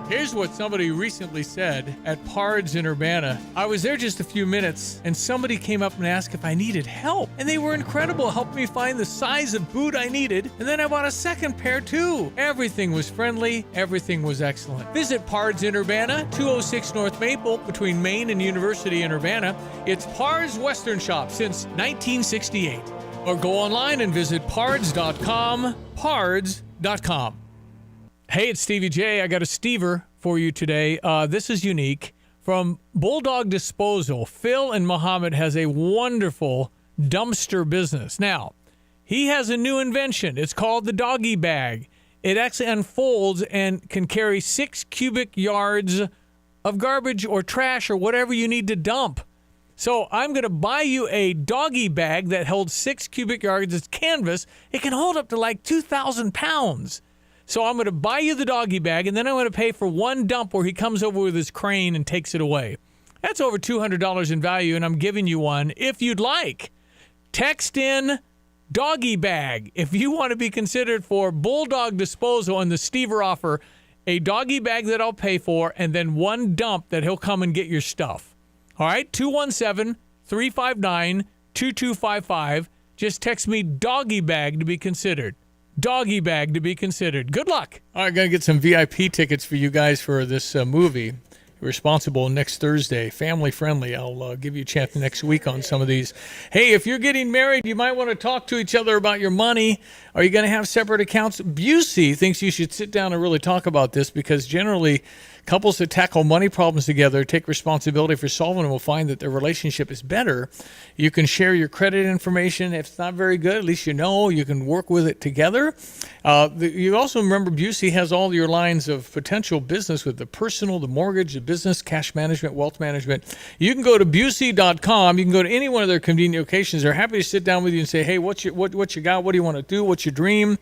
Here's what somebody recently said at Pards in Urbana. I was there just a few minutes, and somebody came up and asked if I needed help. And they were incredible, helped me find the size of boot I needed, and then I bought a second pair too. Everything was friendly, everything was excellent. Visit Pards in Urbana, 206 North Maple, between Main and University in Urbana. It's Pards Western Shop since 1968. Or go online and visit pards.com, pards.com. Hey, it's Stevie Jay. I got a Stever for you today. This is unique. From Bulldog Disposal, Phil and Muhammad has a wonderful dumpster business. Now, he has a new invention. It's called the doggy bag. It actually unfolds and can carry 6 cubic yards of garbage or trash or whatever you need to dump. So I'm going to buy you a doggy bag that holds 6 cubic yards. It's canvas. It can hold up to like 2,000 pounds. So I'm going to buy you the doggy bag, and then I'm going to pay for one dump where he comes over with his crane and takes it away. That's over $200 in value, and I'm giving you one if you'd like. Text in doggy bag if you want to be considered for Bulldog Disposal and the Stever offer, a doggy bag that I'll pay for, and then one dump that he'll come and get your stuff. All right, 217-359-2255. Just text me doggy bag to be considered. Doggy bag to be considered. Good luck. All right, going to get some VIP tickets for you guys for this movie. Responsible next Thursday. Family friendly. I'll give you a chance next week on some of these. Hey, if you're getting married, you might want to talk to each other about your money. Are you going to have separate accounts? Busey thinks you should sit down and really talk about this because generally Couples that tackle money problems together, take responsibility for solving them, will find that their relationship is better. You can share your credit information. If it's not very good, at least you know you can work with it together. You also remember Busey has all your lines of potential business with the personal, the mortgage, the business, cash management, wealth management. You can go to Busey.com. You can go to any one of their convenient locations. They're happy to sit down with you and say, hey, what you got? What do you want to do? What's your dream?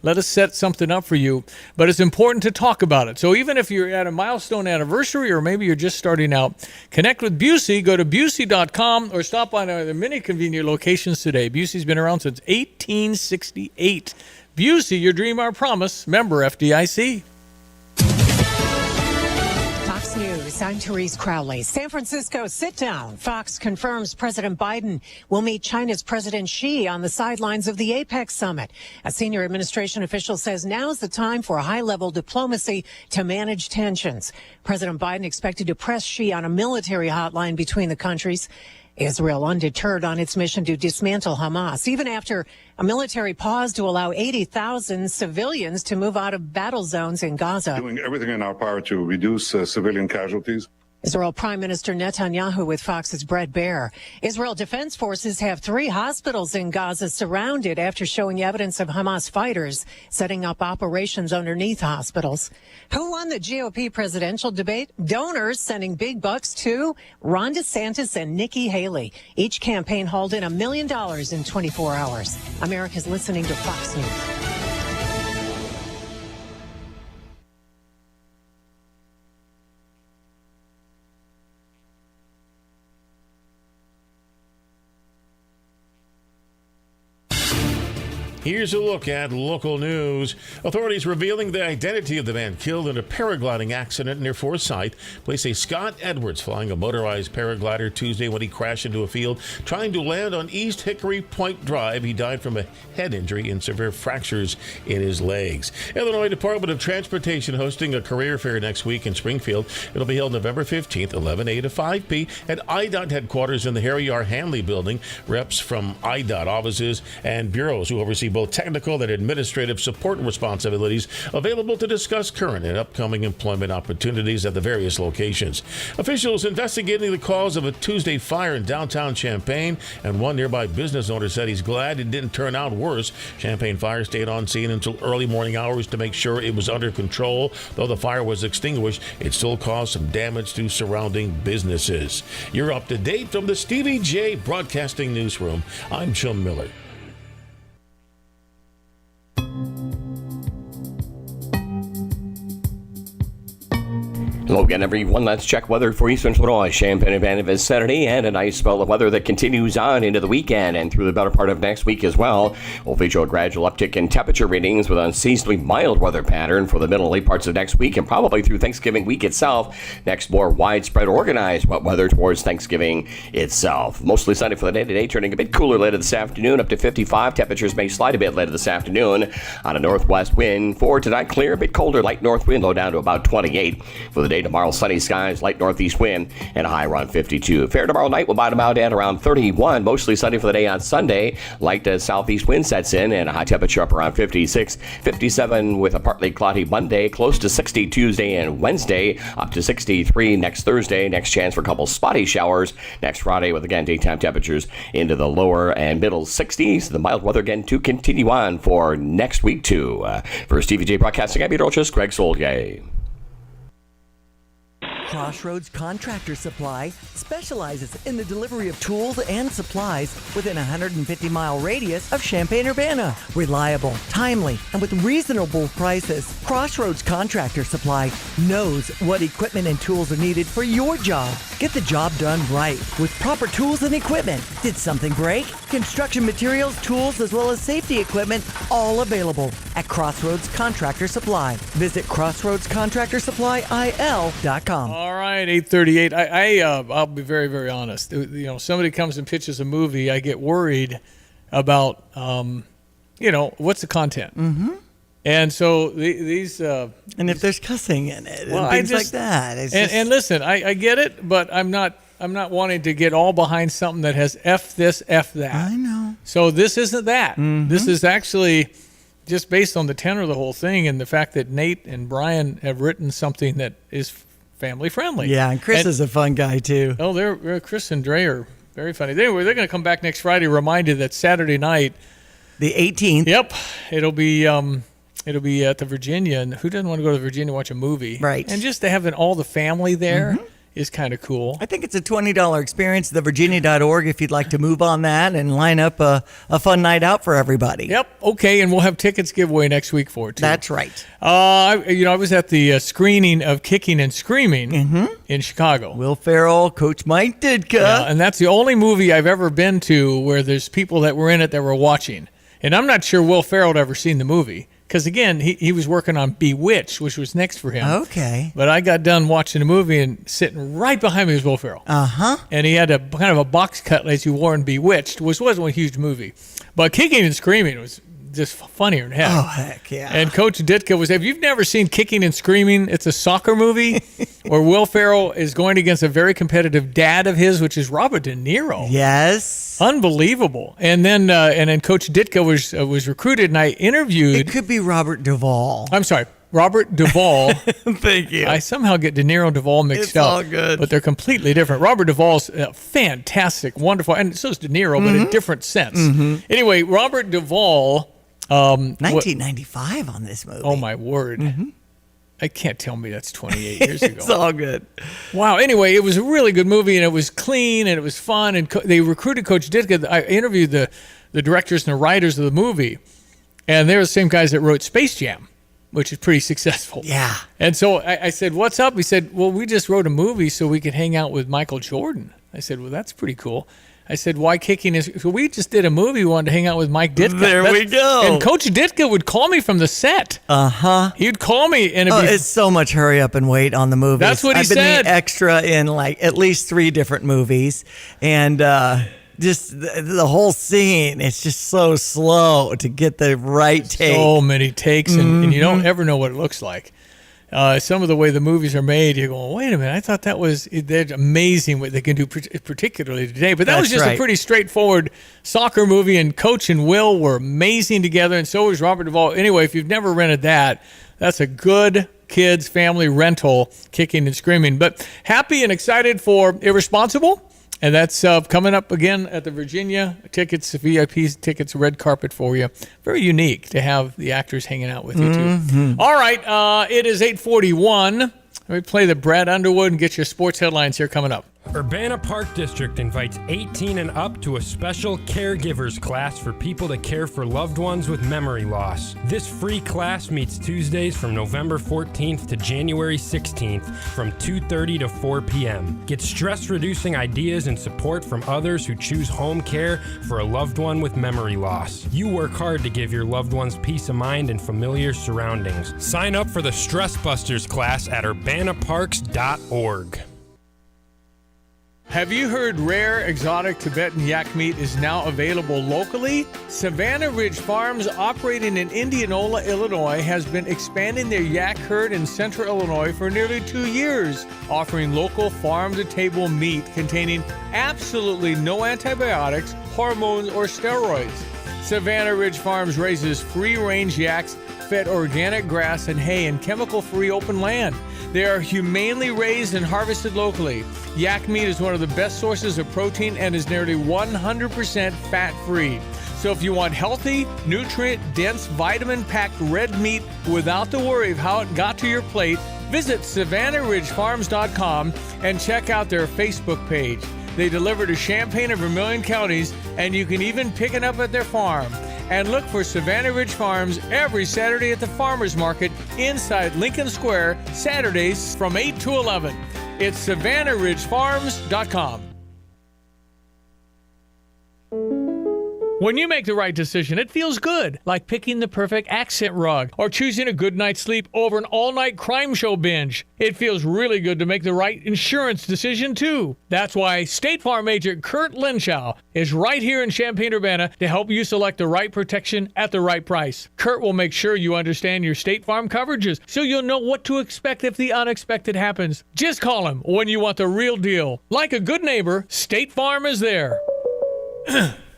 Let us set something up for you. But it's important to talk about it. So even if you're at a milestone anniversary or maybe you're just starting out, connect with Busey. Go to Busey.com or stop by their many convenient locations today. Busey's been around since 1868. Busey, your dream, our promise. Member FDIC. Fox News, I'm Therese Crowley. San Francisco sit down. Fox confirms President Biden will meet China's President Xi on the sidelines of the APEC summit. A senior administration official says now's the time for high-level diplomacy to manage tensions. President Biden expected to press Xi on a military hotline between the countries. Israel undeterred on its mission to dismantle Hamas, even after a military pause to allow 80,000 civilians to move out of battle zones in Gaza. Doing everything in our power to reduce civilian casualties. Israel Prime Minister Netanyahu with Fox's Brett Baer. Israel Defense Forces have 3 hospitals in Gaza surrounded after showing evidence of Hamas fighters setting up operations underneath hospitals. Who won the GOP presidential debate? Donors sending big bucks to Ron DeSantis and Nikki Haley. Each campaign hauled in $1 million in 24 hours. America's listening to Fox News. Here's a look at local news. Authorities revealing the identity of the man killed in a paragliding accident near Forsyth. Police say Scott Edwards flying a motorized paraglider Tuesday when he crashed into a field trying to land on East Hickory Point Drive. He died from a head injury and severe fractures in his legs. Illinois Department of Transportation hosting a career fair next week in Springfield. It'll be held November 15th, 11 a to 5 p. at IDOT headquarters in the Harry R. Hanley building. Reps from IDOT offices and bureaus who oversee both technical and administrative support responsibilities available to discuss current and upcoming employment opportunities at the various locations. Officials investigating the cause of a Tuesday fire in downtown Champaign, and one nearby business owner said he's glad it didn't turn out worse. Champaign Fire stayed on scene until early morning hours to make sure it was under control. Though the fire was extinguished, it still caused some damage to surrounding businesses. You're up to date from the Stevie Jay Broadcasting Newsroom. I'm Chum Miller. Hello again, everyone. Let's check weather for Eastern Illinois. Champaign Advantage is Saturday, and a nice spell of weather that continues on into the weekend and through the better part of next week as well. We'll feature a gradual uptick in temperature readings with an unseasonably mild weather pattern for the middle and late parts of next week and probably through Thanksgiving week itself. Next, more widespread organized wet weather towards Thanksgiving itself. Mostly sunny for the day today, turning a bit cooler later this afternoon, up to 55. Temperatures may slide a bit later this afternoon on a northwest wind. For tonight, clear, a bit colder, light north wind, low down to about 28. For the day tomorrow, sunny skies, light northeast wind, and a high around 52. Fair tomorrow night will bottom out at around 31. Mostly sunny for the day on Sunday. Light southeast wind sets in, and a high temperature up around 56. 57 with a partly cloudy Monday. Close to 60 Tuesday and Wednesday. Up to 63 next Thursday. Next chance for a couple spotty showers next Friday with, again, daytime temperatures into the lower and middle 60s. The mild weather again to continue on for next week, too. For Stevie Jay Broadcasting, I'm meteorologist Greg Solgay. Crossroads Contractor Supply specializes in the delivery of tools and supplies within a 150-mile radius of Champaign-Urbana. Reliable, timely, and with reasonable prices, Crossroads Contractor Supply knows what equipment and tools are needed for your job. Get the job done right with proper tools and equipment. Did something break? Construction materials, tools, as well as safety equipment, all available at Crossroads Contractor Supply. Visit crossroadscontractorsupplyil.com. All right, 8:38. I'll be very, very honest. You know, somebody comes and pitches a movie, I get worried about, what's the content? Mm-hmm. And so these... and if there's cussing in it well, and things like that. It's and listen, I get it, but I'm not wanting to get all behind something that has F this, F that. I know. So this isn't that. Mm-hmm. This is actually just based on the tenor of the whole thing and the fact that Nate and Brian have written something that is family friendly. Yeah, and Chris is a fun guy too. Oh, Chris and Dre are very funny. They're going to come back next Friday. Remind you that Saturday night, the 18th. Yep, it'll be at the Virginia. And who doesn't want to go to Virginia and watch a movie? Right. And just having all the family there. Is kind of cool. I think it's a $20 experience, thevirginia.org, if you'd like to move on that and line up a fun night out for everybody. Yep. Okay, and we'll have tickets giveaway next week for it, too. That's right. I was at the screening of Kicking and Screaming in Chicago. Will Ferrell, Coach Mike Ditka. Yeah, and that's the only movie I've ever been to where there's people that were in it that were watching. And I'm not sure Will Ferrell had ever seen the movie. Because, again, he was working on Bewitched, which was next for him. Okay. But I got done watching the movie, and sitting right behind me was Will Ferrell. Uh-huh. And he had a kind of a box cut as he wore in Bewitched, which wasn't a huge movie. But Kicking and Screaming was just funnier than heck. Oh, heck, yeah. And Coach Ditka was, if you've never seen Kicking and Screaming, it's a soccer movie where Will Ferrell is going against a very competitive dad of his, which is Robert De Niro. Yes. Unbelievable. And then Coach Ditka was recruited, and I interviewed. It could be Robert Duvall. I'm sorry. Robert Duvall. Thank you. I somehow get De Niro and Duvall mixed up. It's all good. But they're completely different. Robert Duvall's fantastic, wonderful, and so is De Niro, but in a different sense. Anyway, Robert Duvall. 1995 on this movie. Oh, my word. I can't tell me that's 28 years ago. It's all good. Wow. Anyway, it was a really good movie, and it was clean, and it was fun. And they recruited Coach Ditka. I interviewed the directors and the writers of the movie, and they're the same guys that wrote Space Jam, which is pretty successful. Yeah. And so I said, what's up? He said, well, we just wrote a movie so we could hang out with Michael Jordan. I said, well, that's pretty cool. I said, why Kicking is... So we just did a movie. We wanted to hang out with Mike Ditka. There we go. And Coach Ditka would call me from the set. Uh-huh. He'd call me. And it's so much hurry up and wait on the movies. That's what he said. I've been the extra in like at least 3 different movies. And just the whole scene, it's just so slow to get the right take. So many takes, and you don't ever know what it looks like. Some of the way the movies are made, you're going, wait a minute, I thought they're amazing what they can do, particularly today. But that was just a pretty straightforward soccer movie, and Coach and Will were amazing together, and so was Robert Duvall. Anyway, if you've never rented that, that's a good kids family rental, Kicking and Screaming. But happy and excited for Irresponsible. And that's coming up again at the Virginia. Tickets, VIP tickets, red carpet for you. Very unique to have the actors hanging out with you, too. All right, it is 8:41. Let me play the Brad Underwood and get your sports headlines here coming up. Urbana Park District invites 18 and up to a special caregivers class for people to care for loved ones with memory loss. This free class meets Tuesdays from November 14th to January 16th from 2:30 to 4 p.m. Get stress-reducing ideas and support from others who choose home care for a loved one with memory loss. You work hard to give your loved ones peace of mind and familiar surroundings. Sign up for the Stress Busters class at urbanaparks.org. Have you heard rare exotic Tibetan yak meat is now available locally? Savannah Ridge Farms, operating in Indianola, Illinois, has been expanding their yak herd in central Illinois for nearly 2 years, offering local farm-to-table meat containing absolutely no antibiotics, hormones, or steroids. Savannah Ridge Farms raises free-range yaks, fed organic grass and hay in chemical-free open land. They are humanely raised and harvested locally. Yak meat is one of the best sources of protein and is nearly 100% fat-free. So if you want healthy, nutrient-dense, vitamin-packed red meat without the worry of how it got to your plate, visit SavannahRidgeFarms.com and check out their Facebook page. They deliver to Champaign and Vermilion counties, and you can even pick it up at their farm. And look for Savannah Ridge Farms every Saturday at the Farmers Market inside Lincoln Square, Saturdays from 8 to 11. It's SavannahRidgeFarms.com. When you make the right decision, it feels good, like picking the perfect accent rug or choosing a good night's sleep over an all-night crime show binge. It feels really good to make the right insurance decision, too. That's why State Farm agent Kurt Lenschow is right here in Champaign-Urbana to help you select the right protection at the right price. Kurt will make sure you understand your State Farm coverages so you'll know what to expect if the unexpected happens. Just call him when you want the real deal. Like a good neighbor, State Farm is there.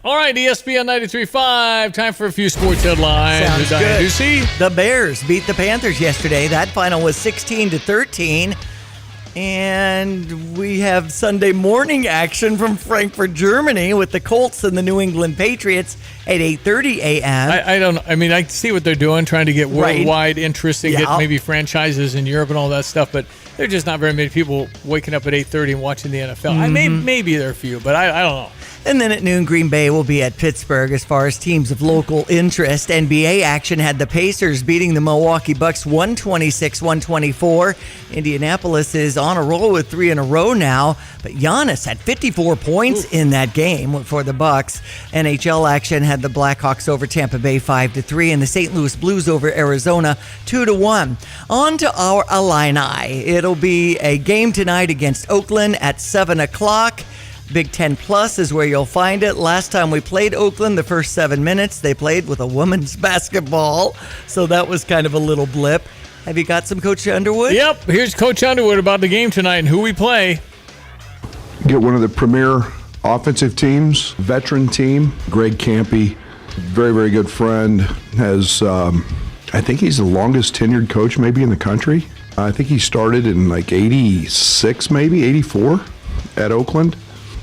All right, ESPN 93.5. Time for a few sports headlines. Sounds good. Ducey? The Bears beat the Panthers yesterday. That final was 16-13. And we have Sunday morning action from Frankfurt, Germany, with the Colts and the New England Patriots at 8:30 a.m. I see what they're doing, trying to get worldwide interest and get maybe franchises in Europe and all that stuff, but there are just not very many people waking up at 8:30 and watching the NFL. Maybe there are a few, but I don't know. And then at noon, Green Bay will be at Pittsburgh. As far as teams of local interest, NBA action had the Pacers beating the Milwaukee Bucks 126-124. Indianapolis is on a roll with 3 in a row now, but Giannis had 54 points in that game for the Bucks. NHL action had the Blackhawks over Tampa Bay 5-3 and the St. Louis Blues over Arizona 2-1. On to our Illini. It'll be a game tonight against Oakland at 7 o'clock. Big Ten Plus is where you'll find it. Last time we played Oakland, the first 7 minutes, they played with a women's basketball. So that was kind of a little blip. Have you got some Coach Underwood? Yep. Here's Coach Underwood about the game tonight and who we play. Get one of the premier offensive teams, veteran team. Greg Campy, very, very good friend, has, I think he's the longest tenured coach maybe in the country. I think he started in like 86, maybe 84 at Oakland.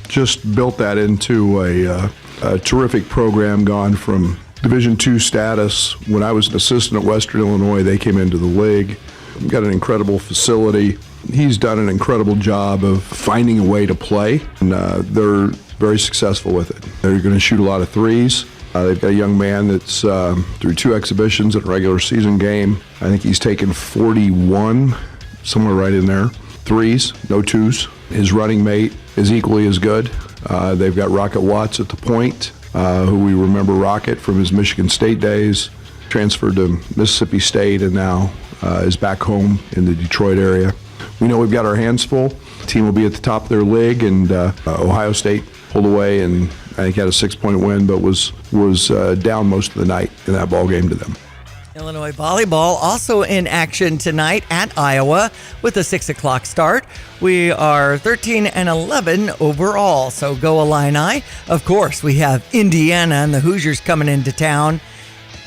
Just built that into a terrific program, gone from Division II status. When I was an assistant at Western Illinois, they came into the league. Got an incredible facility. He's done an incredible job of finding a way to play, and they're very successful with it. They're going to shoot a lot of threes. They've got a young man that's through 2 exhibitions at a regular season game. I think he's taken 41, somewhere right in there. Threes, no twos. His running mate is equally as good. They've got Rocket Watts at the point, who we remember Rocket from his Michigan State days, transferred to Mississippi State and now is back home in the Detroit area. We know we've got our hands full. The team will be at the top of their league, and Ohio State pulled away and I think had a 6-point win, but was down most of the night in that ball game to them. Illinois volleyball also in action tonight at Iowa with a 6 o'clock start. We are 13-11 overall, so go Illini. Of course, we have Indiana and the Hoosiers coming into town.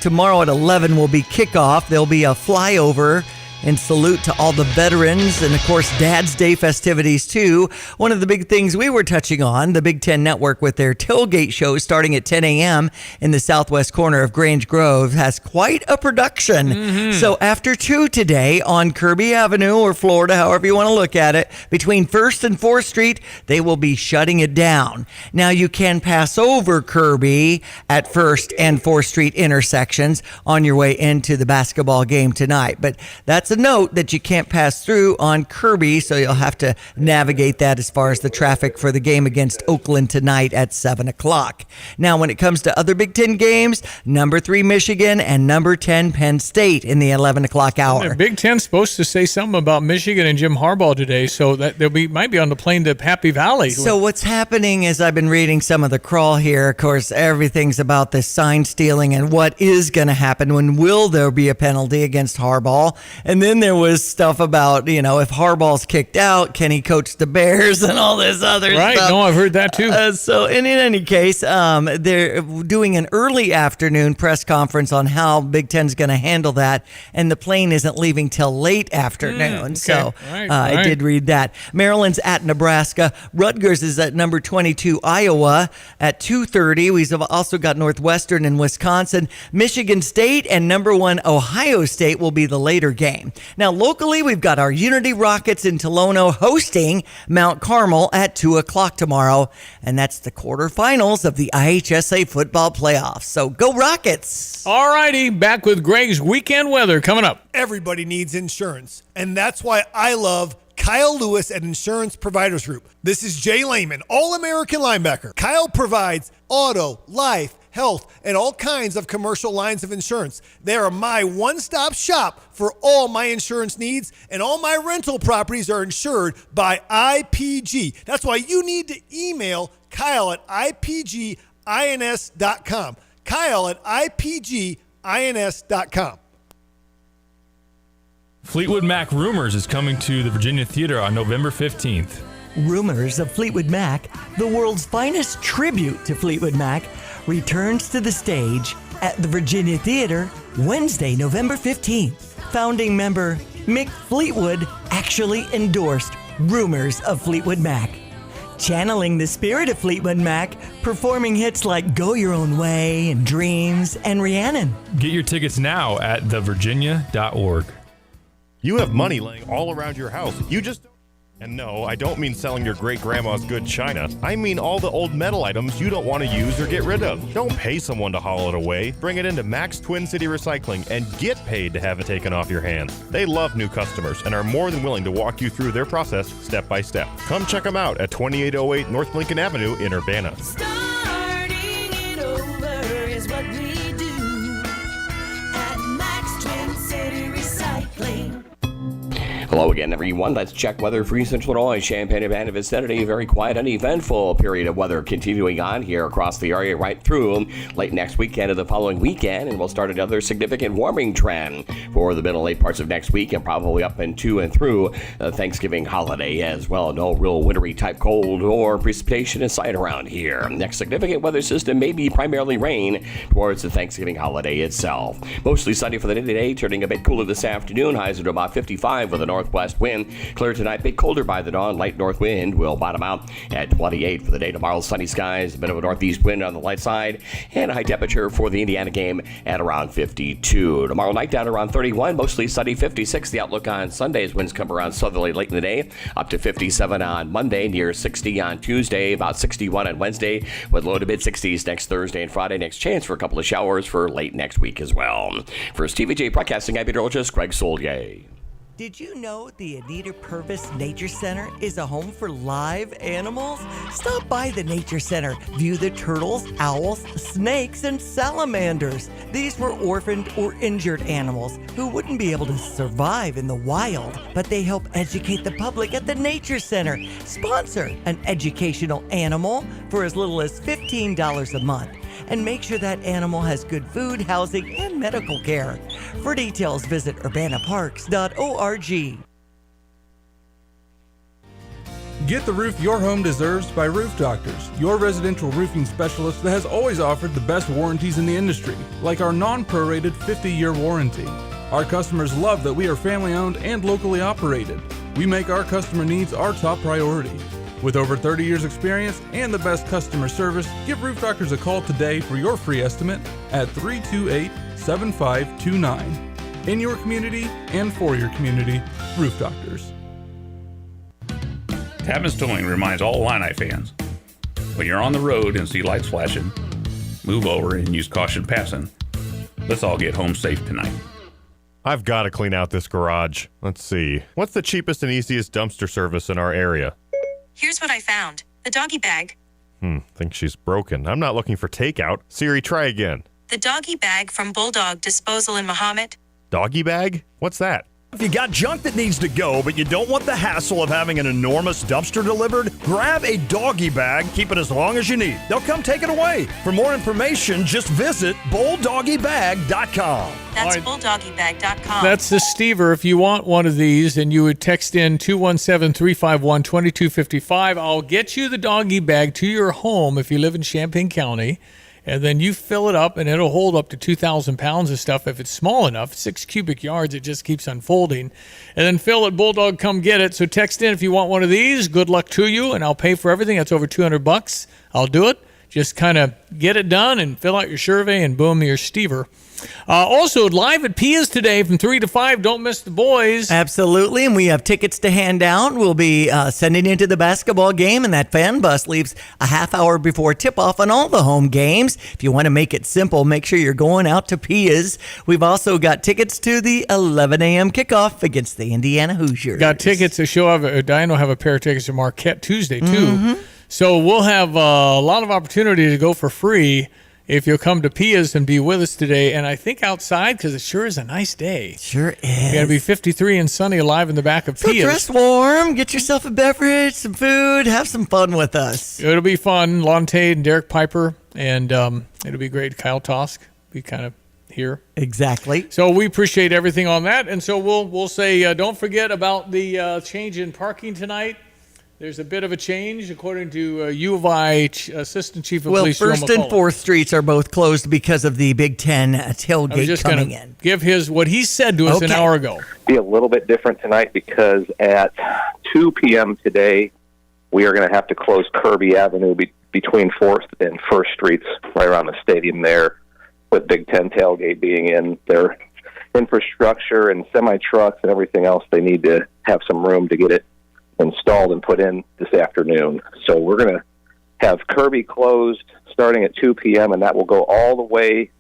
Tomorrow at 11 will be kickoff. There'll be a flyover and salute to all the veterans and, of course, Dad's Day festivities, too. One of the big things we were touching on, the Big Ten Network with their tailgate show starting at 10 a.m. in the southwest corner of Grange Grove has quite a production. So after 2 today on Kirby Avenue or Florida, however you want to look at it, between 1st and 4th Street, they will be shutting it down. Now, you can pass over Kirby at 1st and 4th Street intersections on your way into the basketball game tonight. But that's a note that you can't pass through on Kirby, so you'll have to navigate that as far as the traffic for the game against Oakland tonight at 7 o'clock. Now, when it comes to other Big Ten games, number 3 Michigan and number 10 Penn State in the 11 o'clock hour. The Big Ten's supposed to say something about Michigan and Jim Harbaugh today, so that might be on the plane to Happy Valley. So what's happening is I've been reading some of the crawl here. Of course, everything's about this sign stealing and what is going to happen. When will there be a penalty against Harbaugh? And then there was stuff about, if Harbaugh's kicked out, can he coach the Bears and all this other stuff. Right, no, I've heard that too. In any case, they're doing an early afternoon press conference on how Big Ten's going to handle that, and the plane isn't leaving till late afternoon. Okay. So Right. I did read that. Maryland's at Nebraska. Rutgers is at number 22 Iowa at 2:30. We've also got Northwestern and Wisconsin. Michigan State and number 1 Ohio State will be the later game. Now, locally, we've got our Unity Rockets in Tolono hosting Mount Carmel at 2 o'clock tomorrow, and that's the quarterfinals of the IHSA football playoffs. So go Rockets! All righty, back with Greg's weekend weather coming up. Everybody needs insurance, and that's why I love Kyle Lewis at Insurance Providers Group. This is Jay Lehman, All-American linebacker. Kyle provides auto, life, health, and all kinds of commercial lines of insurance. They are my one-stop shop for all my insurance needs, and all my rental properties are insured by IPG. That's why you need to email Kyle at IPGINS.com. Kyle at IPGINS.com. Fleetwood Mac Rumors is coming to the Virginia Theater on November 15th. Rumors of Fleetwood Mac, the world's finest tribute to Fleetwood Mac, returns to the stage at the Virginia Theater Wednesday, November 15th. Founding member Mick Fleetwood actually endorsed Rumors of Fleetwood Mac. Channeling the spirit of Fleetwood Mac, performing hits like Go Your Own Way and Dreams and Rhiannon. Get your tickets now at thevirginia.org. You have money laying all around your house. You just... And no, I don't mean selling your great-grandma's good china. I mean all the old metal items you don't want to use or get rid of. Don't pay someone to haul it away. Bring it into Max Twin City Recycling and get paid to have it taken off your hands. They love new customers and are more than willing to walk you through their process step by step. Come check them out at 2808 North Lincoln Avenue in Urbana. Starting it over is what we do at Max Twin City Recycling. Hello again, everyone. Let's check weather for East Central Illinois, Champaign-Urbana vicinity. A very quiet, uneventful period of weather continuing on here across the area right through late next weekend and the following weekend, and we'll start another significant warming trend for the middle late parts of next week and probably up into and through the Thanksgiving holiday as well. No real wintry type cold or precipitation in sight around here. Next significant weather system may be primarily rain towards the Thanksgiving holiday itself. Mostly sunny for the day today, turning a bit cooler this afternoon. Highs are about 55 with a northwest wind. Clear tonight, bit colder by the dawn. Light north wind will bottom out at 28 for the day tomorrow. Sunny skies, a bit of a northeast wind on the light side, and a high temperature for the Indiana game at around 52. Tomorrow night down around 31, mostly sunny, 56. The outlook on Sundays, winds come around southerly late in the day, up to 57 on Monday, near 60 on Tuesday, about 61 on Wednesday, with low to mid 60s next Thursday and Friday. Next chance for a couple of showers for late next week as well. For Stevie Jay Broadcasting, I'm meteorologist Greg Solier. Did you know the Anita Purvis Nature Center is a home for live animals? Stop by the Nature Center. View the turtles, owls, snakes, and salamanders. These were orphaned or injured animals who wouldn't be able to survive in the wild, but they help educate the public at the Nature Center. Sponsor an educational animal for as little as $15 a month. And make sure that animal has good food, housing, and medical care. For details, visit urbanaparks.org. Get the roof your home deserves by Roof Doctors, your residential roofing specialist that has always offered the best warranties in the industry, like our non-prorated 50-year warranty. Our customers love that we are family-owned and locally operated. We make our customer needs our top priority. With over 30 years experience and the best customer service, give Roof Doctors a call today for your free estimate at 328-7529. In your community and for your community, Roof Doctors. Tapman's Towing reminds all Illini fans, when you're on the road and see lights flashing, move over and use caution passing. Let's all get home safe tonight. I've got to clean out this garage. Let's see. What's the cheapest and easiest dumpster service in our area? Here's what I found. The doggy bag. Think she's broken. I'm not looking for takeout. Siri, try again. The doggy bag from Bulldog Disposal in Mahomet. Doggy bag? What's that? If you got junk that needs to go, but you don't want the hassle of having an enormous dumpster delivered, grab a doggy bag, keep it as long as you need. They'll come take it away. For more information, just visit bulldoggybag.com. That's bulldoggybag.com. That's the Stever. If you want one of these, and you would text in 217-351-2255, I'll get you the doggy bag to your home if you live in Champaign County. And then you fill it up, and it'll hold up to 2,000 pounds of stuff. If it's small enough, 6 cubic yards, it just keeps unfolding. And then Phil at Bulldog, come get it. So text in if you want one of these. Good luck to you, and I'll pay for everything. That's over $200. I'll do it. Just kind of get it done and fill out your survey, and boom, your Stever. Also, live at Pia's today from 3 to 5. Don't miss the boys. Absolutely, and we have tickets to hand out. We'll be sending into the basketball game, and that fan bus leaves a half hour before tip-off on all the home games. If you want to make it simple, make sure you're going out to Pia's. We've also got tickets to the 11 a.m. kickoff against the Indiana Hoosiers. Got tickets to show up. Diane will have a pair of tickets to Marquette Tuesday, too. Mm-hmm. So we'll have a lot of opportunity to go for free if you'll come to Pia's and be with us today. And I think outside, because it sure is a nice day. Sure is. Got to be 53 and sunny alive in the back of So Pia's. dress warm, get yourself a beverage, some food, have some fun with us. It'll be fun. Lontae and Derek Piper, and it'll be great. Kyle Tosk be kind of here. Exactly. So we appreciate everything on that. And so we'll say, don't forget about the change in parking tonight. There's a bit of a change, according to U of I Assistant Chief of Police. Well, 1st and 4th Streets are both closed because of the Big Ten tailgate coming in. Give what he said to us an hour ago. Be a little bit different tonight because at 2 p.m. today, we are going to have to close Kirby Avenue between 4th and 1st Streets, right around the stadium there, with Big Ten tailgate being in their infrastructure and semi-trucks and everything else. They need to have some room to get it installed and put in this afternoon. So we're going to have Kirby closed starting at 2 p.m., and that will go all the way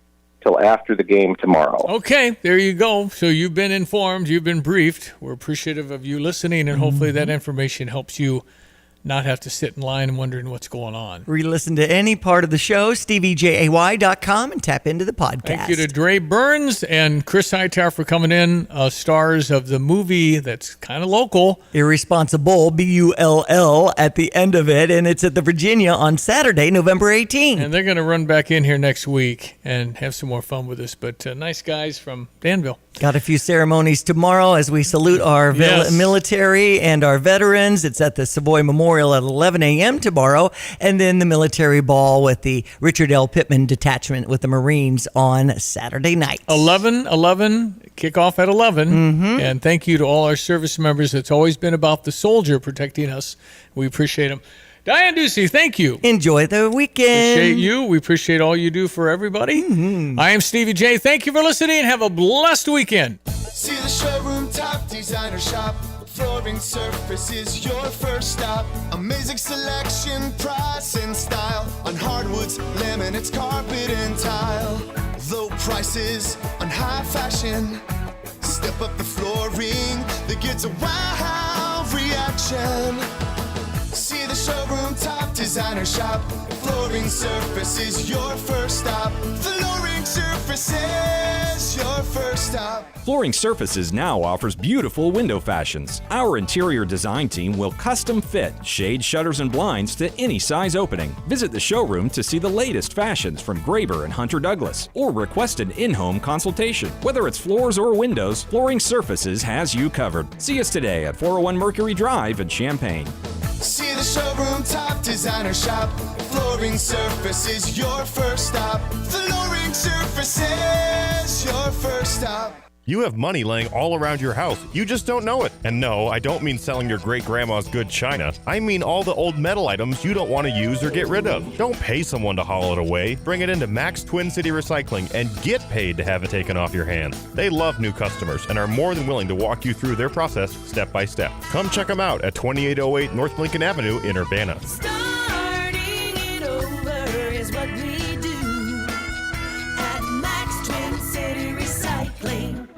till after the game tomorrow. Okay, there you go. So you've been informed, you've been briefed. We're appreciative of you listening, and hopefully that information helps you not have to sit in line and wondering what's going on. Re-listen to any part of the show, StevieJay.com, and tap into the podcast. Thank you to Dre Burns and Chris Hightower for coming in, stars of the movie that's kind of local. Irresponsible, B-U-L-L, at the end of it, and it's at the Virginia on Saturday, November 18th. And they're going to run back in here next week and have some more fun with us. But nice guys from Danville. Got a few ceremonies tomorrow as we salute our military and our veterans. It's at the Savoy Memorial at 11 a.m. tomorrow. And then the military ball with the Richard L. Pittman detachment with the Marines on Saturday night. 11, kickoff at 11. Mm-hmm. And thank you to all our service members. It's always been about the soldier protecting us. We appreciate them. Diane Ducey, thank you. Enjoy the weekend. Appreciate you. We appreciate all you do for everybody. Mm-hmm. I am Stevie Jay. Thank you for listening. Have a blessed weekend. See the showroom top designer shop. Flooring Surface is your first stop. Amazing selection, price, and style on hardwoods, laminates, carpet, and tile. Low prices on high fashion. Step up the flooring that gets a wow reaction. See the showroom top designer shop. Flooring Surface is your first stop. Flooring Surface is your first stop. Flooring Surfaces now offers beautiful window fashions. Our interior design team will custom fit shade, shutters, and blinds to any size opening. Visit the showroom to see the latest fashions from Graber and Hunter Douglas, or request an in-home consultation. Whether it's floors or windows, Flooring Surfaces has you covered. See us today at 401 Mercury Drive in Champaign. See the showroom top designer shop. Flooring Surface is your first stop. Flooring Surface is your first stop. You have money laying all around your house. You just don't know it. And no, I don't mean selling your great-grandma's good china. I mean all the old metal items you don't want to use or get rid of. Don't pay someone to haul it away. Bring it into Max Twin City Recycling and get paid to have it taken off your hands. They love new customers and are more than willing to walk you through their process step by step. Come check them out at 2808 North Lincoln Avenue in Urbana. Starting it over is what we do at Max Twin City Recycling.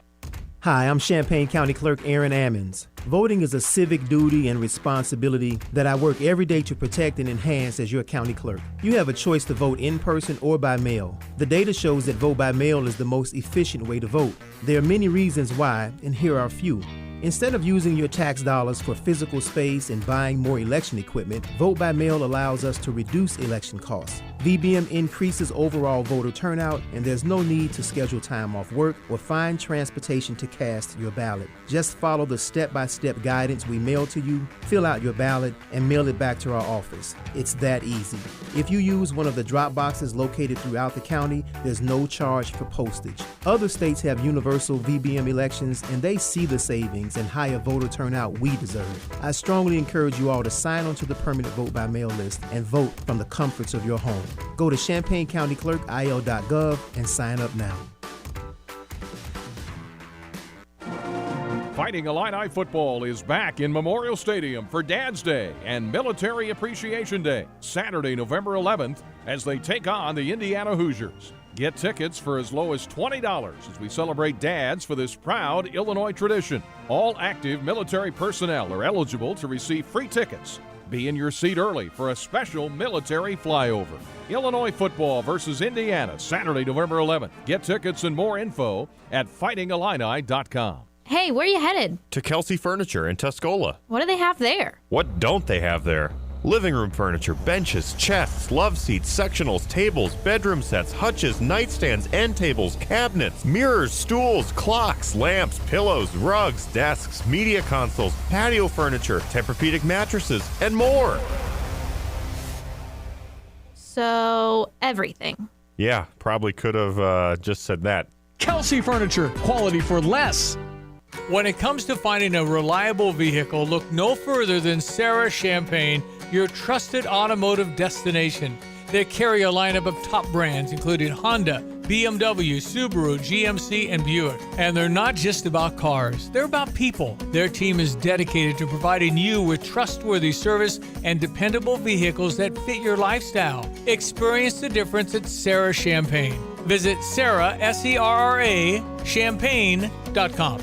Hi, I'm Champaign County Clerk Aaron Ammons. Voting is a civic duty and responsibility that I work every day to protect and enhance as your county clerk. You have a choice to vote in person or by mail. The data shows that vote by mail is the most efficient way to vote. There are many reasons why, and here are a few. Instead of using your tax dollars for physical space and buying more election equipment, vote by mail allows us to reduce election costs. VBM increases overall voter turnout, and there's no need to schedule time off work or find transportation to cast your ballot. Just follow the step-by-step guidance we mail to you, fill out your ballot, and mail it back to our office. It's that easy. If you use one of the drop boxes located throughout the county, there's no charge for postage. Other states have universal VBM elections, and they see the savings and higher voter turnout we deserve. I strongly encourage you all to sign on to the permanent vote by mail list and vote from the comforts of your home. Go to ChampaignCountyClerkIL.gov and sign up now. Fighting Illini football is back in Memorial Stadium for Dad's Day and Military Appreciation Day, Saturday, November 11th, as they take on the Indiana Hoosiers. Get tickets for as low as $20 as we celebrate dads for this proud Illinois tradition. All active military personnel are eligible to receive free tickets. Be in your seat early for a special military flyover. Illinois football versus Indiana, Saturday, November 11th. Get tickets and more info at fightingillini.com. Hey, where are you headed? To Kelsey Furniture in Tuscola. What do they have there? What don't they have there? Living room furniture, benches, chests, love seats, sectionals, tables, bedroom sets, hutches, nightstands, end tables, cabinets, mirrors, stools, clocks, lamps, pillows, rugs, desks, media consoles, patio furniture, Tempur-Pedic mattresses, and more. So, everything. Yeah, probably could have just said that. Kelsey Furniture, quality for less. When it comes to finding a reliable vehicle, look no further than Sarah Champagne, your trusted automotive destination. They carry a lineup of top brands including Honda, BMW, Subaru, GMC, and Buick. And they're not just about cars, they're about people. Their team is dedicated to providing you with trustworthy service and dependable vehicles that fit your lifestyle. Experience the difference at Sarah Champagne. Visit Sarah, S-E-R-R-A, champagne.com.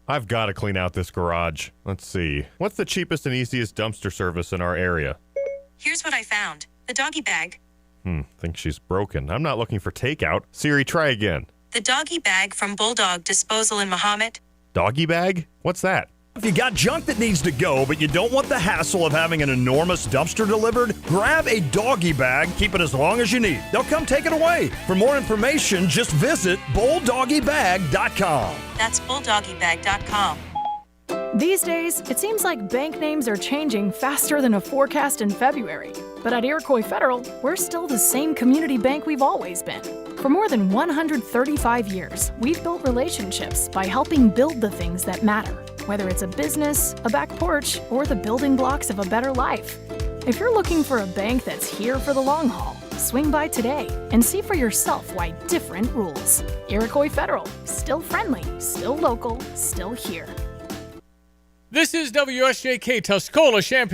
I've got to clean out this garage. Let's see. What's the cheapest and easiest dumpster service in our area? Here's what I found. The doggy bag. Think she's broken. I'm not looking for takeout. Siri, try again. The doggy bag from Bulldog Disposal in Mahomet. Doggy bag? What's that? If you got junk that needs to go, but you don't want the hassle of having an enormous dumpster delivered, grab a doggy bag, keep it as long as you need. They'll come take it away. For more information, just visit bulldoggybag.com. That's bulldoggybag.com. These days, it seems like bank names are changing faster than a forecast in February. But at Iroquois Federal, we're still the same community bank we've always been. For more than 135 years, we've built relationships by helping build the things that matter, whether it's a business, a back porch, or the building blocks of a better life. If you're looking for a bank that's here for the long haul, swing by today and see for yourself why different rules. Iroquois Federal, still friendly, still local, still here. This is WSJK Tuscola Champaign.